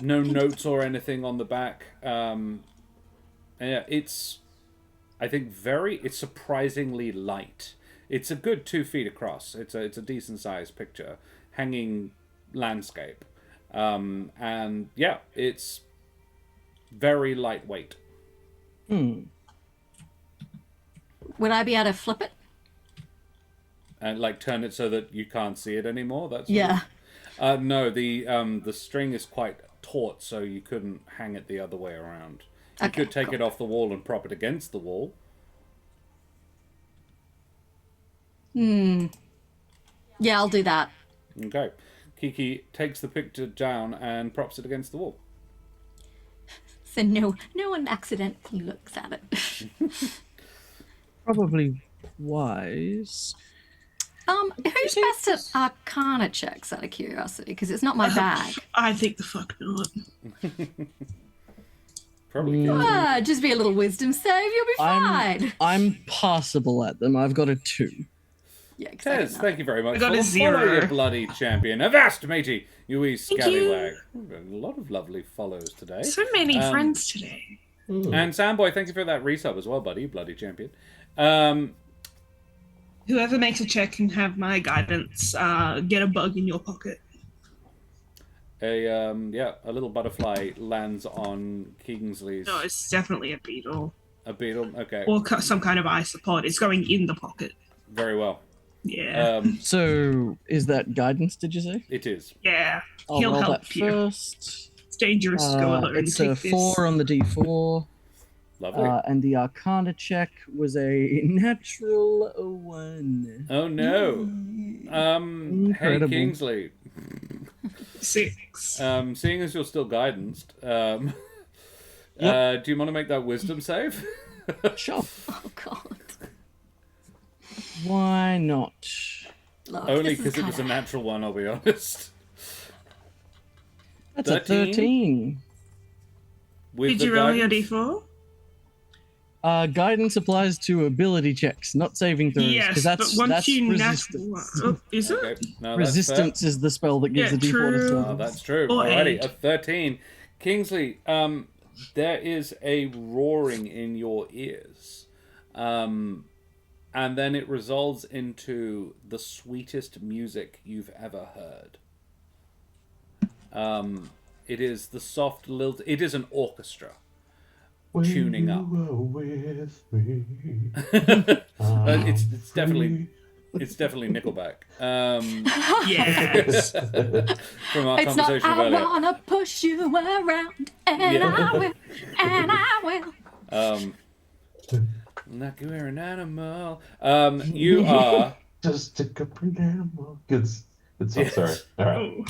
no notes or anything on the back. It's I think it's surprisingly light. It's a good 2 feet across. It's a decent sized picture, hanging landscape, and yeah, it's very lightweight. Would I be able to flip it? And turn it so that you can't see it anymore. That's Yeah. No, the string is quite taut, so you couldn't hang it the other way around. You Okay, could take it off the wall and prop it against the wall. Yeah, I'll do that. Okay. Kiki takes the picture down and props it against the wall. So no one accidentally looks at it. Probably wise. Who's best at Arcana checks, out of curiosity? Because it's not my bag. I think the fuck not. Probably good. Just be a little wisdom save, you'll be fine. I'm passable at them. I've got a 2. Yeah, 'cause I Tez, don't know. thank you very much. I got a Follow 0. your bloody champion. Avast, matey, you wee you. scallywag. A lot of lovely follows today. So many friends today. And Samboy, thank you for that resub as well, buddy, you bloody champion. Whoever makes a check can have my guidance. Get a bug in your pocket. A little butterfly lands on Kingsley's. No, it's definitely a beetle. A beetle? Okay. Or some kind of isopod. It's going in the pocket. Very well. Yeah. So, is that guidance, did you say? It is. Yeah. I'll He'll roll help that you. first. It's dangerous to go alone. It's a Take 4 on the D4. Lovely. And the Arcana check was a natural 1. Oh no. Hey Incredible. Kingsley. 6. Seeing as you're still guidanced, do you want to make that wisdom save? Sure. Oh god. Why not? Look, Only this is because it was a kinda- natural one, I'll be honest. That's a 13. With Did the you roll your guidance? d4? Guidance applies to ability checks, not saving throws. Yes, Because that's but once that's you resistance. is Okay. it? No, Resistance is the spell that gives Yeah, the D4 to true. save. Oh, that's true. Or Alrighty, 8. a 13. Kingsley, there is a roaring in your ears. And then it resolves into the sweetest music you've ever heard. It is the soft lilt. It is an orchestra tuning up. With me, It's definitely Nickelback. Yes. From our It's not conversation I earlier. wanna push you around, and Yeah. I will. Like you're an animal. You are. just a couple animal. Good song. Yes. Sorry. All right. Oh.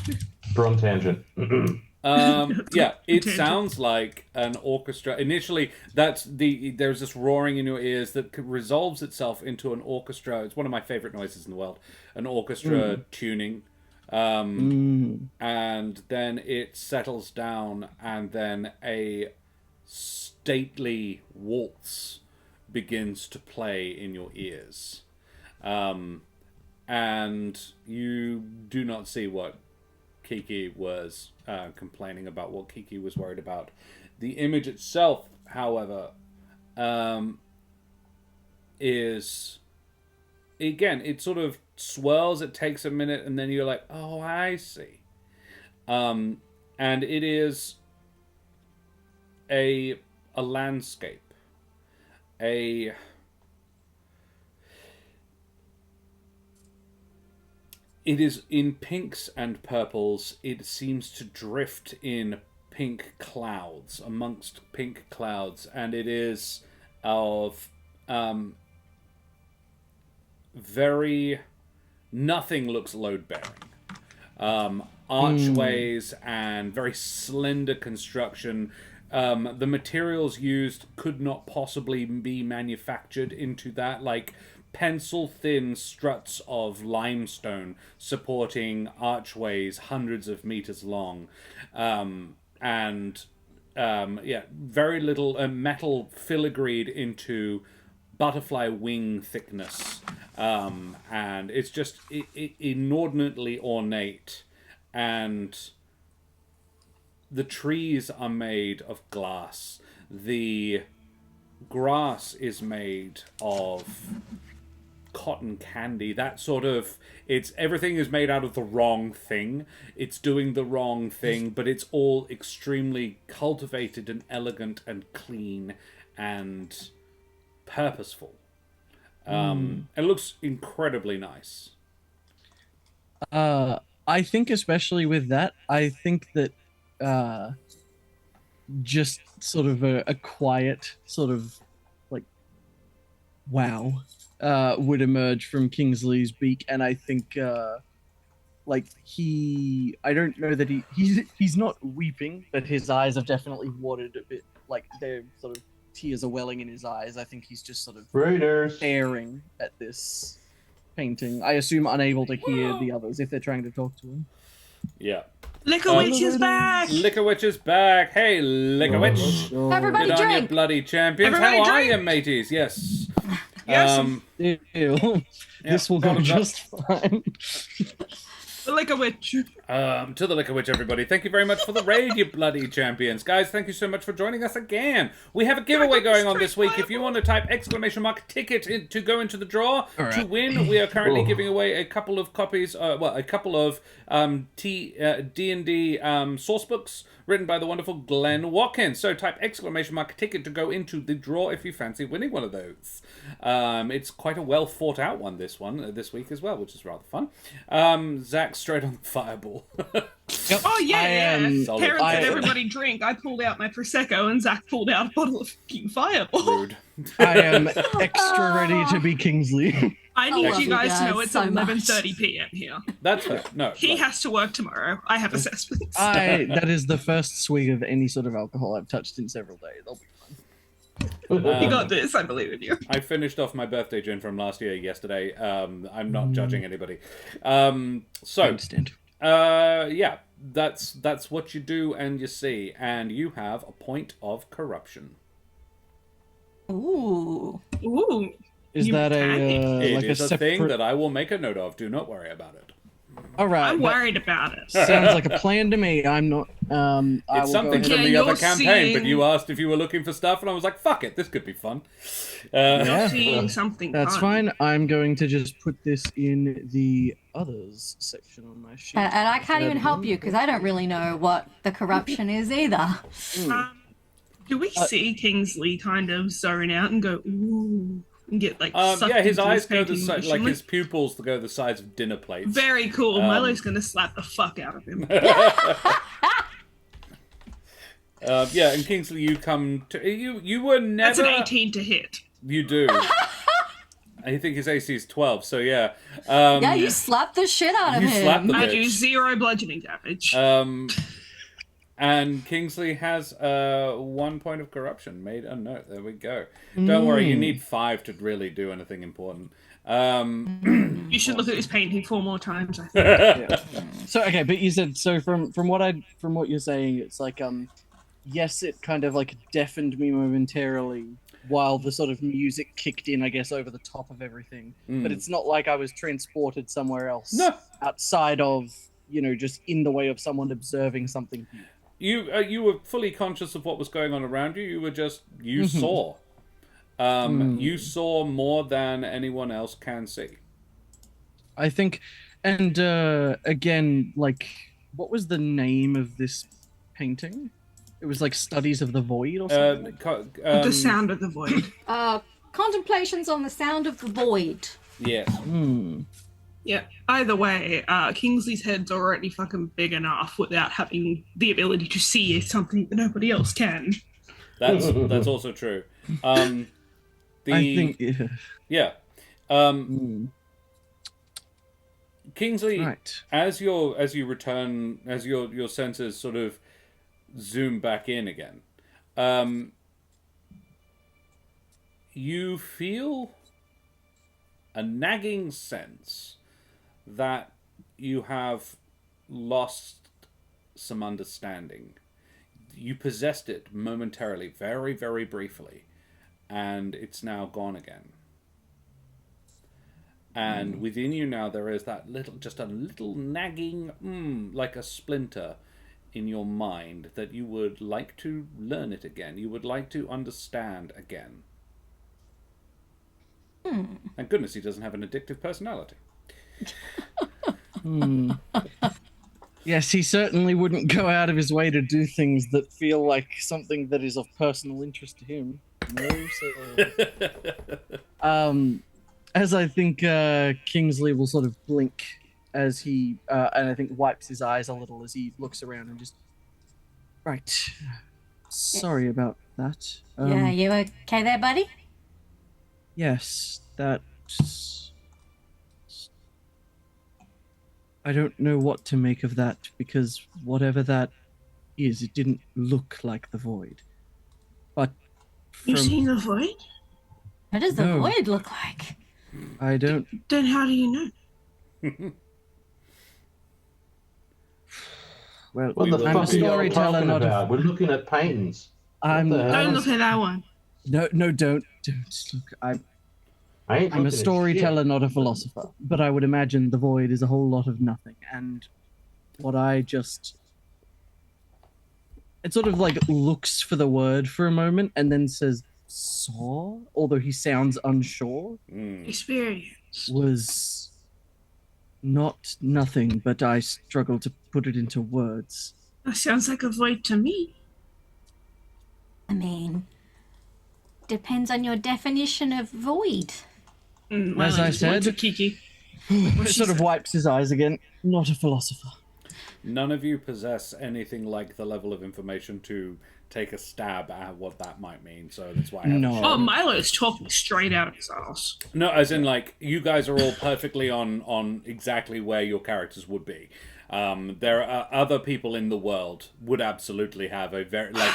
We're on tangent. Yeah, it Tangent. sounds like an orchestra. Initially, there's this roaring in your ears that resolves itself into an orchestra. It's one of my favorite noises in the world. An orchestra tuning. And then it settles down, and then a stately waltz begins to play in your ears. And you do not see what Kiki was complaining about, what Kiki was worried about. The image itself, however, is, again, it sort of swirls, it takes a minute, and then you're like, oh, I see. And it is a landscape. It is in pinks and purples. It seems to drift in pink clouds, amongst pink clouds, and it is of very... Nothing looks load-bearing. Archways and very slender construction. The materials used could not possibly be manufactured into that, like pencil-thin struts of limestone supporting archways hundreds of meters long. Very little metal filigreed into butterfly wing thickness. And it's just inordinately ornate. And the trees are made of glass. The grass is made of cotton candy. That sort of... everything is made out of the wrong thing. It's doing the wrong thing, but it's all extremely cultivated and elegant and clean and purposeful. It looks incredibly nice. I think especially with that, I think that just sort of a quiet sort of like wow would emerge from Kingsley's beak, and I think like I don't know that he's not weeping, but his eyes have definitely watered a bit, like they're sort of tears are welling in his eyes. I think he's just sort of Raiders. staring at this painting. I assume unable to hear the others if they're trying to talk to him. Yeah. Liquor Witch is back! Liquor Witch is back. Hey, Liquor Witch. Everybody Good on you, drink. bloody champions. Everybody How are drink. you, mateys? Yes. Yes. Ew. This will go bottoms up. just fine. The Liquor Witch. To the Liquor Witch, everybody. Thank you very much for the raid, you bloody champions. Guys, thank you so much for joining us again. We have a giveaway going on this week. If you want to type !ticket to go into the draw to win, we are currently giving away a couple of copies, a couple of D&D source books written by the wonderful Glen Watkins. So type !ticket to go into the draw if you fancy winning one of those. It's quite a well thought out one this week as well, which is rather fun. Zach straight on the fireball. Oh, yeah. Solid. Parents I said am- everybody drink. I pulled out my Prosecco and Zach pulled out a bottle of fucking Fireball. Rude. I am extra ready to be Kingsley. I need love you you guys to guys know it's so much. 11:30 p.m. here. That's fair. No, He like, has to work tomorrow. I have assessments. That is the first swig of any sort of alcohol I've touched in several days. I'll be fine. You got this. I believe in you. I finished off my birthday gin from last year yesterday. I'm not judging anybody. I So, understand. yeah, that's what you do and you see, and you have a point of corruption. Ooh. Ooh. Is You that can. It like is a a thing separate? that I will make a note of. Do not worry about it. All right. I'm that worried about it. sounds like a plan to me. I'm not. I It's will something go from ahead. the Yeah, other you're campaign, but seeing- you asked if you were looking for stuff, and I was like, fuck it, this could be fun. Yeah. You're seeing something. That's fun. fine. I'm going to just put this in the others section on my sheet. And I can't even help Everyone. you because I don't really know what the corruption is either. Do we see Kingsley kind of zone out and go ooh and get like sucked Yeah, his into eyes this go the painting size, like emotionally? his pupils go the size of dinner plates. Very cool. Milo's gonna slap the fuck out of him. Yeah, and Kingsley, you come to you were never. That's an 18 to hit. You do. I think his AC is 12, so yeah. Yeah, you slapped the shit out of You him. slapped the I do bitch. 0 bludgeoning damage. And Kingsley has 1 point of corruption. Made a note. There we go. Don't worry, you need 5 to really do anything important. You should look at this painting 4 more times, I think. So okay, but you said so from what you're saying, it's like yes, it kind of like deafened me momentarily while the sort of music kicked in, I guess, over the top of everything. But it's not like I was transported somewhere else. No. Outside of, just in the way of someone observing something. You were fully conscious of what was going on around you. You were just saw. You saw more than anyone else can see. I think, and again, like, what was the name of this painting? It was like Studies of the Void or something. The sound of the void. Contemplations on the sound of the void. Yes. Yeah. Either way, Kingsley's head's already fucking big enough without having the ability to see something that nobody else can. That's also true. I think. Yeah. Kingsley, Right. as your senses sort of zoom back in again, you feel a nagging sense that you have lost some understanding. You possessed it momentarily, very, very briefly, and it's now gone again. And within you now there is that just a little nagging, like a splinter in your mind that you would like to learn it again. You would like to understand again. Thank goodness he doesn't have an addictive personality. Yes, he certainly wouldn't go out of his way to do things that feel like something that is of personal interest to him. No, so... As I think Kingsley will sort of blink as he, and I think wipes his eyes a little as he looks around and just, right, sorry about that. Yeah, you okay there, buddy? Yes, that... I don't know what to make of that, because whatever that is, it didn't look like the void. But You've seen the void? What does the No. void look like? I don't... Then how do you know? Well, What the I'm fuck a are you all storyteller, talking not about? a... We're looking at paintings. I'm... What the hell? Don't look at that one. No, don't look. I ain't I'm looking a at storyteller, shit. not a philosopher. But I would imagine the void is a whole lot of nothing. And what I just... It sort of like looks for the word for a moment and then says, saw? Although he sounds unsure. Experience. Was not nothing, but I struggle to put it into words. That sounds like a void to me. I mean, depends on your definition of void. As I said- Kiki. He sort of wipes his eyes again. Not a philosopher. None of you possess anything like the level of information to take a stab at what that might mean, so that's why I haven't No. shared Oh, it. Milo's talking straight out of his ass. No, as in, like, you guys are all perfectly on exactly where your characters would be. There are other people in the world would absolutely have a very, like,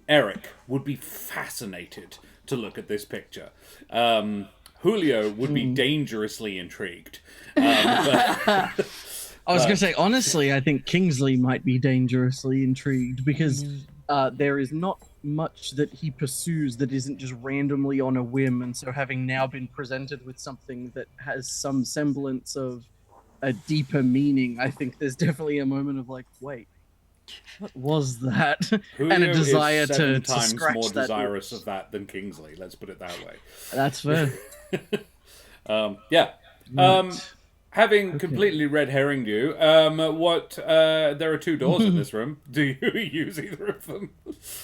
Eric would be fascinated to look at this picture. Julio would be dangerously intrigued. I was going to say, honestly, I think Kingsley might be dangerously intrigued because there is not much that he pursues that isn't just randomly on a whim. And so having now been presented with something that has some semblance of a deeper meaning, I think there's definitely a moment of like, wait, what was that? Julio And a desire is 7 to times scratch more that desirous itch. of that than Kingsley, let's put it that way. That's fair. Yeah. Right. Having completely red herringed you, there are 2 doors in this room. Do you use either of them?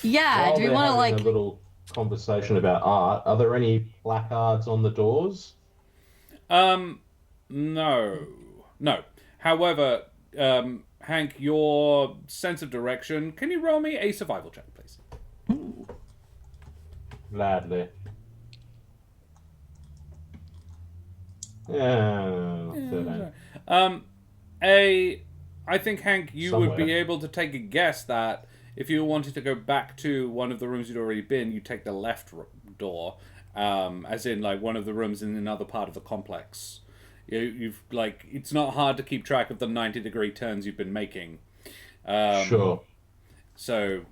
Yeah, While do we they're want to having like? a little conversation about art, are there any placards on the doors? No. However, Hank, your sense of direction, can you roll me a survival check, please? Gladly. Yeah, 13. I think, Hank, you would be Somewhere. able to take a guess that if you wanted to go back to one of the rooms you'd already been, you take the left door, as in, like, one of the rooms in another part of the complex. You've, like, it's not hard to keep track of the 90-degree turns you've been making. Sure. So,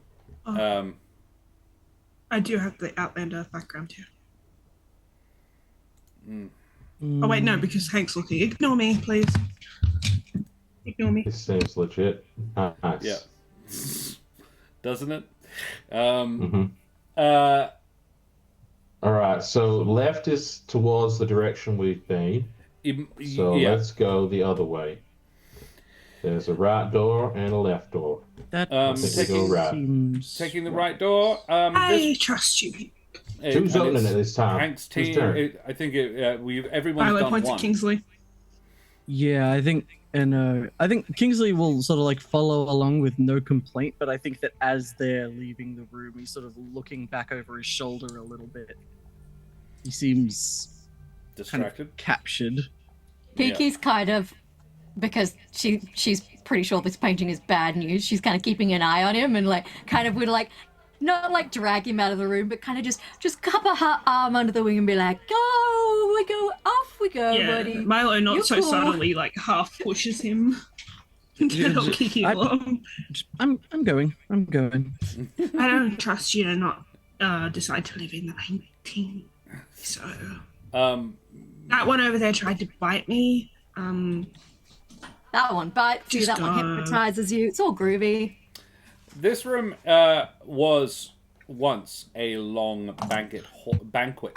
I do have the Outlander background too. Oh wait, no, because Hank's looking. Ignore me, please. Ignore me. This seems legit. Nice. yeah. Doesn't it? All right, so left is towards the direction we've been. So yeah. let's go the other way. There's a right door and a left door. That taking- seems... Taking the right door. I trust you. Who's opening it this time? Hank's Whose team. turn? I think everyone's Milo done points one. at Kingsley. Yeah, I think Kingsley will sort of like follow along with no complaint, but I think that as they're leaving the room, he's sort of looking back over his shoulder a little bit. He seems Distracted. kind of captured. Kiki's kind of, because she's pretty sure this painting is bad news. She's kind of keeping an eye on him and like kind of would like not like drag him out of the room, but kind of just cup her arm under the wing and be like, "Go, off we go, Yeah, buddy." Milo not You're so cool. subtly like half pushes him to help Kiki along. I'm going. I don't trust you to not decide to live in the painting. So that one over there tried to bite me. That one bites you, Just that one go. hypnotizes you. It's all groovy. This room was once a long banquet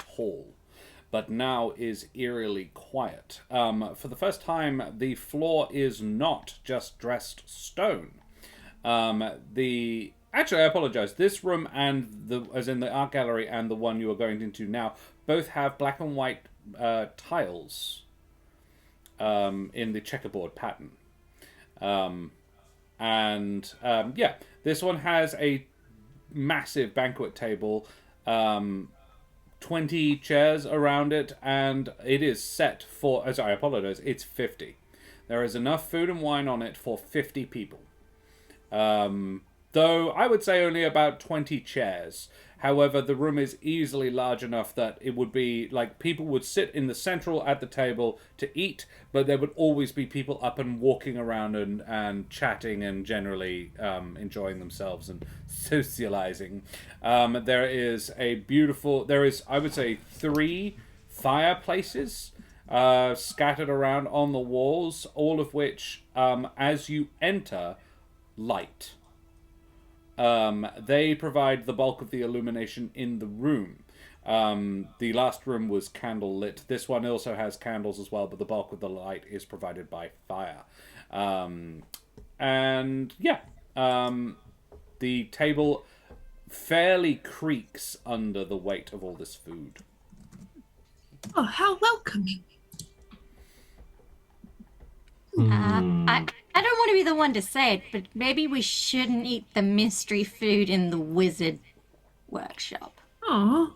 hall, but now is eerily quiet. For the first time, the floor is not just dressed stone. Actually, I apologize. This room and as in the art gallery and the one you are going into now, both have black and white tiles in the checkerboard pattern. This one has a massive banquet table, 20 chairs around it, and it is set for... sorry, I apologize. It's 50. There is enough food and wine on it for 50 people. Though I would say only about 20 chairs. However, the room is easily large enough that it would be like people would sit in the central at the table to eat, but there would always be people up and walking around and chatting and generally enjoying themselves and socializing. There is, I would say, 3 fireplaces scattered around on the walls, all of which, as you enter, light. They provide the bulk of the illumination in the room. The last room was candle lit. This one also has candles as well, but the bulk of the light is provided by fire. The table fairly creaks under the weight of all this food. Oh, how welcoming. I don't want to be the one to say it, but maybe we shouldn't eat the mystery food in the wizard workshop. Oh,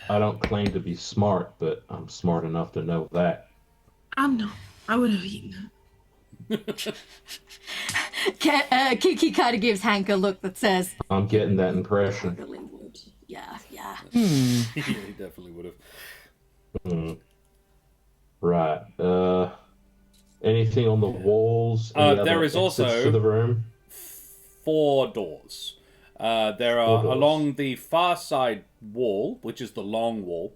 I don't claim to be smart, but I'm smart enough to know that. I'm not. I would have eaten it. Kiki kind of gives Hank a look that says, I'm getting that impression. "Totally would." Yeah. Yeah, he definitely would have. Right. Anything on the walls? Any There other is exits also to the room. 4 doors. There are 4 doors. along the far side wall, which is the long wall.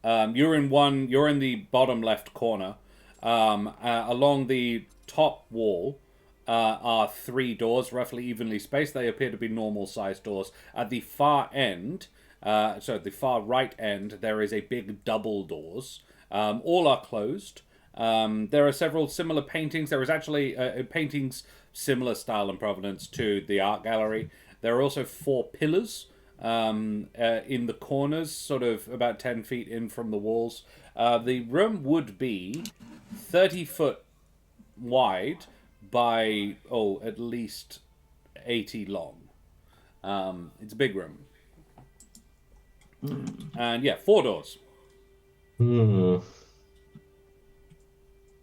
You're in the bottom left corner. Along the top wall are 3 doors, roughly evenly spaced. They appear to be normal sized doors. At the far end, the far right end, there is a big double doors. All are closed. There are several similar paintings. There is actually paintings similar style and provenance to the art gallery. There are also 4 pillars in the corners, sort of about 10 feet in from the walls. The room would be 30 foot wide by, at least 80 long. It's a big room. And yeah, 4 doors.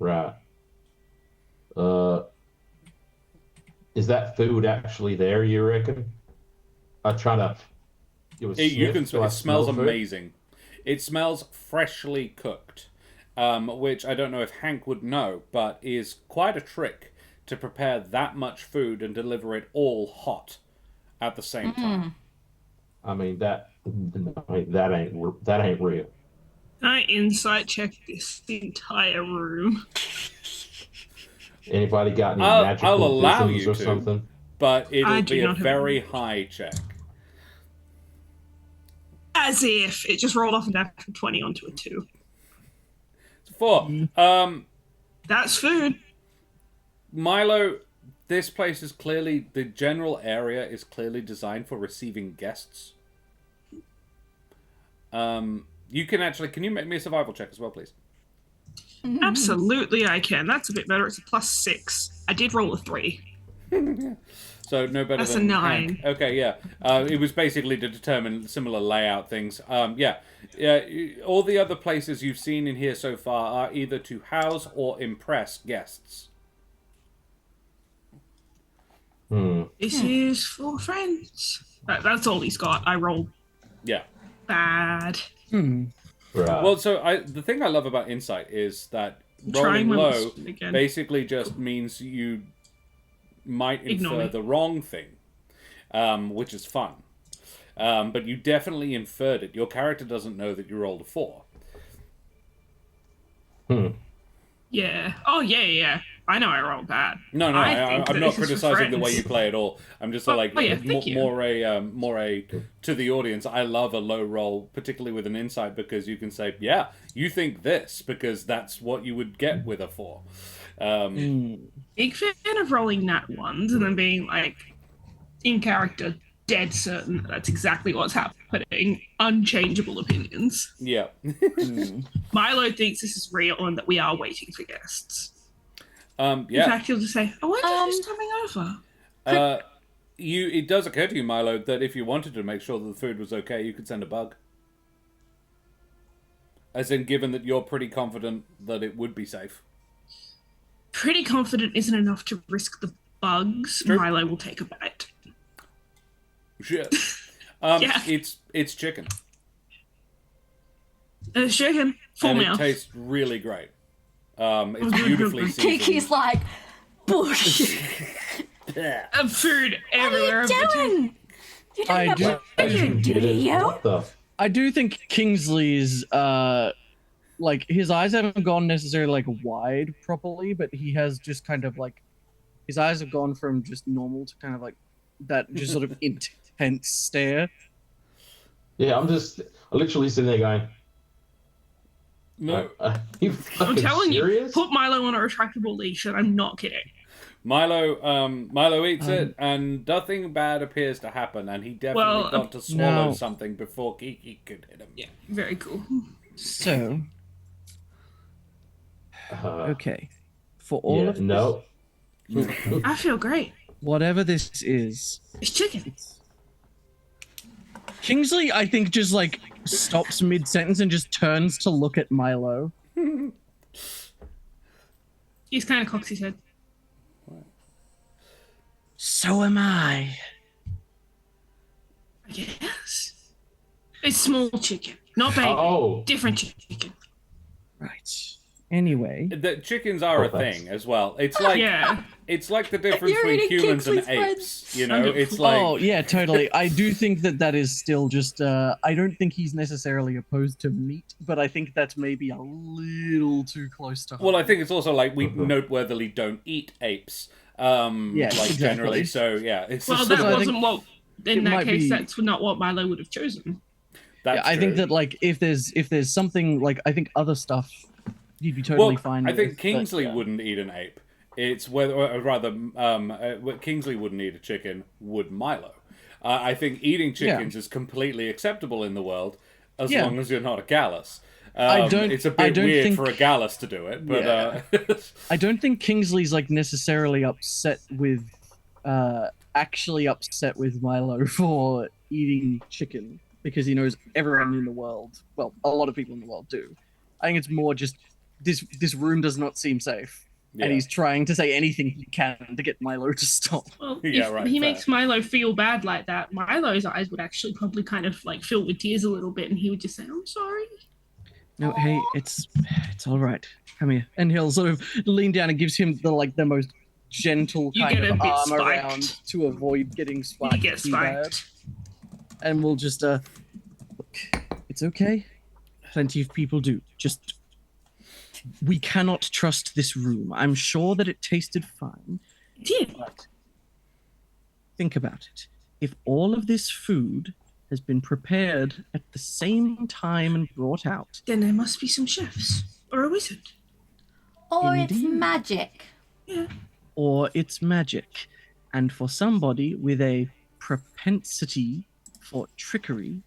Right. Is that food actually there, you reckon? I try to give a sniff. Do I It smells smell food? amazing. It smells freshly cooked, which I don't know if Hank would know, but is quite a trick to prepare that much food and deliver it all hot at the same time. I mean that ain't real. I insight check this entire room. Anybody got any I'll magical allow visions you or to. something? But I it'll do be a not have very any. high check. As if it just rolled off a natural 20 onto a 2. 4. That's food. Milo, this place is clearly, the general area is clearly designed for receiving guests. You can you make me a survival check as well, please? Absolutely, I can. That's a bit better. It's a +6. I did roll a 3. So no better That's than a Hank. 9. Okay, yeah. It was basically to determine similar layout things. Yeah. All the other places you've seen in here so far are either to house or impress guests. This is for friends. That's all he's got. I rolled Yeah. bad. Right. Well, so the thing I love about Insight is that Trying rolling my low best again. basically just means you might Ignore infer me. the wrong thing, which is fun. But you definitely inferred it. Your character doesn't know that you rolled a 4. Yeah. Oh, yeah. I know I rolled bad. No, I think I'm that not this is for criticizing the way friends. you play at all. I'm just like yeah, thank you. more a to the audience. I love a low roll, particularly with an insight, because you can say, "Yeah, you think this," because that's what you would get with a 4. Big fan of rolling nat ones and then being like, in character, dead certain that that's exactly what's happening. Unchangeable opinions. Yeah. Milo thinks this is real and that we are waiting for guests. In Yeah. fact, he'll just say, I wonder who's coming over. It does occur to you, Milo, that if you wanted to make sure that the food was okay, you could send a bug. As in, given that you're pretty confident that it would be safe. Pretty confident isn't enough to risk the bugs. True. Milo will take a bite. Shit. Yeah. It's chicken. Chicken, full And mouth. it tastes really great. It's beautifully seasoned. Kiki's like, bullshit. Food What are everywhere. you doing? You I don't do- know what you're doing, yo. What the? I do think Kingsley's like his eyes haven't gone necessarily like wide properly, but he has just kind of like his eyes have gone from just normal to kind of like that just sort of intense stare. Yeah, I'm literally sitting there going, No, are you I'm fucking telling serious? you, put Milo on a retractable leash, and I'm not kidding. Milo eats it, and nothing bad appears to happen, and he definitely got to swallow No. something before Kiki could hit him. Yeah, very cool. So Uh, okay, for all of no. I feel great. whatever this is, It's chicken. Kingsley, I think, just like stops mid-sentence and just turns to look at Milo. He's kind of cocks his head. So am I. I guess. It's small chicken, not baby. Oh. Different chicken. Right. Anyway. The chickens are a thing as well. It's like it's like the difference You're between eating humans and Kingsley's apes. You know, it's like Oh, yeah, totally. I do think that is still just, I don't think he's necessarily opposed to meat, but I think that's maybe a little too close to home. well, I think it's also like we noteworthily don't eat apes. Like generally. So yeah, it's Well, just that sort of- wasn't what. In that might case, be- that's not what Milo would have chosen. that's I think true. that, like, if there's something, like, I think other stuff you'd be totally fine I with. think but, Kingsley yeah. wouldn't eat an ape. It's whether, or rather, Kingsley wouldn't eat a chicken. Would Milo? I think eating chickens is completely acceptable in the world as long as you're not a gallus. It's a bit weird think- for a gallus to do it, but I don't think Kingsley's, like, necessarily upset with, actually upset with Milo for eating chicken, because he knows everyone in the world, well, a lot of people in the world do. I think it's more just, this room does not seem safe, and he's trying to say anything he can to get Milo to stop. Well, Yeah, if right, he fair. makes Milo feel bad like that, Milo's eyes would actually probably kind of like fill with tears a little bit, and he would just say, "I'm sorry." No, hey, it's all right. Come here. And he'll sort of lean down and gives him the most gentle You kind get a of bit arm spiked. around to avoid getting spiked. You get too bad. spiked. And we'll just look, it's okay. Plenty of people do. Just we cannot trust this room. I'm sure that it tasted fine, Yeah. but think about it. If all of this food has been prepared at the same time and brought out, Then there must be some chefs or a wizard. Or it's Indeed. magic. Yeah. or it's magic, and for somebody with a propensity for trickery,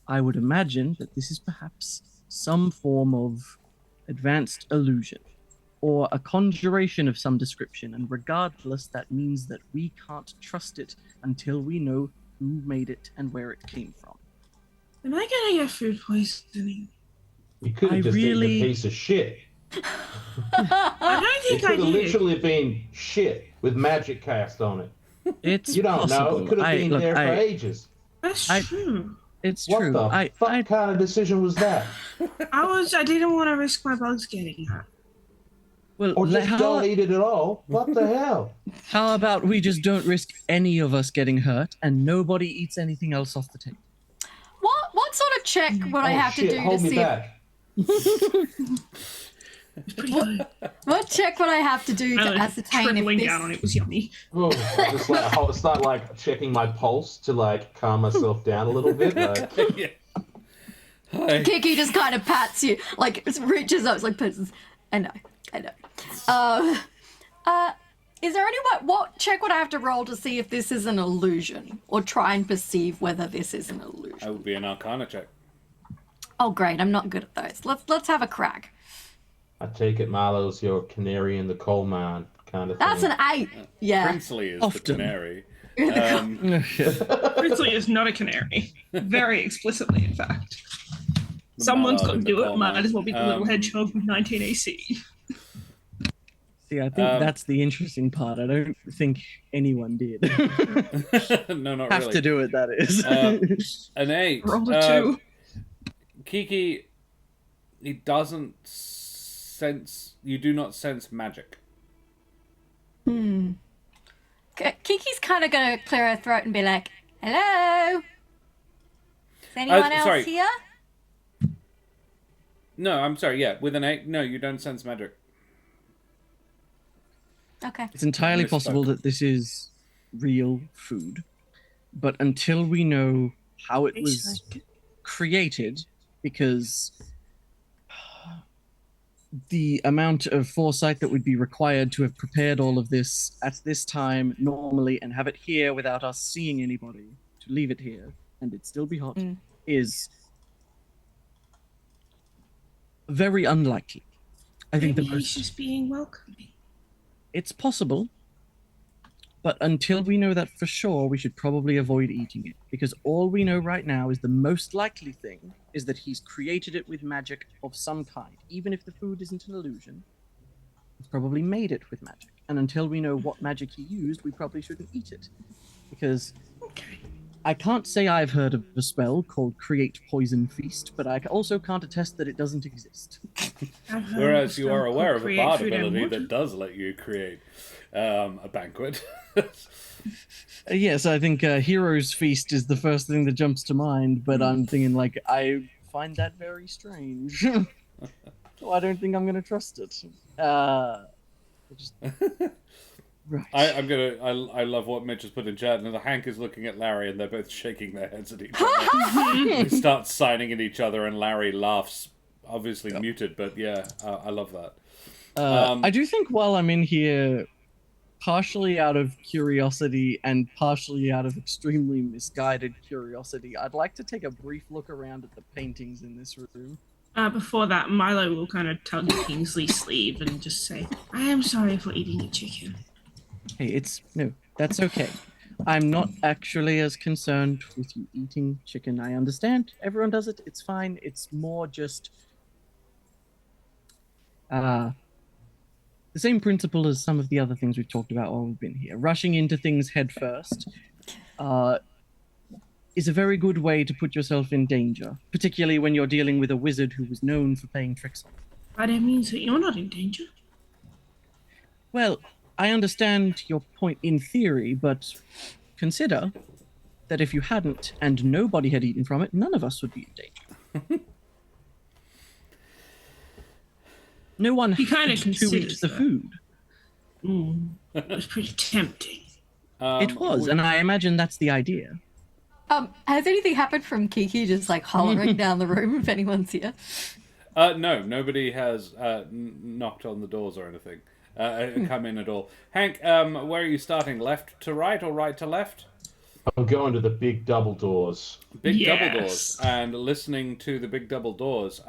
I would imagine that this is perhaps some form of advanced illusion or a conjuration of some description, and regardless, that means that we can't trust it until we know who made it and where it came from. Am I gonna get food poisoning? You could I have just eaten really- a piece of shit. I don't It think I could have did. literally been shit with magic cast on it. It's You don't possible. know. It could have been there for ages. That's I- true. It's What true. the fuck kind of decision was that? I didn't want to risk my bugs getting hurt. well, Or just how, don't eat it at all? What the hell? how about we just don't risk any of us getting hurt and nobody eats anything else off the table? What sort of check would I Oh, have shit, to do hold to me see? back. It's pretty good. What check would I have to do to ascertain Trembling if down on this? it was yummy. Oh, just like start like checking my pulse to like calm myself down a little bit. Like, yeah. Hi. Kiki just kind of pats you, like reaches up, like pats. I know. Is there any what check would I have to roll to see if this is an illusion, or try and perceive whether this is an illusion? That would be an Arcana check. Oh, great! I'm not good at those. Let's have a crack. I take it Milo's your canary in the coal mine kind of thing. That's an 8. Yeah. Princely is Often. the canary. Princely is not a canary. Very explicitly, in fact. Someone's got to do it. Might as well be the little hedgehog with 19 AC. See, I think that's the interesting part. I don't think anyone did. No, not Have really. to do it, that is. An 8. Rolled a 2. Kiki, he doesn't sense. You do not sense magic. Kiki's kind of gonna clear her throat and be like, "Hello, is anyone else sorry. here?" No, I'm sorry. Yeah, with an 8, no, you don't sense magic. Okay. It's entirely Misspoke. possible that this is real food, but until we know how it was created, because the amount of foresight that would be required to have prepared all of this at this time normally and have it here without us seeing anybody, to leave it here and it still be hot, is very unlikely. I think Maybe the he's most just being welcoming. It's possible, but until we know that for sure, we should probably avoid eating it, because all we know right now is the most likely thing is that he's created it with magic of some kind. Even if the food isn't an illusion, he's probably made it with magic. And until we know what magic he used, we probably shouldn't eat it. Because I can't say I've heard of a spell called Create Poison Feast, but I also can't attest that it doesn't exist. Whereas you are aware of a create bard food and ability water. that does let you create a banquet. Yes, I think Hero's Feast is the first thing that jumps to mind, but I'm thinking, like, I find that very strange. So I don't think I'm going to trust it. Right. I love what Mitch has put in chat, and Hank is looking at Larry, and they're both shaking their heads at each other. They start signing at each other, and Larry laughs, obviously muted, but yeah, I love that. I do think while I'm in here, partially out of curiosity and partially out of extremely misguided curiosity, I'd like to take a brief look around at the paintings in this room. Before that, Milo will kind of tug Kingsley's sleeve and just say, I am sorry for eating your chicken. Hey, no, that's okay. I'm not actually as concerned with you eating chicken. I understand. Everyone does it. It's fine. It's more just the same principle as some of the other things we've talked about while we've been here. Rushing into things head first is a very good way to put yourself in danger, particularly when you're dealing with a wizard who was known for playing tricks on you. But it means that you're not in danger. Well, I understand your point in theory, but consider that if you hadn't and nobody had eaten from it, none of us would be in danger. No one He kind had of to eat considers the that. food. It was pretty tempting. It was, and I imagine that's the idea. Has anything happened from Kiki just like hollering down the room if anyone's here? No, nobody has knocked on the doors or anything. Come in at all. Hank, where are you starting? Left to right or right to left? I'm going to the big double doors. Big double doors, and listening to the big double doors.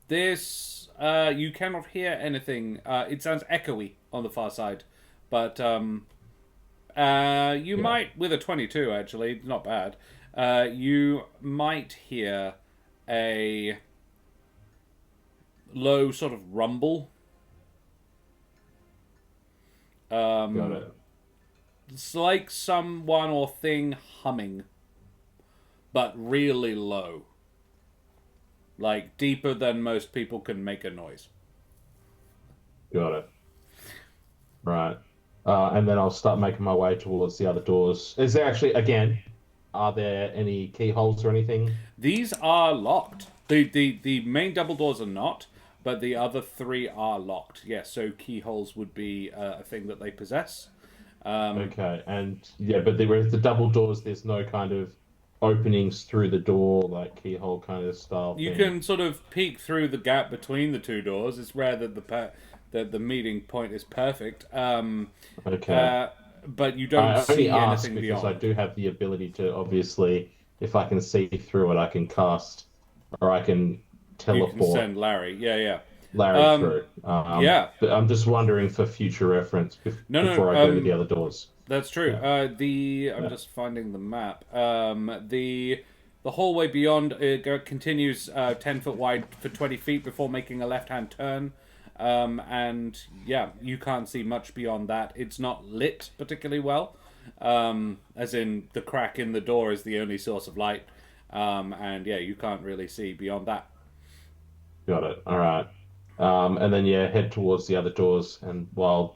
This you cannot hear anything. It sounds echoey on the far side, but you might, with a 22 actually, not bad. You might hear a low sort of rumble. Got it. It's like someone or thing humming, but really low. Like deeper than most people can make a noise. Got it. Right. And then I'll start making my way towards the other doors. Is there actually, again, are there any keyholes or anything? These are locked. The main double doors are not, but the other three are locked. Yes, so keyholes would be a thing that they possess. Okay, and yeah, but whereas the double doors, there's no kind of openings through the door, like keyhole kind of style You thing. can sort of peek through the gap between the two doors. It's rare that the meeting point is perfect. Okay. But you don't I see only ask anything because beyond. I do have the ability to, obviously, if I can see through it, I can cast, or I can You teleport can send Larry. Yeah. Larry through. Yeah. But I'm just wondering for future reference No, before I go to the other doors. That's true. Yeah. I'm just finding the map. The hallway beyond continues 10 foot wide for 20 feet before making a left-hand turn. And yeah, you can't see much beyond that. It's not lit particularly well, as in the crack in the door is the only source of light. And yeah, you can't really see beyond that. Got it. All right. And then yeah, head towards the other doors. And while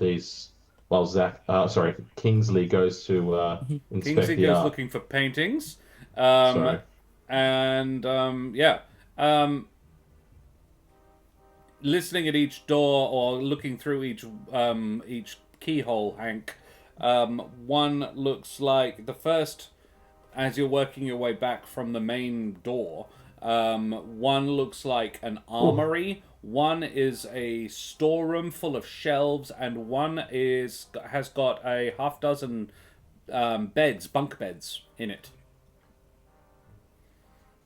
Kingsley goes to inspect Kingsley the goes art. looking for paintings. Sorry. And listening at each door or looking through each keyhole, Hank. One looks like the first, as you're working your way back from the main door. One looks like an armory. One is a storeroom full of shelves, and one has got a half dozen bunk beds in it.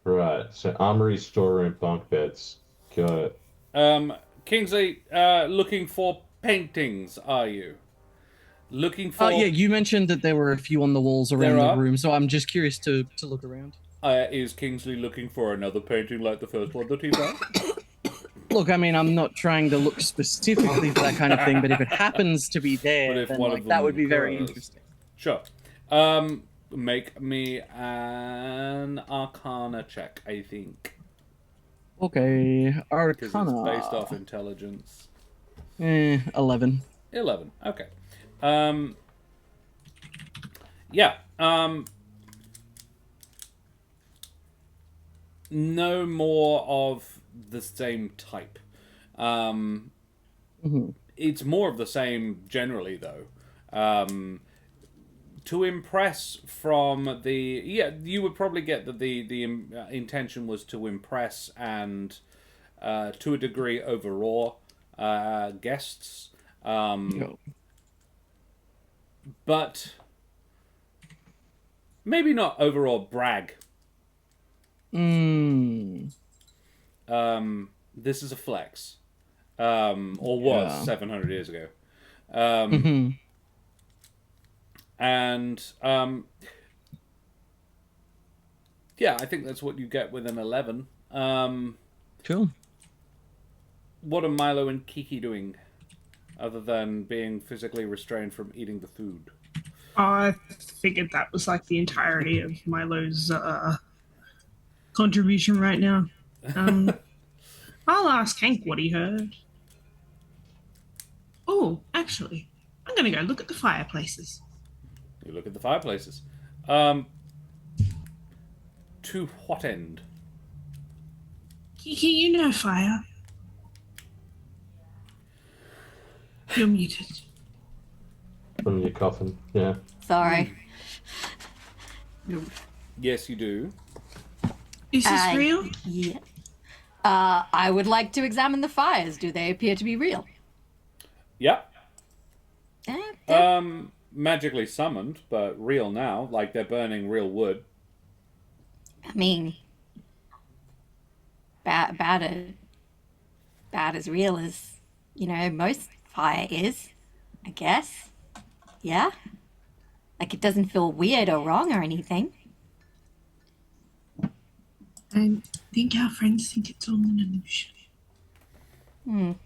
Right. So armory, storeroom, bunk beds. Got it. Kingsley, looking for paintings are you looking for? Yeah, you mentioned that there were a few on the walls around There the are. room, so I'm just curious to look around. Is Kingsley looking for another painting like the first one that he found? Look, I mean, I'm not trying to look specifically for that kind of thing, but if it happens to be But there, if then one like of that them would be very occurs. interesting. Sure. Make me an Arcana check, I think. Okay, Because Arcana. it's based off intelligence. 11. 11. Okay. Yeah. No more of the same type. It's more of the same generally, though. To impress from the... Yeah, you would probably get that the intention was to impress and, to a degree, overawe guests. But maybe not overall brag. This is a flex. Or was 700 years ago. And yeah, I think that's what you get with an 11. Cool. What are Milo and Kiki doing other than being physically restrained from eating the food? I figured that was like the entirety of Milo's contribution right now. I'll ask Hank what he heard. Oh, actually, I'm gonna go look at the fireplaces. You look at the fireplaces. To what end? Kiki, you know fire. You're muted. From your coffin, yeah. Sorry. Yes, you do. Is this real? Yeah. I would like to examine the fires. Do they appear to be real? Yep. Eh, Magically summoned, but real now. Like they're burning real wood. I mean, about as real as, most fire is, I guess. Yeah? Like it doesn't feel weird or wrong or anything. I think our friends think it's all an illusion.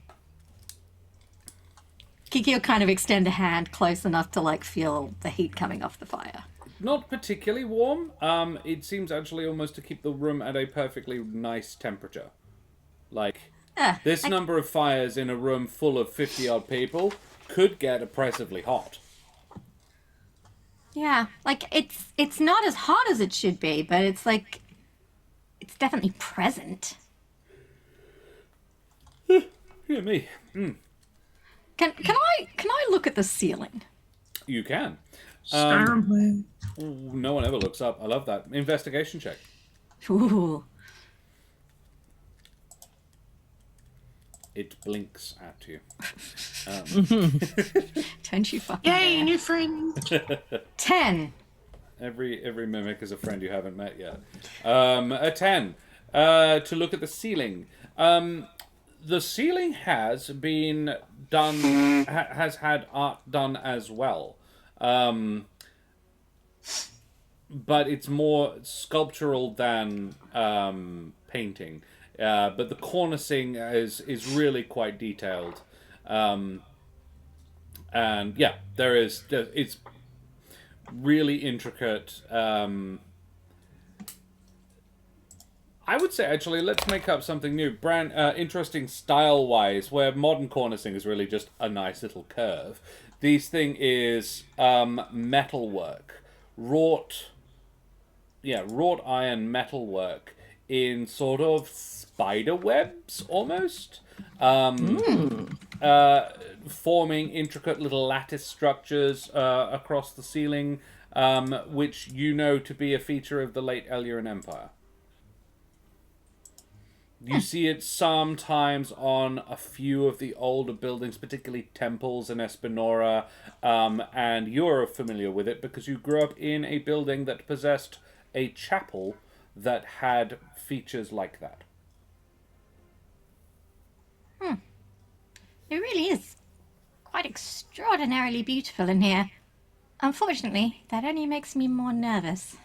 Kiki will kind of extend a hand close enough to feel the heat coming off the fire. Not particularly warm. It seems actually almost to keep the room at a perfectly nice temperature. This number of fires in a room full of 50-odd people could get oppressively hot. Yeah, it's not as hot as it should be, but it's definitely present. Hear me. Can I look at the ceiling? You can. Skyrim player. No one ever looks up. I love that. Investigation check. Ooh. It blinks at you. Don't you fucking Yay, dare. new friend. 10. Every mimic is a friend you haven't met yet. A 10. To look at the ceiling. The ceiling has been done, has had art done as well. But it's more sculptural than painting. But the cornicing is really quite detailed. And yeah, it's really intricate. I would say, actually, let's make up something new. Interesting style-wise, where modern cornicing is really just a nice little curve. This thing is metalwork. Wrought iron metalwork in sort of spider webs, almost. Forming intricate little lattice structures across the ceiling, which you know to be a feature of the late Ellyrian Empire. You see it sometimes on a few of the older buildings, particularly temples in Espinora, and you're familiar with it because you grew up in a building that possessed a chapel that had features like that. It really is quite extraordinarily beautiful in here. Unfortunately, that only makes me more nervous.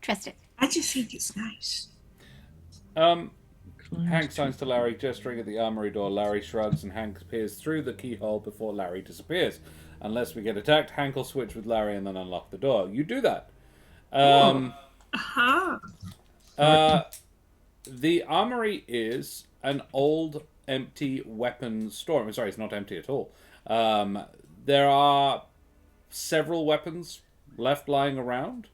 Trust it. I just think it's nice. Hank signs to Larry, gesturing at the armory door. Larry shrugs, and Hank peers through the keyhole before Larry disappears. Unless we get attacked, Hank will switch with Larry and then unlock the door. You do that. The armory is an old, empty weapons store. I'm sorry, it's not empty at all. There are several weapons left lying around.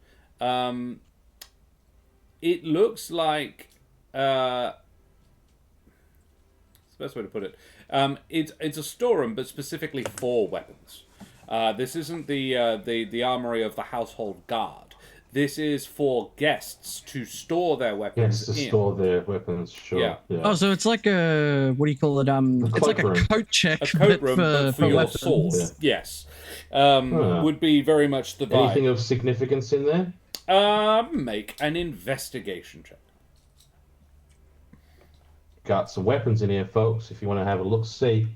It looks like... It's the best way to put it. It's a storeroom, but specifically for weapons. This isn't the armory of the household guard. This is for guests to store their weapons. Yes, to store their weapons. Sure. Yeah. Oh, so it's like a what do you call it? It's like a coat check, A coat room, but for your weapons. sword. Yes. Would be very much the vibe. Anything of significance in there? Make an investigation check. Got some weapons in here, folks. If you want to have a look, see.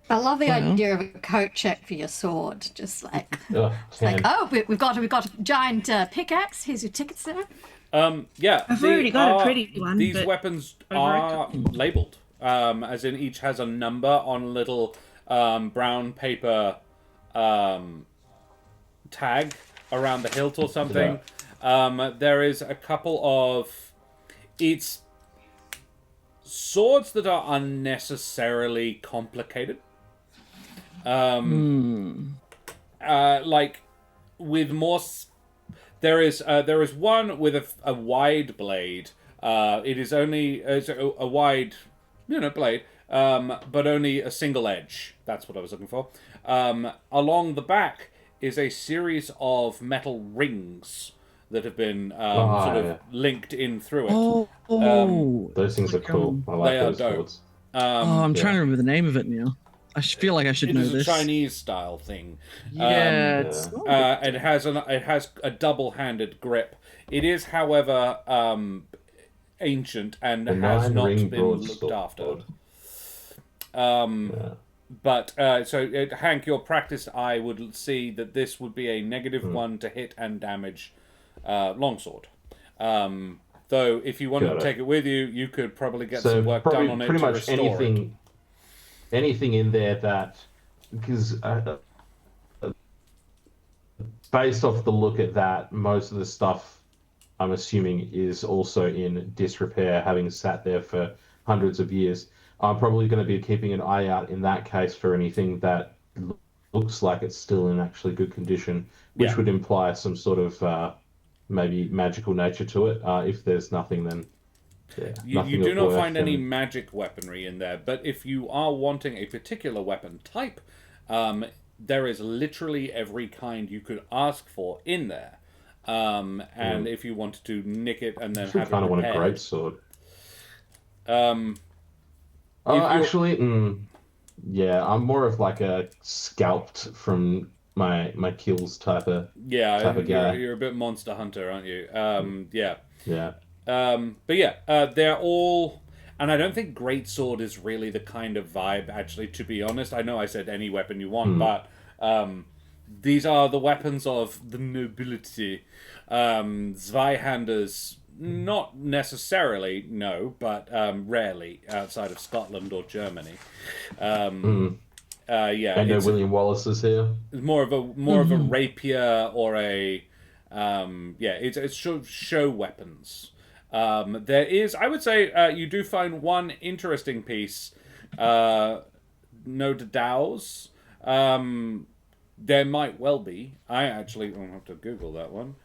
I love the idea of a coat check for your sword. Just like, it's like, 10. oh, we've got a giant pickaxe. Here's your tickets there. Yeah. I've already got a pretty one. These but weapons over are labeled, as in each has a number on a little brown paper tag around the hilt or something. There is a couple of... It's swords that are unnecessarily complicated. Like, with more... There is one with a wide blade. It is only a wide, blade, but only a single edge. That's what I was looking for. Along the back is a series of metal rings that have been linked in through it. Those things are cool. I like they are those dope. swords. I'm trying to remember the name of it now. I feel like I should know It is this. a Chinese style thing. Yeah, it has a double-handed grip. It is, however, ancient and has not been looked after. But so Hank, your practiced eye would see that this would be a -1 to hit and damage longsword. Though if you wanted to take it with you, you could probably get some work done on it pretty to much restore it. Anything in there that, because based off the look at that, most of the stuff I'm assuming is also in disrepair, having sat there for hundreds of years. I'm probably going to be keeping an eye out in that case for anything that looks like it's still in actually good condition, which would imply some sort of maybe magical nature to it. If there's nothing, then you do not find any magic weaponry in there. But if you are wanting a particular weapon type, there is literally every kind you could ask for in there. And if you wanted to nick it and then have it repaired, kind of want a great sword. I'm more of like a scalped from my kills type of guy. You're a bit Monster Hunter, aren't you? Yeah. But they're all, and I don't think greatsword is really the kind of vibe. Actually, to be honest, I know I said any weapon you want, but these are the weapons of the nobility. Zweihanders. Not necessarily, no, but rarely outside of Scotland or Germany. And no William Wallace's here. It's more of a rapier or a it's show weapons. There is, I would say, you do find one interesting piece. No Dao's. There might well be. I actually will have to Google that one.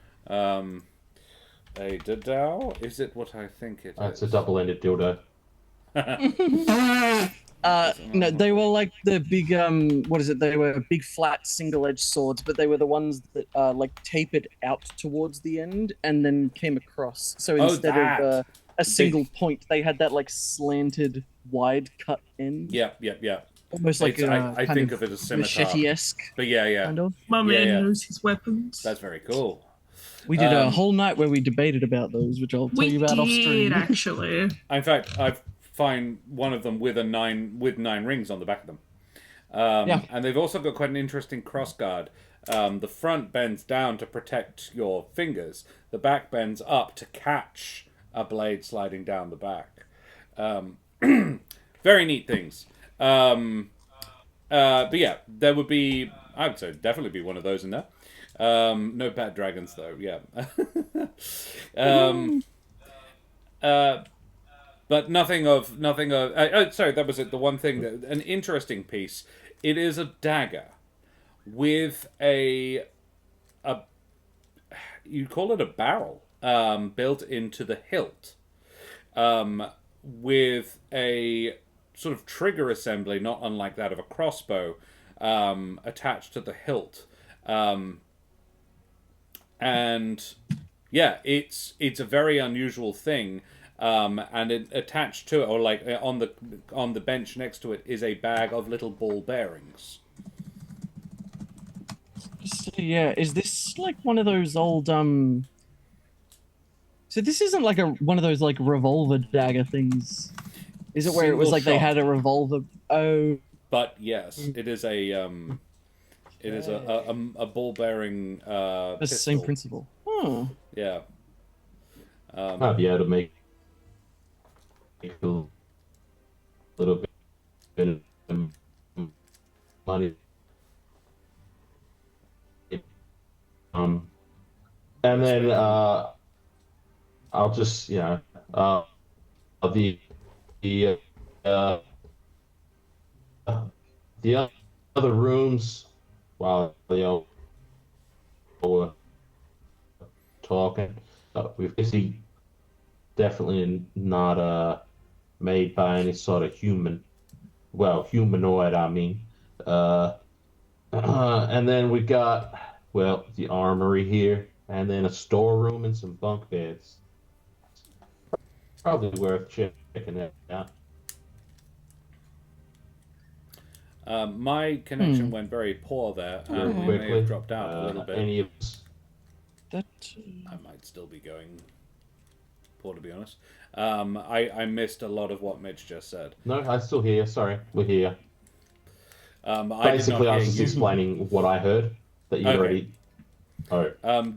A Dadao? Is it what I think it is? It's a double-ended dildo. No, they were like the big They were big flat single-edged swords, but they were the ones that like tapered out towards the end and then came across. So instead of a single point, they had that like slanted, wide cut end. Yeah. Almost like I think of it as scimitar. machete-esque. But yeah. Kind of. My man knows his weapons. That's very cool. We did a whole night where we debated about those, which I'll tell you about off stream. Actually. In fact, I find one of them with nine rings on the back of them. And they've also got quite an interesting crossguard. The front bends down to protect your fingers. The back bends up to catch a blade sliding down the back. Very neat things. But yeah, there would be, I would say, definitely be one of those in there. No bad dragons though. Yeah. But nothing of. Sorry, that was it. The one thing an interesting piece. It is a dagger with a you call it a barrel built into the hilt, with a sort of trigger assembly, not unlike that of a crossbow, attached to the hilt. And yeah, it's a very unusual thing. And attached to it, or like on the bench next to it, is a bag of little ball bearings. So yeah, is this like one of those old So this isn't like one of those like revolver dagger things, is it? Where it was like they had a revolver? Oh, but yes, it is a ball bearing. It's the same principle. Oh, yeah. Might be able to make a little bit of money. And then I'll just the other rooms while they were talking. We've basically definitely not made by any sort of humanoid. I mean, and then we got the armory here, and then a storeroom and some bunk beds. Probably worth checking it out. My connection went very poor there. We may have dropped out a little bit. Any of us? that. I might still be going poor, to be honest. I missed a lot of what Mitch just said. No, I still hear. Sorry, we're here. Basically, I was just explaining what I heard that you already. Oh.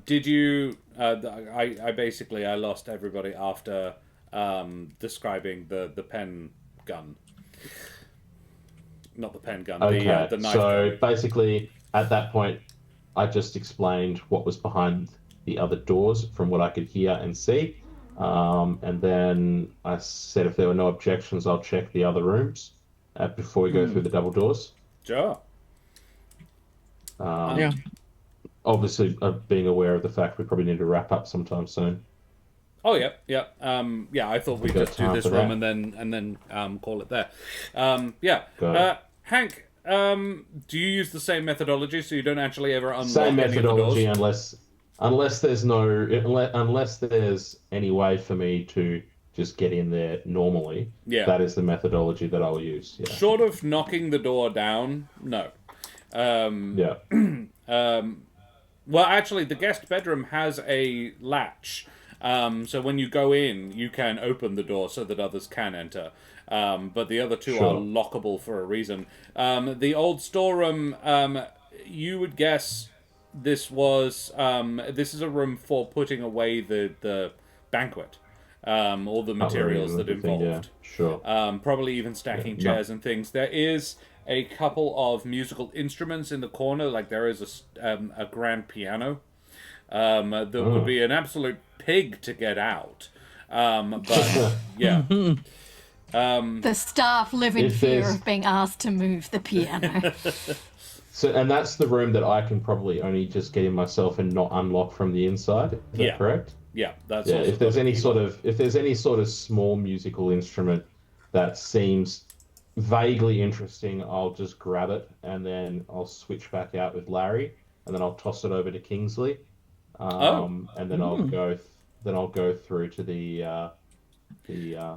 Did you? I basically lost everybody after describing the pen gun. Not the pen gun. Okay. The knife. So gun. basically, at that point, I just explained what was behind the other doors from what I could hear and see, and then I said if there were no objections, I'll check the other rooms before we go through the double doors. Sure. Yeah. Obviously, being aware of the fact we probably need to wrap up sometime soon. Oh yeah. I thought we'd just do this room and then call it there. Hank, do you use the same methodology so you don't actually ever unlock same any methodology of the doors? unless there's any way for me to just get in there normally. Yeah. That is the methodology that I'll use. Yeah. Short of knocking the door down, no. Yeah. Well, actually, the guest bedroom has a latch. So when you go in, you can open the door so that others can enter. But the other two are lockable for a reason. The old storeroom, you would guess this is a room for putting away the banquet. All the materials that involved. Yeah, sure. Probably even stacking chairs and things. There is a couple of musical instruments in the corner, like there is a grand piano. That would be an absolute pig to get out. But yeah. The staff live in fear of being asked to move the piano. So, and that's the room that I can probably only just get in myself and not unlock from the inside. Is that correct? Yeah, that's also if there's any sort of small musical instrument that seems vaguely interesting, I'll just grab it and then I'll switch back out with Larry and then I'll toss it over to Kingsley. And then I'll go through to the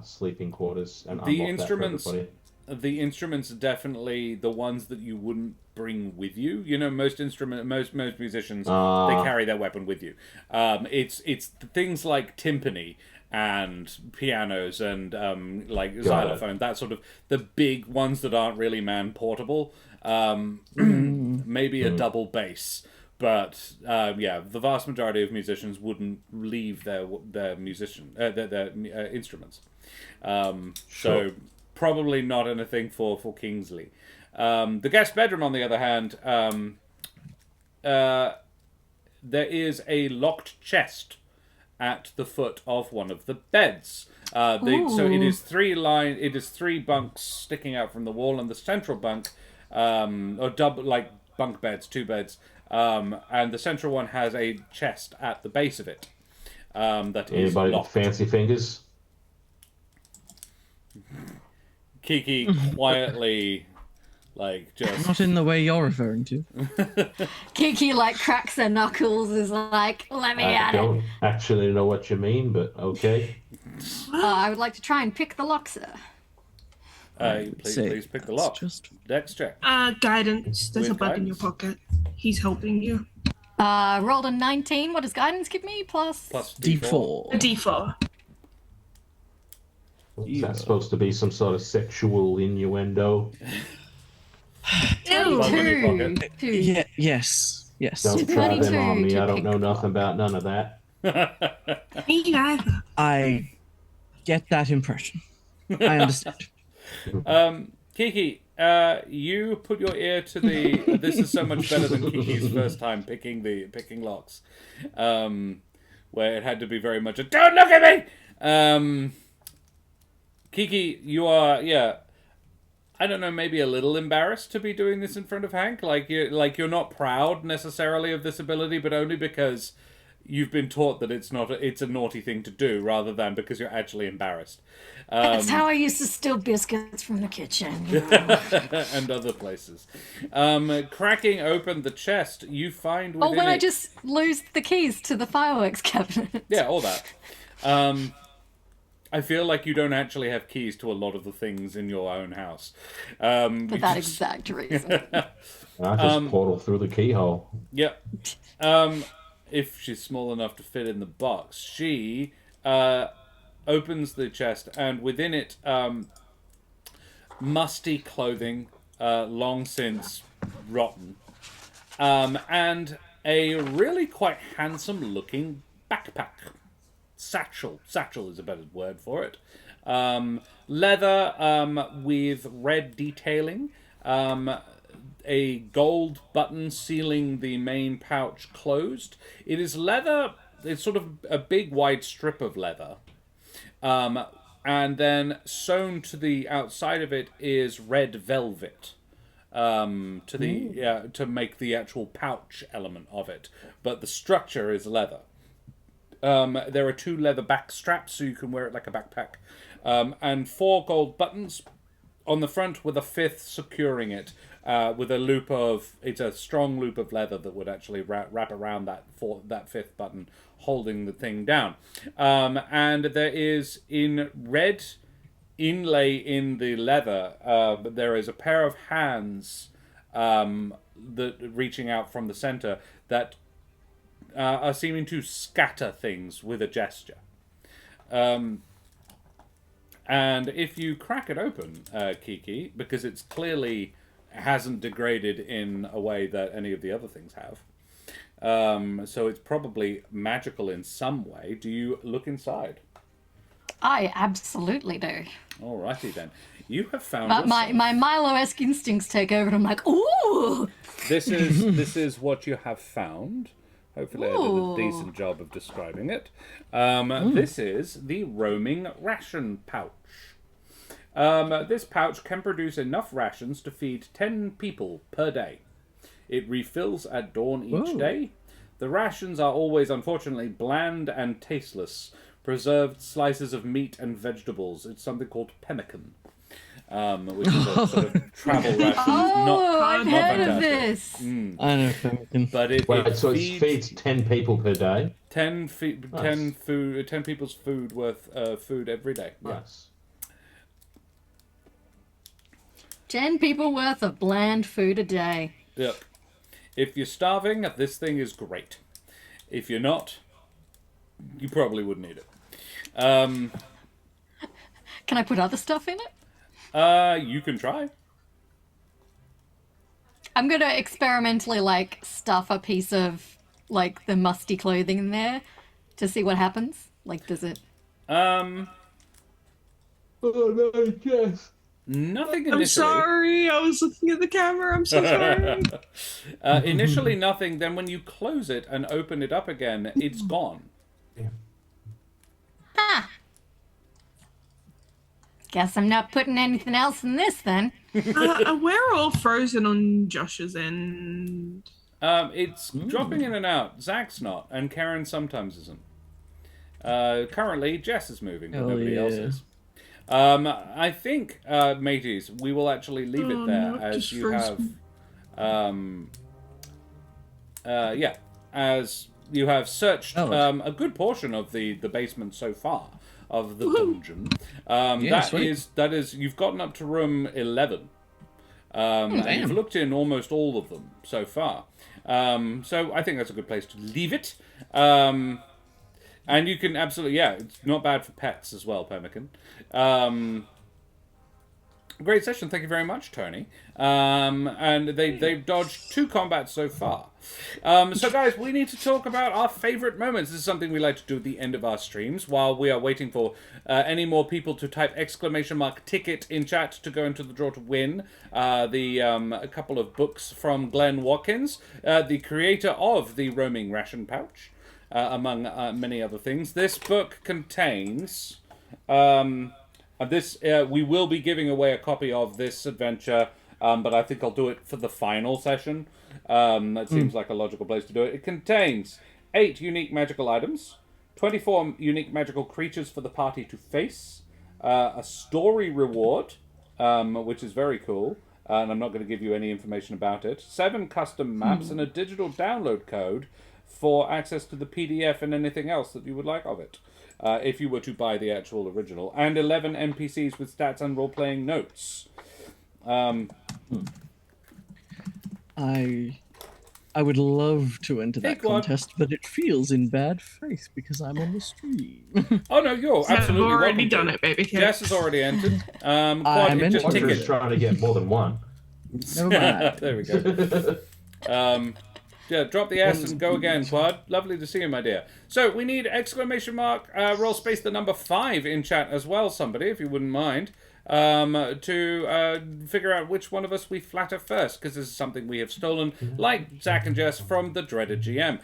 sleeping quarters and the unlock instruments. that for everybody. the instruments are definitely the ones that you wouldn't bring with you. You know, most musicians they carry their weapon with you. It's things like timpani and pianos and like xylophone, that sort of the big ones that aren't really man portable. Maybe a double bass. But yeah, the vast majority of musicians wouldn't leave their instruments. So probably not anything for Kingsley. The guest bedroom, on the other hand, there is a locked chest at the foot of one of the beds. So it is three bunks sticking out from the wall, and the central bunk, or double like bunk beds, two beds. And the central one has a chest at the base of it. That is Anybody locked. fancy fingers? Kiki quietly, like, just... Not in the way you're referring to. Kiki, like, cracks her knuckles, is like, let me I at it. don't actually know what you mean, but okay. I would like to try and pick the lock, sir. Please pick the lock. Just... Dex check. Guidance. There's a With bug in your guidance? pocket. He's helping you. Rolled a 19. What does guidance give me? Plus D4. A D4. Is that supposed to be some sort of sexual innuendo? Bug in your pocket. Two. Yeah, yes. Don't try them on me. 22 I don't to know pick nothing about none of that. Me neither. I get that impression. I understand. Kiki, you put your ear to the... This is so much better than Kiki's first time picking locks. Where it had to be very much a, don't look at me! Kiki, you are, I don't know, maybe a little embarrassed to be doing this in front of Hank. You're not proud necessarily of this ability, but only because you've been taught that it's a naughty thing to do, rather than because you're actually embarrassed. That's how I used to steal biscuits from the kitchen. And other places. Cracking open the chest, you find within When it... I just lose the keys to the fireworks cabinet. Yeah, all that. I feel like you don't actually have keys to a lot of the things in your own house. For that exact reason. I just portal through the keyhole. Yep. If she's small enough to fit in the box, she opens the chest, and within it, musty clothing, long since rotten, and a really quite handsome-looking backpack. Satchel is a better word for it. Leather with red detailing. A gold button sealing the main pouch closed. It is leather. It's sort of a big wide strip of leather. And then sewn to the outside of it is red velvet. To make the actual pouch element of it. But the structure is leather. There are 2 leather back straps, so you can wear it like a backpack. And 4 gold buttons on the front, with a 5th securing it, with a loop of... It's a strong loop of leather that would actually wrap around that 5th button, holding the thing down. And there is, in red inlay in the leather, there is a pair of hands that reaching out from the center that... are seeming to scatter things with a gesture. And if you crack it open, Kiki, because it's clearly hasn't degraded in a way that any of the other things have, so it's probably magical in some way. Do you look inside? I absolutely do. Alrighty then. You have found My Milo-esque instincts take over, and I'm like, ooh! This is what you have found. Hopefully I did a Ooh. decent job of describing it. This is the roaming ration pouch. This pouch can produce enough rations to feed 10 people per day. It refills at dawn each day. The rations are always, unfortunately, bland and tasteless. Preserved slices of meat and vegetables. It's something called pemmican. Which is a sort of travel ration. I've heard of fantastic. this. I know Pemmican. But it So it feeds feeds 10 people per day? 10 Nice. 10 people's food worth food every day. Yeah. Nice. 10 people worth of bland food a day. Yep. If you're starving, this thing is great. If you're not, you probably wouldn't eat it. Can I put other stuff in it? You can try. I'm gonna experimentally, like, stuff a piece of, like, the musty clothing in there to see what happens. Like, does it... Oh no, yes. Nothing initially. I'm sorry, I was looking at the camera. I'm so sorry. Initially nothing, then when you close it and open it up again, it's gone. Ah! Guess I'm not putting anything else in this, then. We're all frozen on Josh's end. It's dropping in and out. Zach's not, and Karen sometimes isn't. Currently, Jess is moving, but nobody else is. I think, mateys, we will actually leave it there as you have, as you have searched a good portion of the basement so far of the dungeon. That is, you've gotten up to room 11. And you've looked in almost all of them so far. So I think that's a good place to leave it. And you can absolutely, it's not bad for pets as well, Pemmican. Great session, thank you very much, Tony. And they've dodged 2 combats so far. So guys, we need to talk about our favourite moments. This is something we like to do at the end of our streams while we are waiting for any more people to type !ticket in chat to go into the draw to win a couple of books from Glen Watkins, the creator of the Roaming Ration Pouch. Among many other things. This book contains... we will be giving away a copy of this adventure, but I think I'll do it for the final session. That seems like a logical place to do it. It contains 8 unique magical items, 24 unique magical creatures for the party to face, a story reward, which is very cool, and I'm not going to give you any information about it, 7 custom maps, and a digital download code for access to the PDF and anything else that you would like of it, if you were to buy the actual original, and 11 NPCs with stats and role-playing notes. I would love to enter that contest, but it feels in bad faith because I'm on the stream. Oh no, you're absolutely I've already welcome done to. it, baby. Jess has already entered. I'm Just trying to get more than one. Never mind. There we go. Yeah, drop the S and go again, Quad. Lovely to see you, my dear. So, we need ! Roll space the number 5 in chat as well, somebody, if you wouldn't mind, to figure out which one of us we flatter first, because this is something we have stolen, like Zach and Jess, from the Dreaded GM,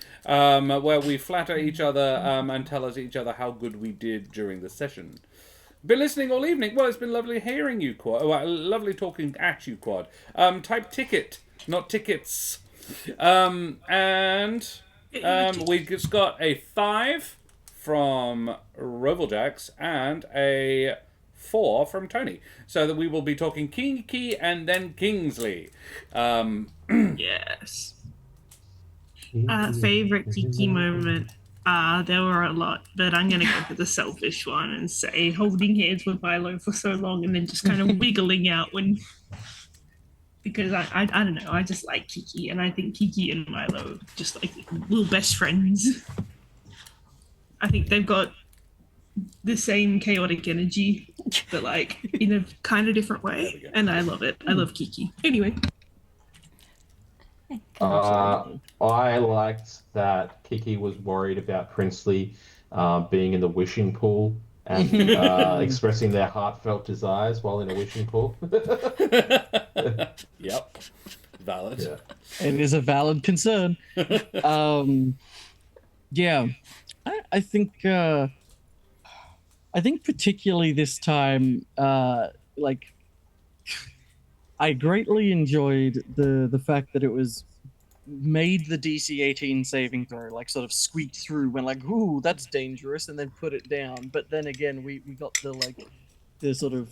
where we flatter each other and tell each other how good we did during the session. Been listening all evening? Well, it's been lovely hearing you, Quad. Well, lovely talking at you, Quad. Type ticket, not tickets. We just got a 5 from Rovaljax and a 4 from Tony. So that we will be talking Kiki and then Kingsley. Yes. Favorite Kiki moment. There were a lot, but I'm gonna go for the selfish one and say holding hands with Milo for so long and then just kind of wiggling out when... Because I don't know, I just like Kiki, and I think Kiki and Milo just like little best friends. I think they've got the same chaotic energy, but like in a kind of different way, and I love it. I love Kiki. Anyway. I liked that Kiki was worried about Princely being in the wishing pool and expressing their heartfelt desires while in a wishing pool. Yep. Valid. Yeah. It is a valid concern. Yeah. I think particularly this time, like, I greatly enjoyed the fact that it was made the DC 18 saving throw, like sort of squeaked through when like, ooh, that's dangerous, and then put it down. But then again, we got the sort of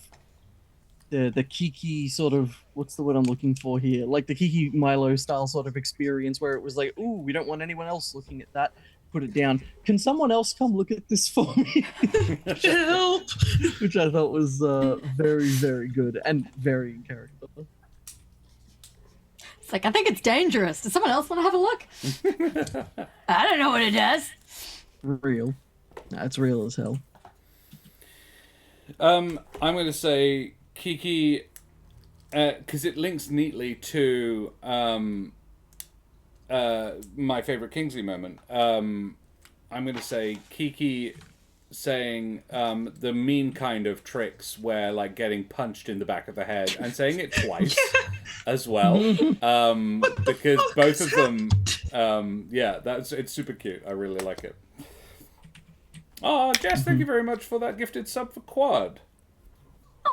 the Kiki sort of, what's the word I'm looking for here? Like the Kiki Milo style sort of experience where it was like, ooh, we don't want anyone else looking at that. Put it down. Can someone else come look at this for me? Help! Which I thought was very, very good and very in character. It's like, I think it's dangerous. Does someone else want to have a look? I don't know what it does. Real. That's real as hell. I'm going to say Kiki, because it links neatly to my favorite Kingsley moment. I'm going to say Kiki saying the mean kind of tricks where, like, getting punched in the back of the head and saying it twice as well. Because both of them, it's super cute. I really like it. Oh, Jess, thank you very much for that gifted sub for Quad.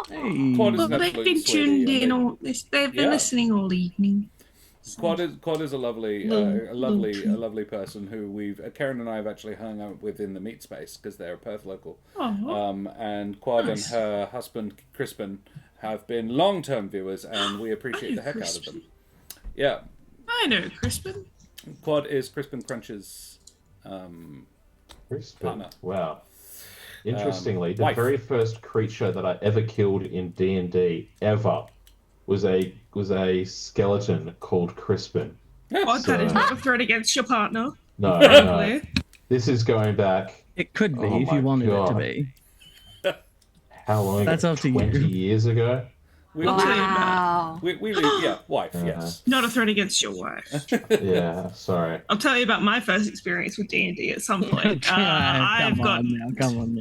Hey. Quad is Well, an they've absolute been tuned sweetie, in and all this. They've been Yeah. listening all evening. Quad is a lovely, Little a treat. lovely person who Karen and I have actually hung out with in the meat space because they're a Perth local. Oh, And Quad Nice. and her husband Crispin have been long-term viewers, and we appreciate the heck out of them. Yeah, I know, Crispin. Quad is Crispin Crunch's Crispin. partner. Wow. Interestingly, the wife. very first creature that I ever killed in D&D ever was a skeleton called Crispin. What? That is So- not a threat against your partner. No, Very no. clear. This is going back It could be Oh if you my wanted it to God. be. how long That's ago? up to you. 20 years ago? We, I'll tell you about Wow. we wife, yes. Not a threat against your wife. Yeah, sorry. I'll tell you about my first experience with D&D at some point. come I've got. on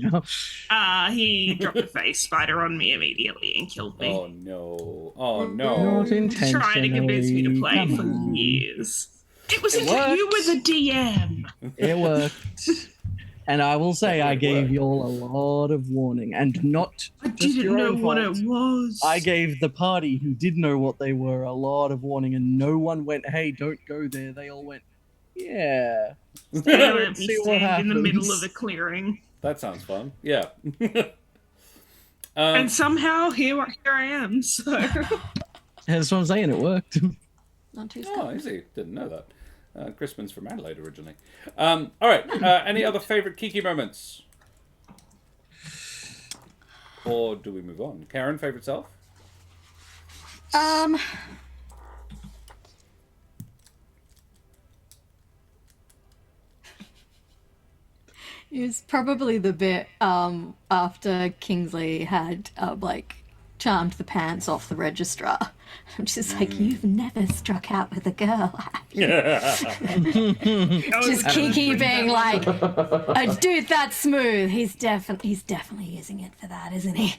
now. He dropped a face spider on me immediately and killed me. Oh no! Oh Not no! intentionally. Trying to convince me to play Come for on. years. It was It until you works. were the DM. It worked. And I will say, I gave you all a lot of warning, and not I just didn't your know own what fault. it was. I gave the party who did know what they were a lot of warning, and no one went, "Hey, don't go there." They all went, "Yeah." They let me See what stand in the middle happens. of a clearing. That sounds fun. Yeah. And somehow here I am. So That's what I'm saying. It worked. Not too Oh, scary. easy. Didn't know that. Crispin's from Adelaide originally. All right. Any other favorite Kiki moments? Or do we move on? Karen, favorite self? It was probably the bit after Kingsley had like charmed the pants off the registrar. I'm just like, you've never struck out with a girl, have you? Just Kiki being like, a dude that's smooth. He's definitely using it for that, isn't he?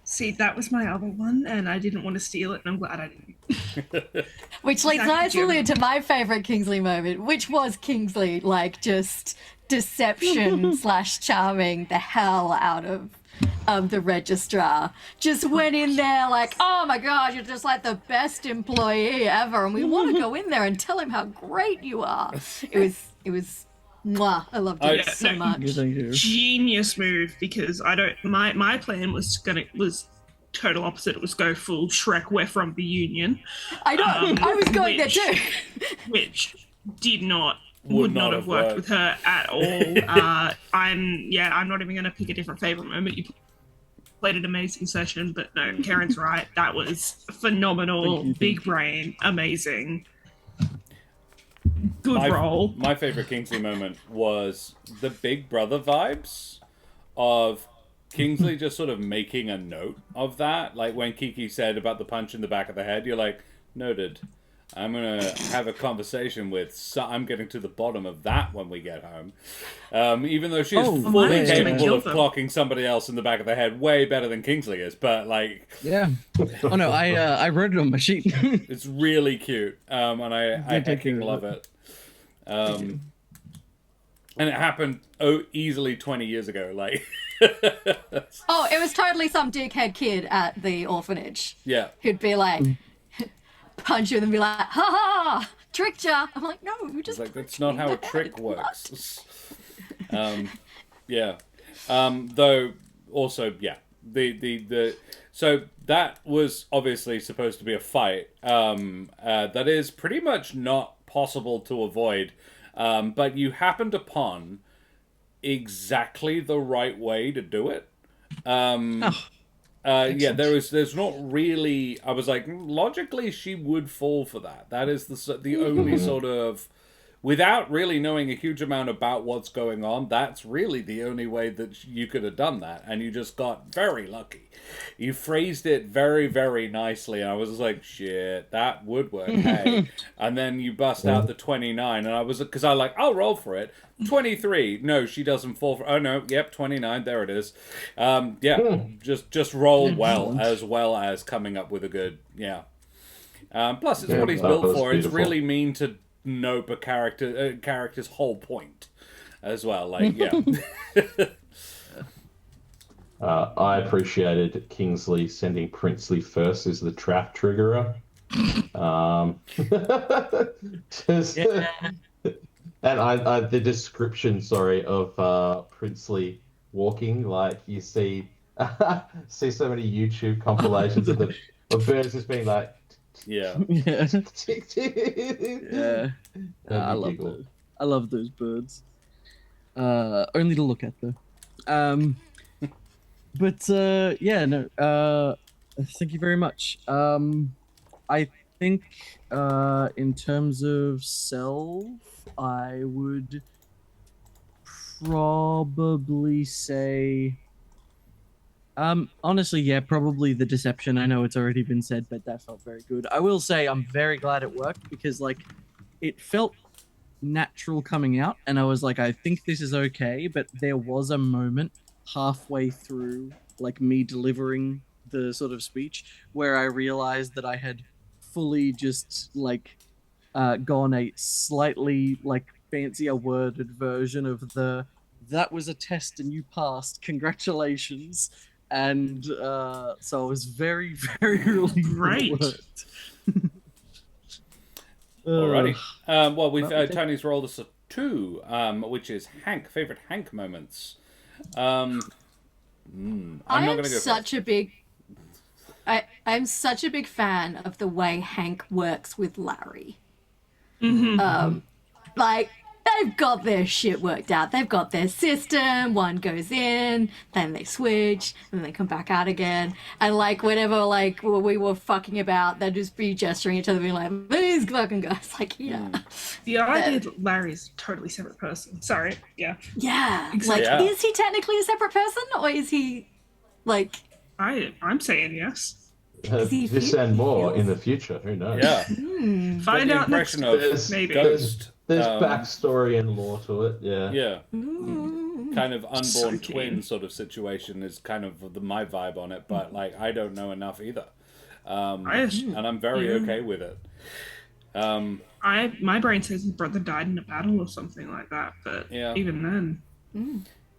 see, that was my other one, and I didn't want to steal it, and I'm glad I didn't. Which leads Exactly, nicely Jim. into my favorite Kingsley moment, which was Kingsley like just deception slash charming the hell out of the registrar. Just went in there like, oh my god, you're just like the best employee ever, and we want to go in there and tell him how great you are. It was mwah. I loved it Yeah, so no, much. Thank you. Genius move, because I don't. My plan was total opposite. It was go full Shrek. We're from the Union, I know. I was going there which- too. which would Would not not have have worked worked. with her at all. I'm not even going to pick a different favorite moment. You played an amazing session, but no, Karen's right. That was phenomenal. Thank you. Big brain, amazing. Good roll. My favorite Kingsley moment was the Big Brother vibes of Kingsley just sort of making a note of that. Like when Kiki said about the punch in the back of the head, you're like, noted. I'm going to have a conversation with... I'm getting to the bottom of that when we get home. Even though she's Oh, fully mine is gonna capable kill of them. clocking somebody else in the back of the head way better than Kingsley is. But, like, Yeah. Oh no, I wrote it on my sheet. it's really cute. And I take care hecking of love it. it. And it happened easily 20 years ago. Like, Oh, it was totally some dickhead kid at the orphanage yeah. who'd be like, punch you and then be like, ha ha, tricked ya. I'm like, no, you just. It's like, that's punched not me how in a the trick head. works. Yeah. Though, also, yeah. So that was obviously supposed to be a fight. That is pretty much not possible to avoid. But you happened upon exactly the right way to do it. Yeah, there's not really. I was like, logically, she would fall for that. That is the only sort of, without really knowing a huge amount about what's going on. That's really the only way that you could have done that, and you just got very lucky. You phrased it very, very nicely, and I was like, shit, that would work. Hey, and then you bust out the 29, and I was because I like, I'll roll for it. 23. No, she doesn't fall for. Oh no, yep, 29. There it is. Just roll well as coming up with a good plus, it's what he's built for. It's really mean to nope a character's whole point as well. Like I appreciated Kingsley sending Princely first as the trap triggerer. And I the description, of Princely walking, like you see so many YouTube compilations of birds just being like, yeah. I love those birds. Only to look at though. Thank you very much. I think in terms of self, I would probably say honestly, probably the deception. I know it's already been said, but that felt very good. I will say I'm very glad it worked because it felt natural coming out, and I was like, I think this is okay, but there was a moment halfway through me delivering the sort of speech where I realized that I had fully just gone a slightly fancier worded version of that was a test and you passed, congratulations. And so I was very, very really Great. Alrighty. Well, we've Tony's rolled us a 2, which is favorite Hank moments. I'm not going to go such a big. I'm such a big fan of the way Hank works with Larry. Mm-hmm. They've got their shit worked out. They've got their system. One goes in, then they switch, and then they come back out again. And whenever we were fucking about, they'd just be gesturing at each other, being like, "These fucking guys." The idea that Larry's a totally separate person. Sorry. Yeah. Yeah. Exactly. Is he technically a separate person, or is he I'm saying yes. This and more in the future. Who knows? Yeah. Find out next. Maybe. There's backstory and lore to it. Yeah. Yeah. Kind of unborn twin sort of situation is kind of my vibe on it, but I don't know enough either, and I'm very okay with it. My brain says his brother died in a battle or something like that, but even then,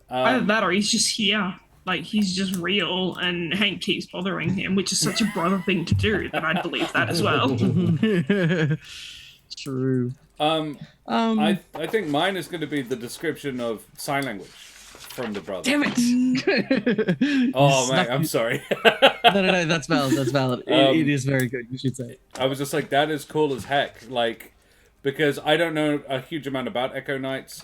either that or he's just here. He's just real, and Hank keeps bothering him, which is such a brother thing to do that I'd believe that as well. True. I think mine is going to be the description of sign language from the brother. Damn it! Oh, man, I'm sorry. No, that's valid. That's valid. It is very good. You should say it. I was just like, that is cool as heck. Because I don't know a huge amount about Echo Knights,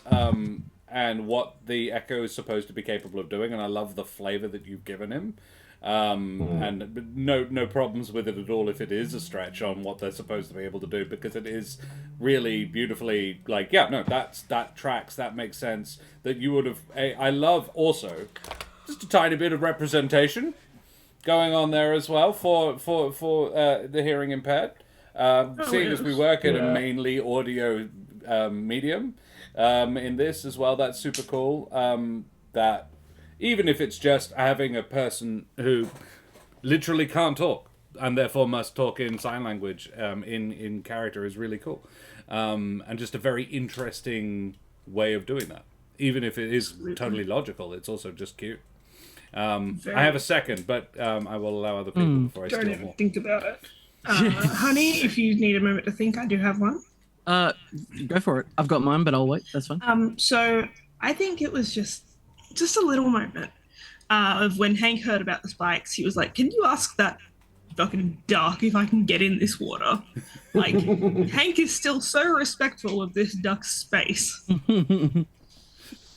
and what the Echo is supposed to be capable of doing, and I love the flavor that you've given him. And no problems with it at all if it is a stretch on what they're supposed to be able to do, because it is really beautifully that tracks, that makes sense. That you would have. I love also just a tiny bit of representation going on there as well for the hearing impaired. Seeing as we work in a mainly audio medium. In this as well, that's super cool. That even if it's just having a person who literally can't talk and therefore must talk in sign language in character is really cool, and just a very interesting way of doing that. Even if it is totally logical, it's also just cute. I have a second, but I will allow other people before I steal Don't more. think about it. Honey, if you need a moment to think, I do have one. Go for it. I've got mine, but I'll wait. That's fine. So I think it was just a little moment of when Hank heard about the spikes. He was like, "Can you ask that fucking duck if I can get in this water?" Hank is still so respectful of this duck's space,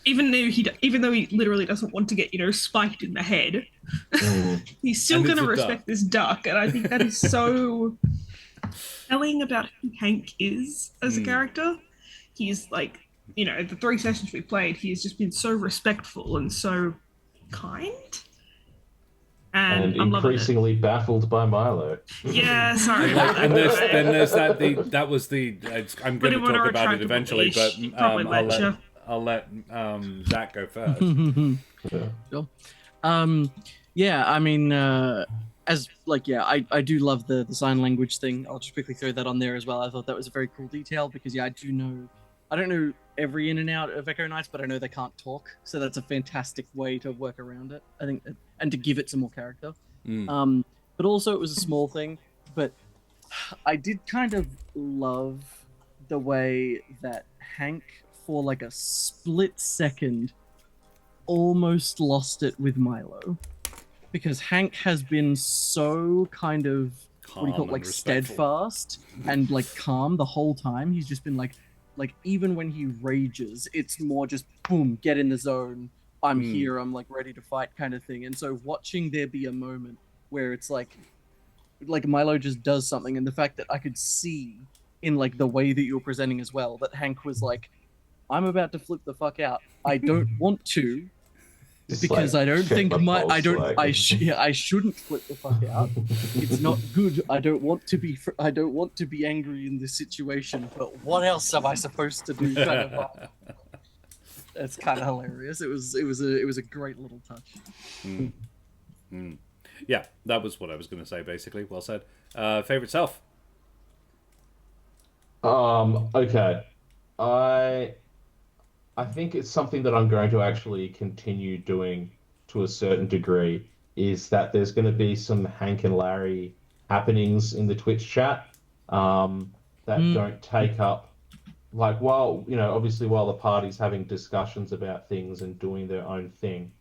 even though he literally doesn't want to get spiked in the head. He's still And going it's to a respect duck. this duck, and I think that is so telling about who Hank is as a character. He's like, the 3 sessions we played, he has just been so respectful and so kind. And I'm loving it. increasingly baffled by Milo. Yeah, sorry about that. And there's that I'm going to Didn't want talk about it retract the eventually, but leash. Probably I'll let Zach go first. Yeah. Sure. Yeah, I mean, I do love the sign language thing. I'll just quickly throw that on there as well. I thought that was a very cool detail because, yeah, I don't know every in and out of Echo Knights, but I know they can't talk. So that's a fantastic way to work around it, I think, and to give it some more character. But also it was a small thing, but I did kind of love the way that Hank, for like a split second, almost lost it with Milo, because Hank has been so kind of steadfast and like calm the whole time. He's just been like even when he rages, it's more just boom, get in the zone. I'm here. I'm like ready to fight, kind of thing. And so watching there be a moment where it's like Milo just does something, and the fact that I could see in like the way that you're presenting as well that Hank was like, I'm about to flip the fuck out. I don't want to, because I don't think I shouldn't flip the fuck out. It's not good. I don't want to be angry in this situation. But what else am I supposed to do? Kind of. It's kind of hilarious. It was a great little touch. Yeah, that was what I was going to say. Basically, well said. Favorite self. Okay. I think it's something that I'm going to actually continue doing to a certain degree, is that there's going to be some Hank and Larry happenings in the Twitch chat that don't take up, like, obviously while the party's having discussions about things and doing their own thing,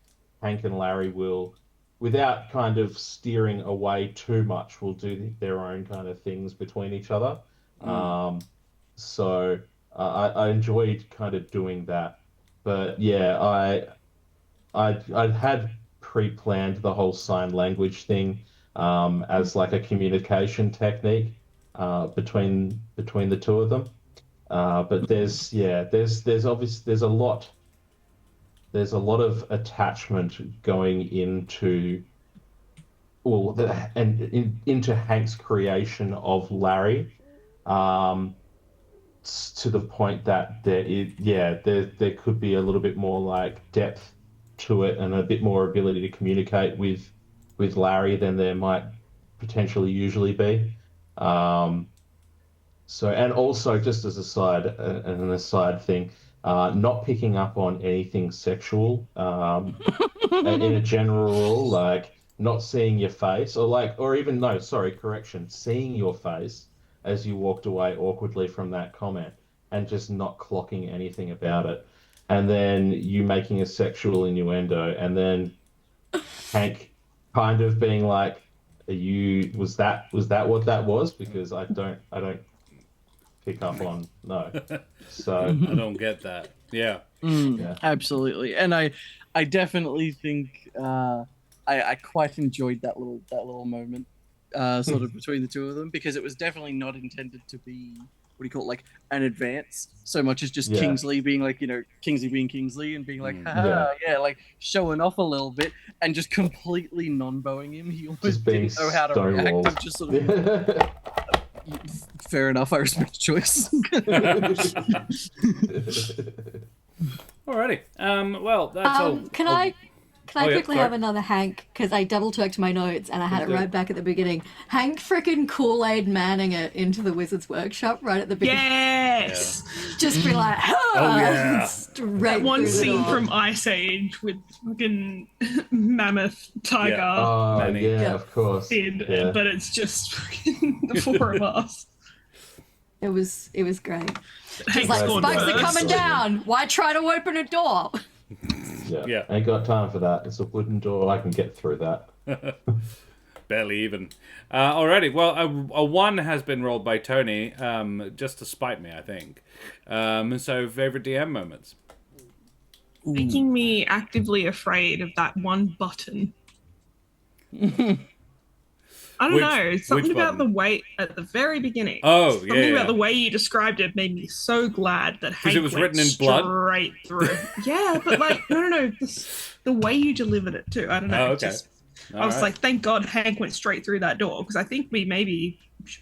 Hank and Larry will, without kind of steering away too much, will do their own kind of things between each other. So I enjoyed kind of doing that, but yeah, I had pre-planned the whole sign language thing as like a communication technique between the two of them. But there's a lot of attachment going into into Hank's creation of Larry. To the point that there could be a little bit more like depth to it and a bit more ability to communicate with Larry than there might potentially usually be. So, and also just as an aside thing, not picking up on anything sexual in a general rule, like not seeing your face, seeing your face as you walked away awkwardly from that comment and just not clocking anything about it. And then you making a sexual innuendo, and then Hank kind of being like, was that what that was? Because I don't pick up on, no. So I don't get that. Yeah. Yeah. Absolutely. And I definitely think I quite enjoyed that little moment sort of between the two of them, because it was definitely not intended to be, what do you call it, like an advance so much as just Kingsley being like, Kingsley being Kingsley and being like, like showing off a little bit and just completely non-bowing him. He almost didn't know how to react. I'm just sort of fair enough, I respect the choice. Alrighty. Well, that's all. Can I quickly sorry. have another Hank? Because I double-checked my notes and I had it right back at the beginning. Hank frickin' Kool-Aid Manning it into the Wizard's Workshop right at the beginning. Yes! Just be like, straight That one through the scene door. from Ice Age with fucking mammoth tiger Of course. but it's just fucking the four of us. It was great. Hank's Like, gone spikes are first. coming down. Why try to open a door? Yeah. Ain't got time for that. It's a wooden door. I can get through that. Barely even. Alrighty. Well, a 1 has been rolled by Tony, just to spite me, I think. So, favorite DM moments. Making me actively afraid of that one button I don't know. Something which about button? the way at the very beginning. Oh, Something yeah. about the way you described it made me so glad that Hank it was went written in blood? straight through. Yeah, but like no. The way you delivered it too. I don't know. Oh, okay. I was All like, thank God Hank went straight through that door because I think we maybe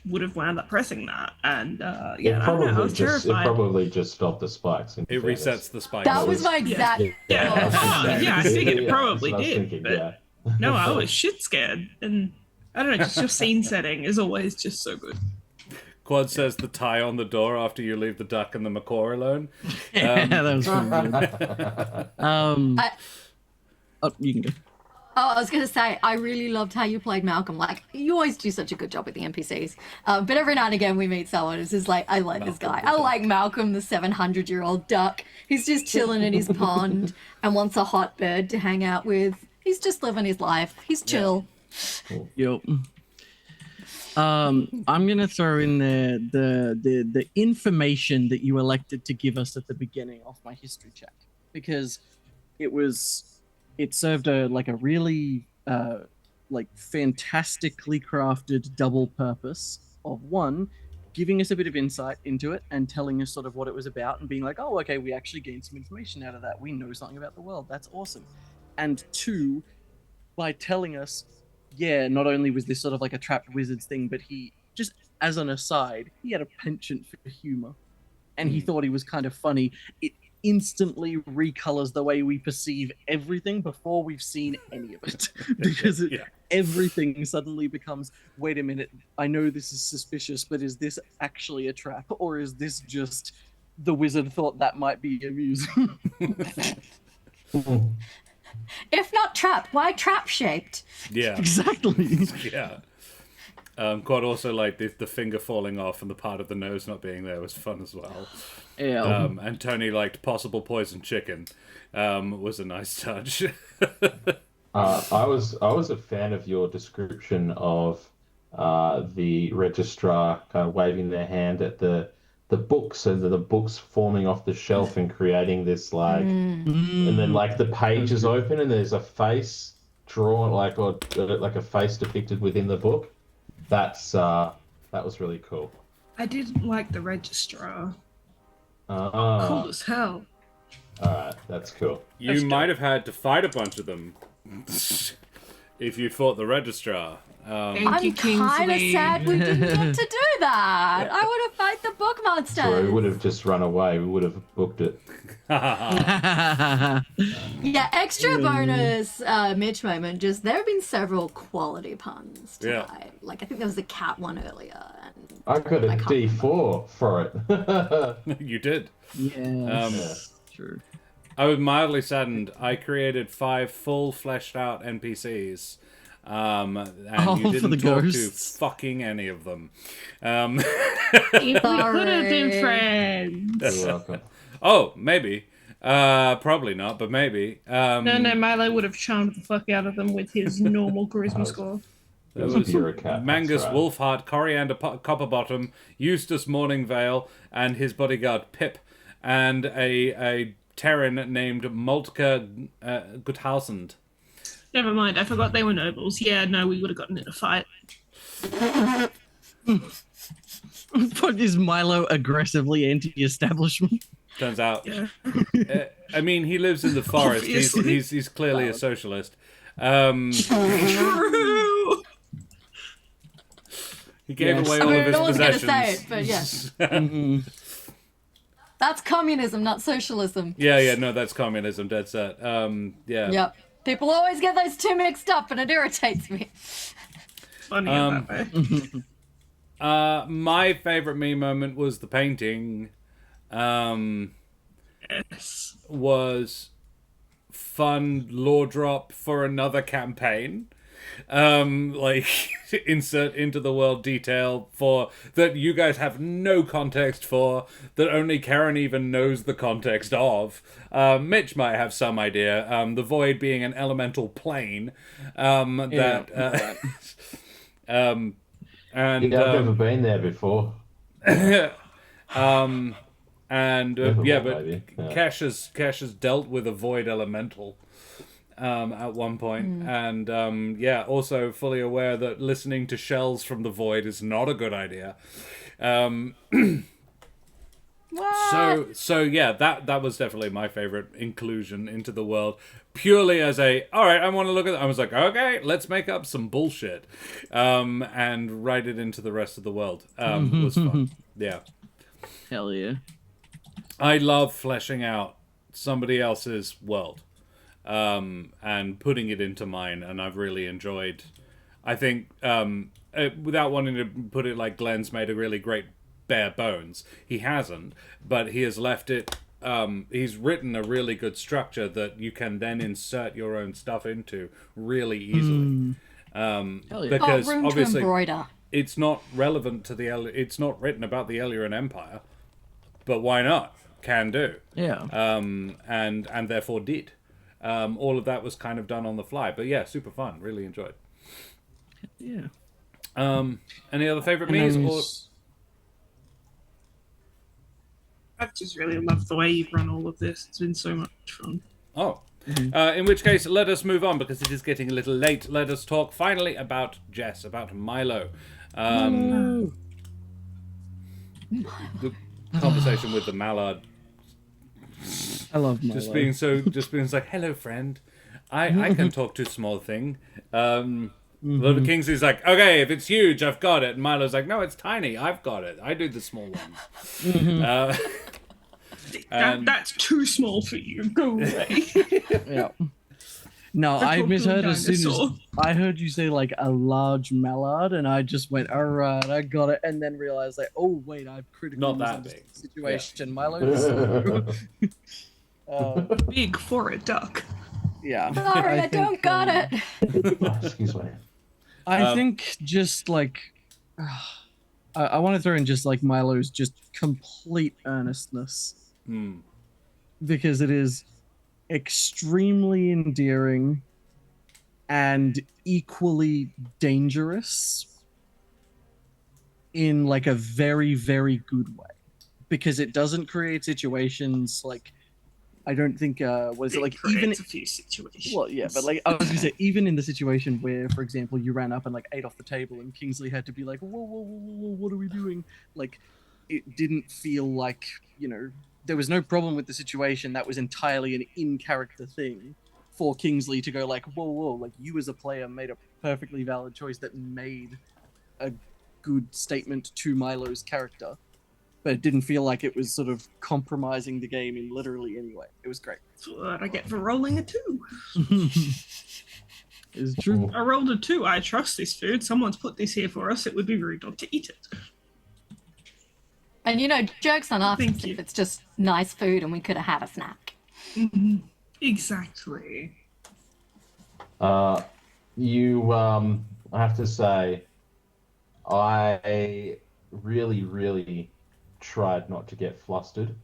would have wound up pressing that. And It I don't know. I probably was just terrified. stopped the spikes. In It fairness. resets the spikes. That was my exact. Yeah. thought. Yeah, I figured it that's probably what I was did. thinking, But yeah. no, I was shit scared. And I don't know, just your scene setting is always just so good. Quad says the tie on the door after you leave the duck and the macaw alone. Yeah, that was pretty good. Oh, you can go. Oh, I was going to say, I really loved how you played Malcolm. Like, you always do such a good job with the NPCs. But every now and again we meet someone who's just like, I like this guy. I like Malcolm, the 700-year-old duck. He's just chilling in his pond and wants a hot bird to hang out with. He's just living his life. He's chill. Yep. I'm gonna throw in there the information that you elected to give us at the beginning of my history check because it served a really fantastically crafted double purpose of one, giving us a bit of insight into it and telling us sort of what it was about and being like, oh, okay, we actually gained some information out of that. We know something about the world. That's awesome. And two, by telling us, yeah, not only was this sort of like a trapped wizards thing, but he, just as an aside, he had a penchant for humor and he thought he was kind of funny. It instantly recolors the way we perceive everything before we've seen any of it because everything suddenly becomes, wait a minute, I know this is suspicious, but is this actually a trap or is this just the wizard thought that might be amusing? If not trap, why trap shaped? Yeah. Exactly. Yeah. Quite also like the finger falling off and the part of the nose not being there was fun as well. Yeah. And Tony liked possible poison chicken. Was a nice touch. I was a fan of your description of the registrar kind of waving their hand at the books and the books forming off the shelf and creating this and then like the page is open and there's a face drawn or like a face depicted within the book. That was really cool. I didn't like the registrar. Cool Cool as hell. Alright, that's cool. You might have had to fight a bunch of them if you fought the registrar. Thank you, I'm kind of Kingsley. sad we didn't get to do that. I would have fight the book monsters. So we would have just run away. We would have booked it. Yeah, extra bonus Mitch moment. Just there have been several quality puns tonight. Like I think there was a cat one earlier. And I got a I can't D4 for it. You did. Yeah. True. I was mildly saddened. I created 5 full fleshed out NPCs. And you for didn't the talk ghosts. to fucking any of them. If we could have been friends. You're welcome. Oh, maybe. Probably not, but maybe. No, Milo would have charmed the fuck out of them with his normal charisma score. There was was bureaucrat, Mangus that's right. Wolfheart, Coriander Copperbottom, Eustace Morningvale, and his bodyguard Pip, and a Terran named Moltke Guthausend. Never mind, I forgot they were nobles. Yeah, no, we would have gotten in a fight. What is Milo aggressively anti-establishment? Turns out. Yeah. I mean, he lives in the forest. Obviously. He's clearly a socialist. True. He gave Yes. away I all mean, of his no one's going to possessions. say it, but yeah. That's communism, not socialism. Yeah, no, that's communism, dead set. Yeah. Yep. People always get those two mixed up, and it irritates me. Funny in that way. My favorite me moment was the painting. Yes. Was fun lore drop for another campaign. Like insert into the world detail for that you guys have no context for, that only Karen even knows the context of. Mitch might have some idea. The void being an elemental plane. And I've never been there before. and Never yeah, mind, but maybe. Yeah. Cash has dealt with a void elemental. at one point. And also fully aware that listening to shells from the void is not a good idea. What? So yeah, that was definitely my favorite inclusion into the world. Purely as a, all right, I want to look at. I was like, okay, let's make up some bullshit, and write it into the rest of the world. Was fun. Yeah, Hell yeah. I love fleshing out somebody else's world, and putting it into mine, and I've really enjoyed. I think, without wanting to put it like Glen's made a really great bare bones. He hasn't, but he has left it. He's written a really good structure that you can then insert your own stuff into really easily. Because room obviously to embroider. it's not relevant to it's not written about the Ellyrian Empire, but why not? Can do. Yeah. And therefore did. All of that was kind of done on the fly, but yeah, super fun. Really enjoyed. Yeah. Any other favorite me's? Or I've just really loved the way you've run all of this. It's been so much fun. Oh. In which case, let us move on because it is getting a little late. Let us talk finally about Jess, about Milo. The conversation with the mallard. I love Milo. Just being like, hello, friend. I can talk to small thing. Lord Kingsley's like, okay, if it's huge, I've got it. And Milo's like, no, it's tiny. I've got it. I do the small ones. That's too small for you. Go away. Yeah. No, I misheard as soon as I heard you say like a large mallard, and I just went, all right, I got it, and then realized like, oh wait, I've critically Not that misunderstood big. the situation. Yeah. Milo is big for a duck. yeah. Sorry, I don't got it. Excuse me. I think just like I want to throw in just like Milo's just complete earnestness, because it is extremely endearing and equally dangerous in like a very, very good way, because it doesn't create situations like, I don't think what is it like, even a few situations. well, yeah, but like I was gonna say, even in the situation where, for example, you ran up and like ate off the table and Kingsley had to be like, whoa, what are we doing? Like, it didn't feel like, you know, there was no problem with the situation. That was entirely an in-character thing for Kingsley to go like, whoa, like you as a player made a perfectly valid choice that made a good statement to Milo's character. But it didn't feel like it was sort of compromising the game in literally any way. It was great. That's what I get for rolling a 2. It's true. I rolled a 2. I trust this food. Someone's put this here for us. It would be rude not to eat it. And you know, joke's on us Thank you. if it's just nice food and we could have had a snack. Exactly. I have to say, I really tried not to get flustered.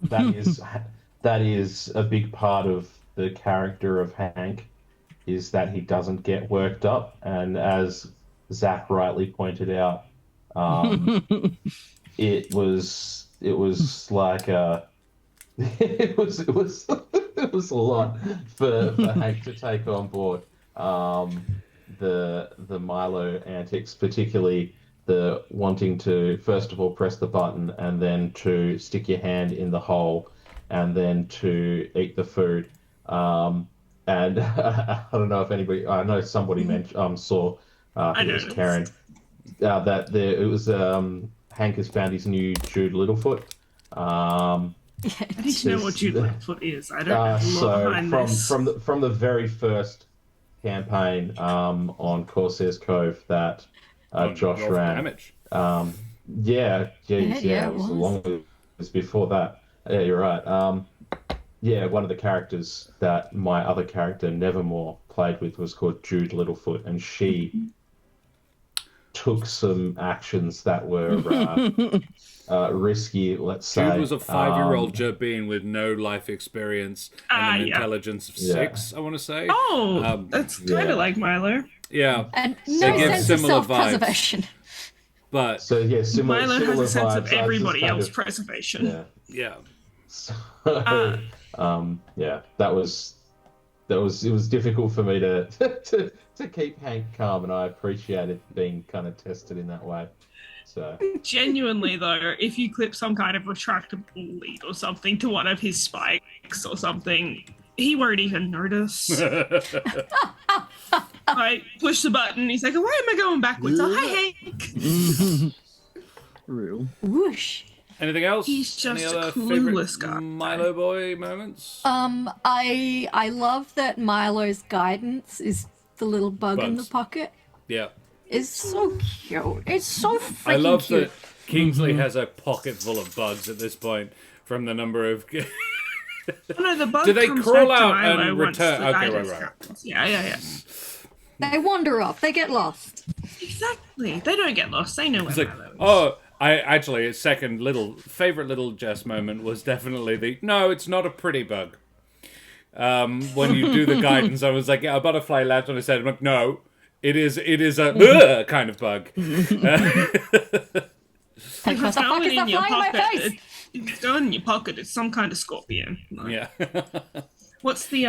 That is a big part of the character of Hank, is that he doesn't get worked up, and as Zach rightly pointed out, it was like it was a lot for Hank to take on board. The Milo antics, particularly the wanting to first of all press the button and then to stick your hand in the hole and then to eat the food. And I don't know if anybody, I know somebody mentioned, saw, I think it was Karen, that it was Hank has found his new Jude Littlefoot. I need to know what Jude Littlefoot is. I don't know a lot behind this. From the very first campaign on Corsair's Cove that Josh ran. It was long. It was before that. Yeah, you're right. One of the characters that my other character Nevermore played with was called Jude Littlefoot, and she took some actions that were risky, let's say. Jude was a 5-year-old Jabin with no life experience and an intelligence of 6, I want to say. Oh, that's kind of like Milo. Yeah. And no sense of self-preservation. But similar Milo has a sense vibes. of everybody else's preservation. Yeah. Yeah. So, that was it was difficult for me to to keep Hank calm, and I appreciated being kind of tested in that way. So Genuinely, though, if you clip some kind of retractable lead or something to one of his spikes or something, he won't even notice. I push the button, he's like, why am I going backwards? Oh, hi, Hank. Real. Whoosh. Anything else? He's just Any a other clueless favorite guy. Milo boy moments? I love that Milo's guidance is the little bug in the Bugs. pocket. Yeah. It's so cute. It's so freaking I love cute. that Kingsley has a pocket full of bugs at this point from the number of... Oh, no, the bug Do they comes crawl back to out Milo and once return? the Okay, guidance right. happens. Yeah. They wander off. They get lost. Exactly. They don't get lost. They know where It's like, Milo is. oh, his second favorite little Jess moment was definitely the, no, it's not a pretty bug. When you do the guidance, I was like, yeah, a butterfly lands on his head. I'm like, no, it is a kind of bug. Like, what the fuck is that flying in my face? It's going in your pocket. It's some kind of scorpion. Like, Yeah. what's the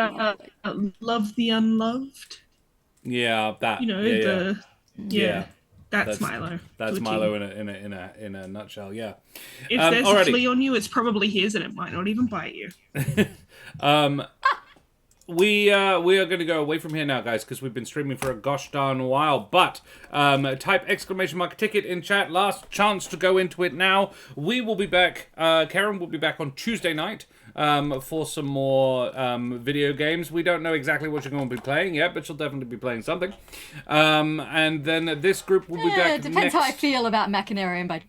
love the unloved? Yeah, that. You know, yeah. yeah. That's That's- Milo. That's to a Milo T. in a nutshell. Yeah. If there's alrighty. a flea on you, it's probably his, and it might not even bite you. We are going to go away from here now, guys, because we've been streaming for a gosh darn while. But type !ticket in chat. Last chance to go into it now. We will be back. Karen will be back on Tuesday night for some more video games. We don't know exactly what you're going to be playing yet, but she'll definitely be playing something. And then this group will be back It depends how I next... feel about Machinarium by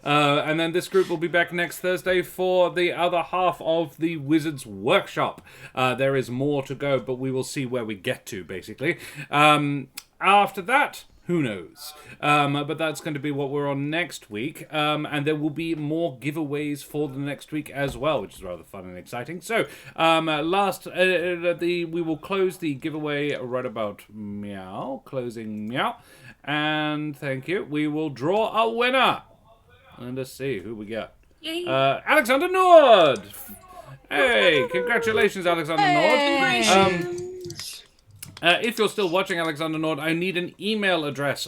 and then this group will be back next Thursday for the other half of the Wizards Workshop. There is more to go, but we will see where we get to, basically. After that, who knows? But that's going to be what we're on next week. And there will be more giveaways for the next week as well, which is rather fun and exciting. So, we will close the giveaway right about meow. Closing meow. And thank you. We will draw a winner. And let's see who we got. Yay. Alexander Nord. Hey, congratulations, Alexander Nord. If you're still watching, Alexander Nord, I need an email address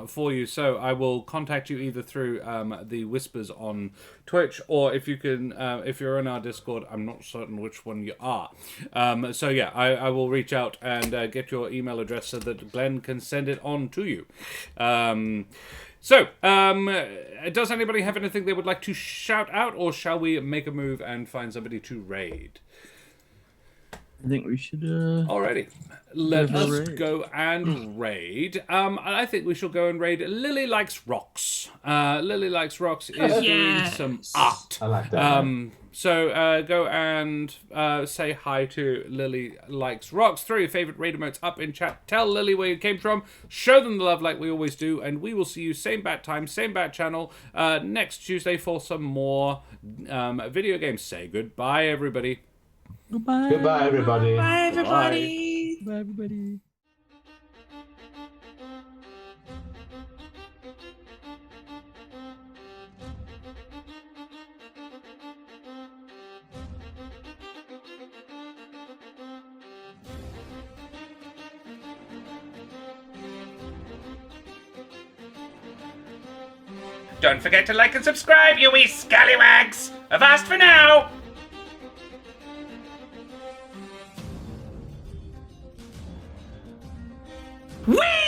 for you, so I will contact you either through the Whispers on Twitch, or if you can, if you're in our Discord, I'm not certain which one you are. So yeah, I will reach out and get your email address so that Glenn can send it on to you. Does anybody have anything they would like to shout out, or shall we make a move and find somebody to raid? I think we should. Alrighty, let us raid. go and raid. I think we shall go and raid Lily Likes Rocks. Lily Likes Rocks is doing Yes. some art. I like that. So go and say hi to Lily Likes Rocks. Throw your favorite raid emotes up in chat. Tell Lily where you came from. Show them the love like we always do. And we will see you same bat time, same bat channel next Tuesday for some more video games. Say goodbye, everybody. Goodbye. Goodbye, everybody. Bye, everybody. Bye, everybody. Don't forget to like and subscribe, you wee scallywags. Avast for now. Whee!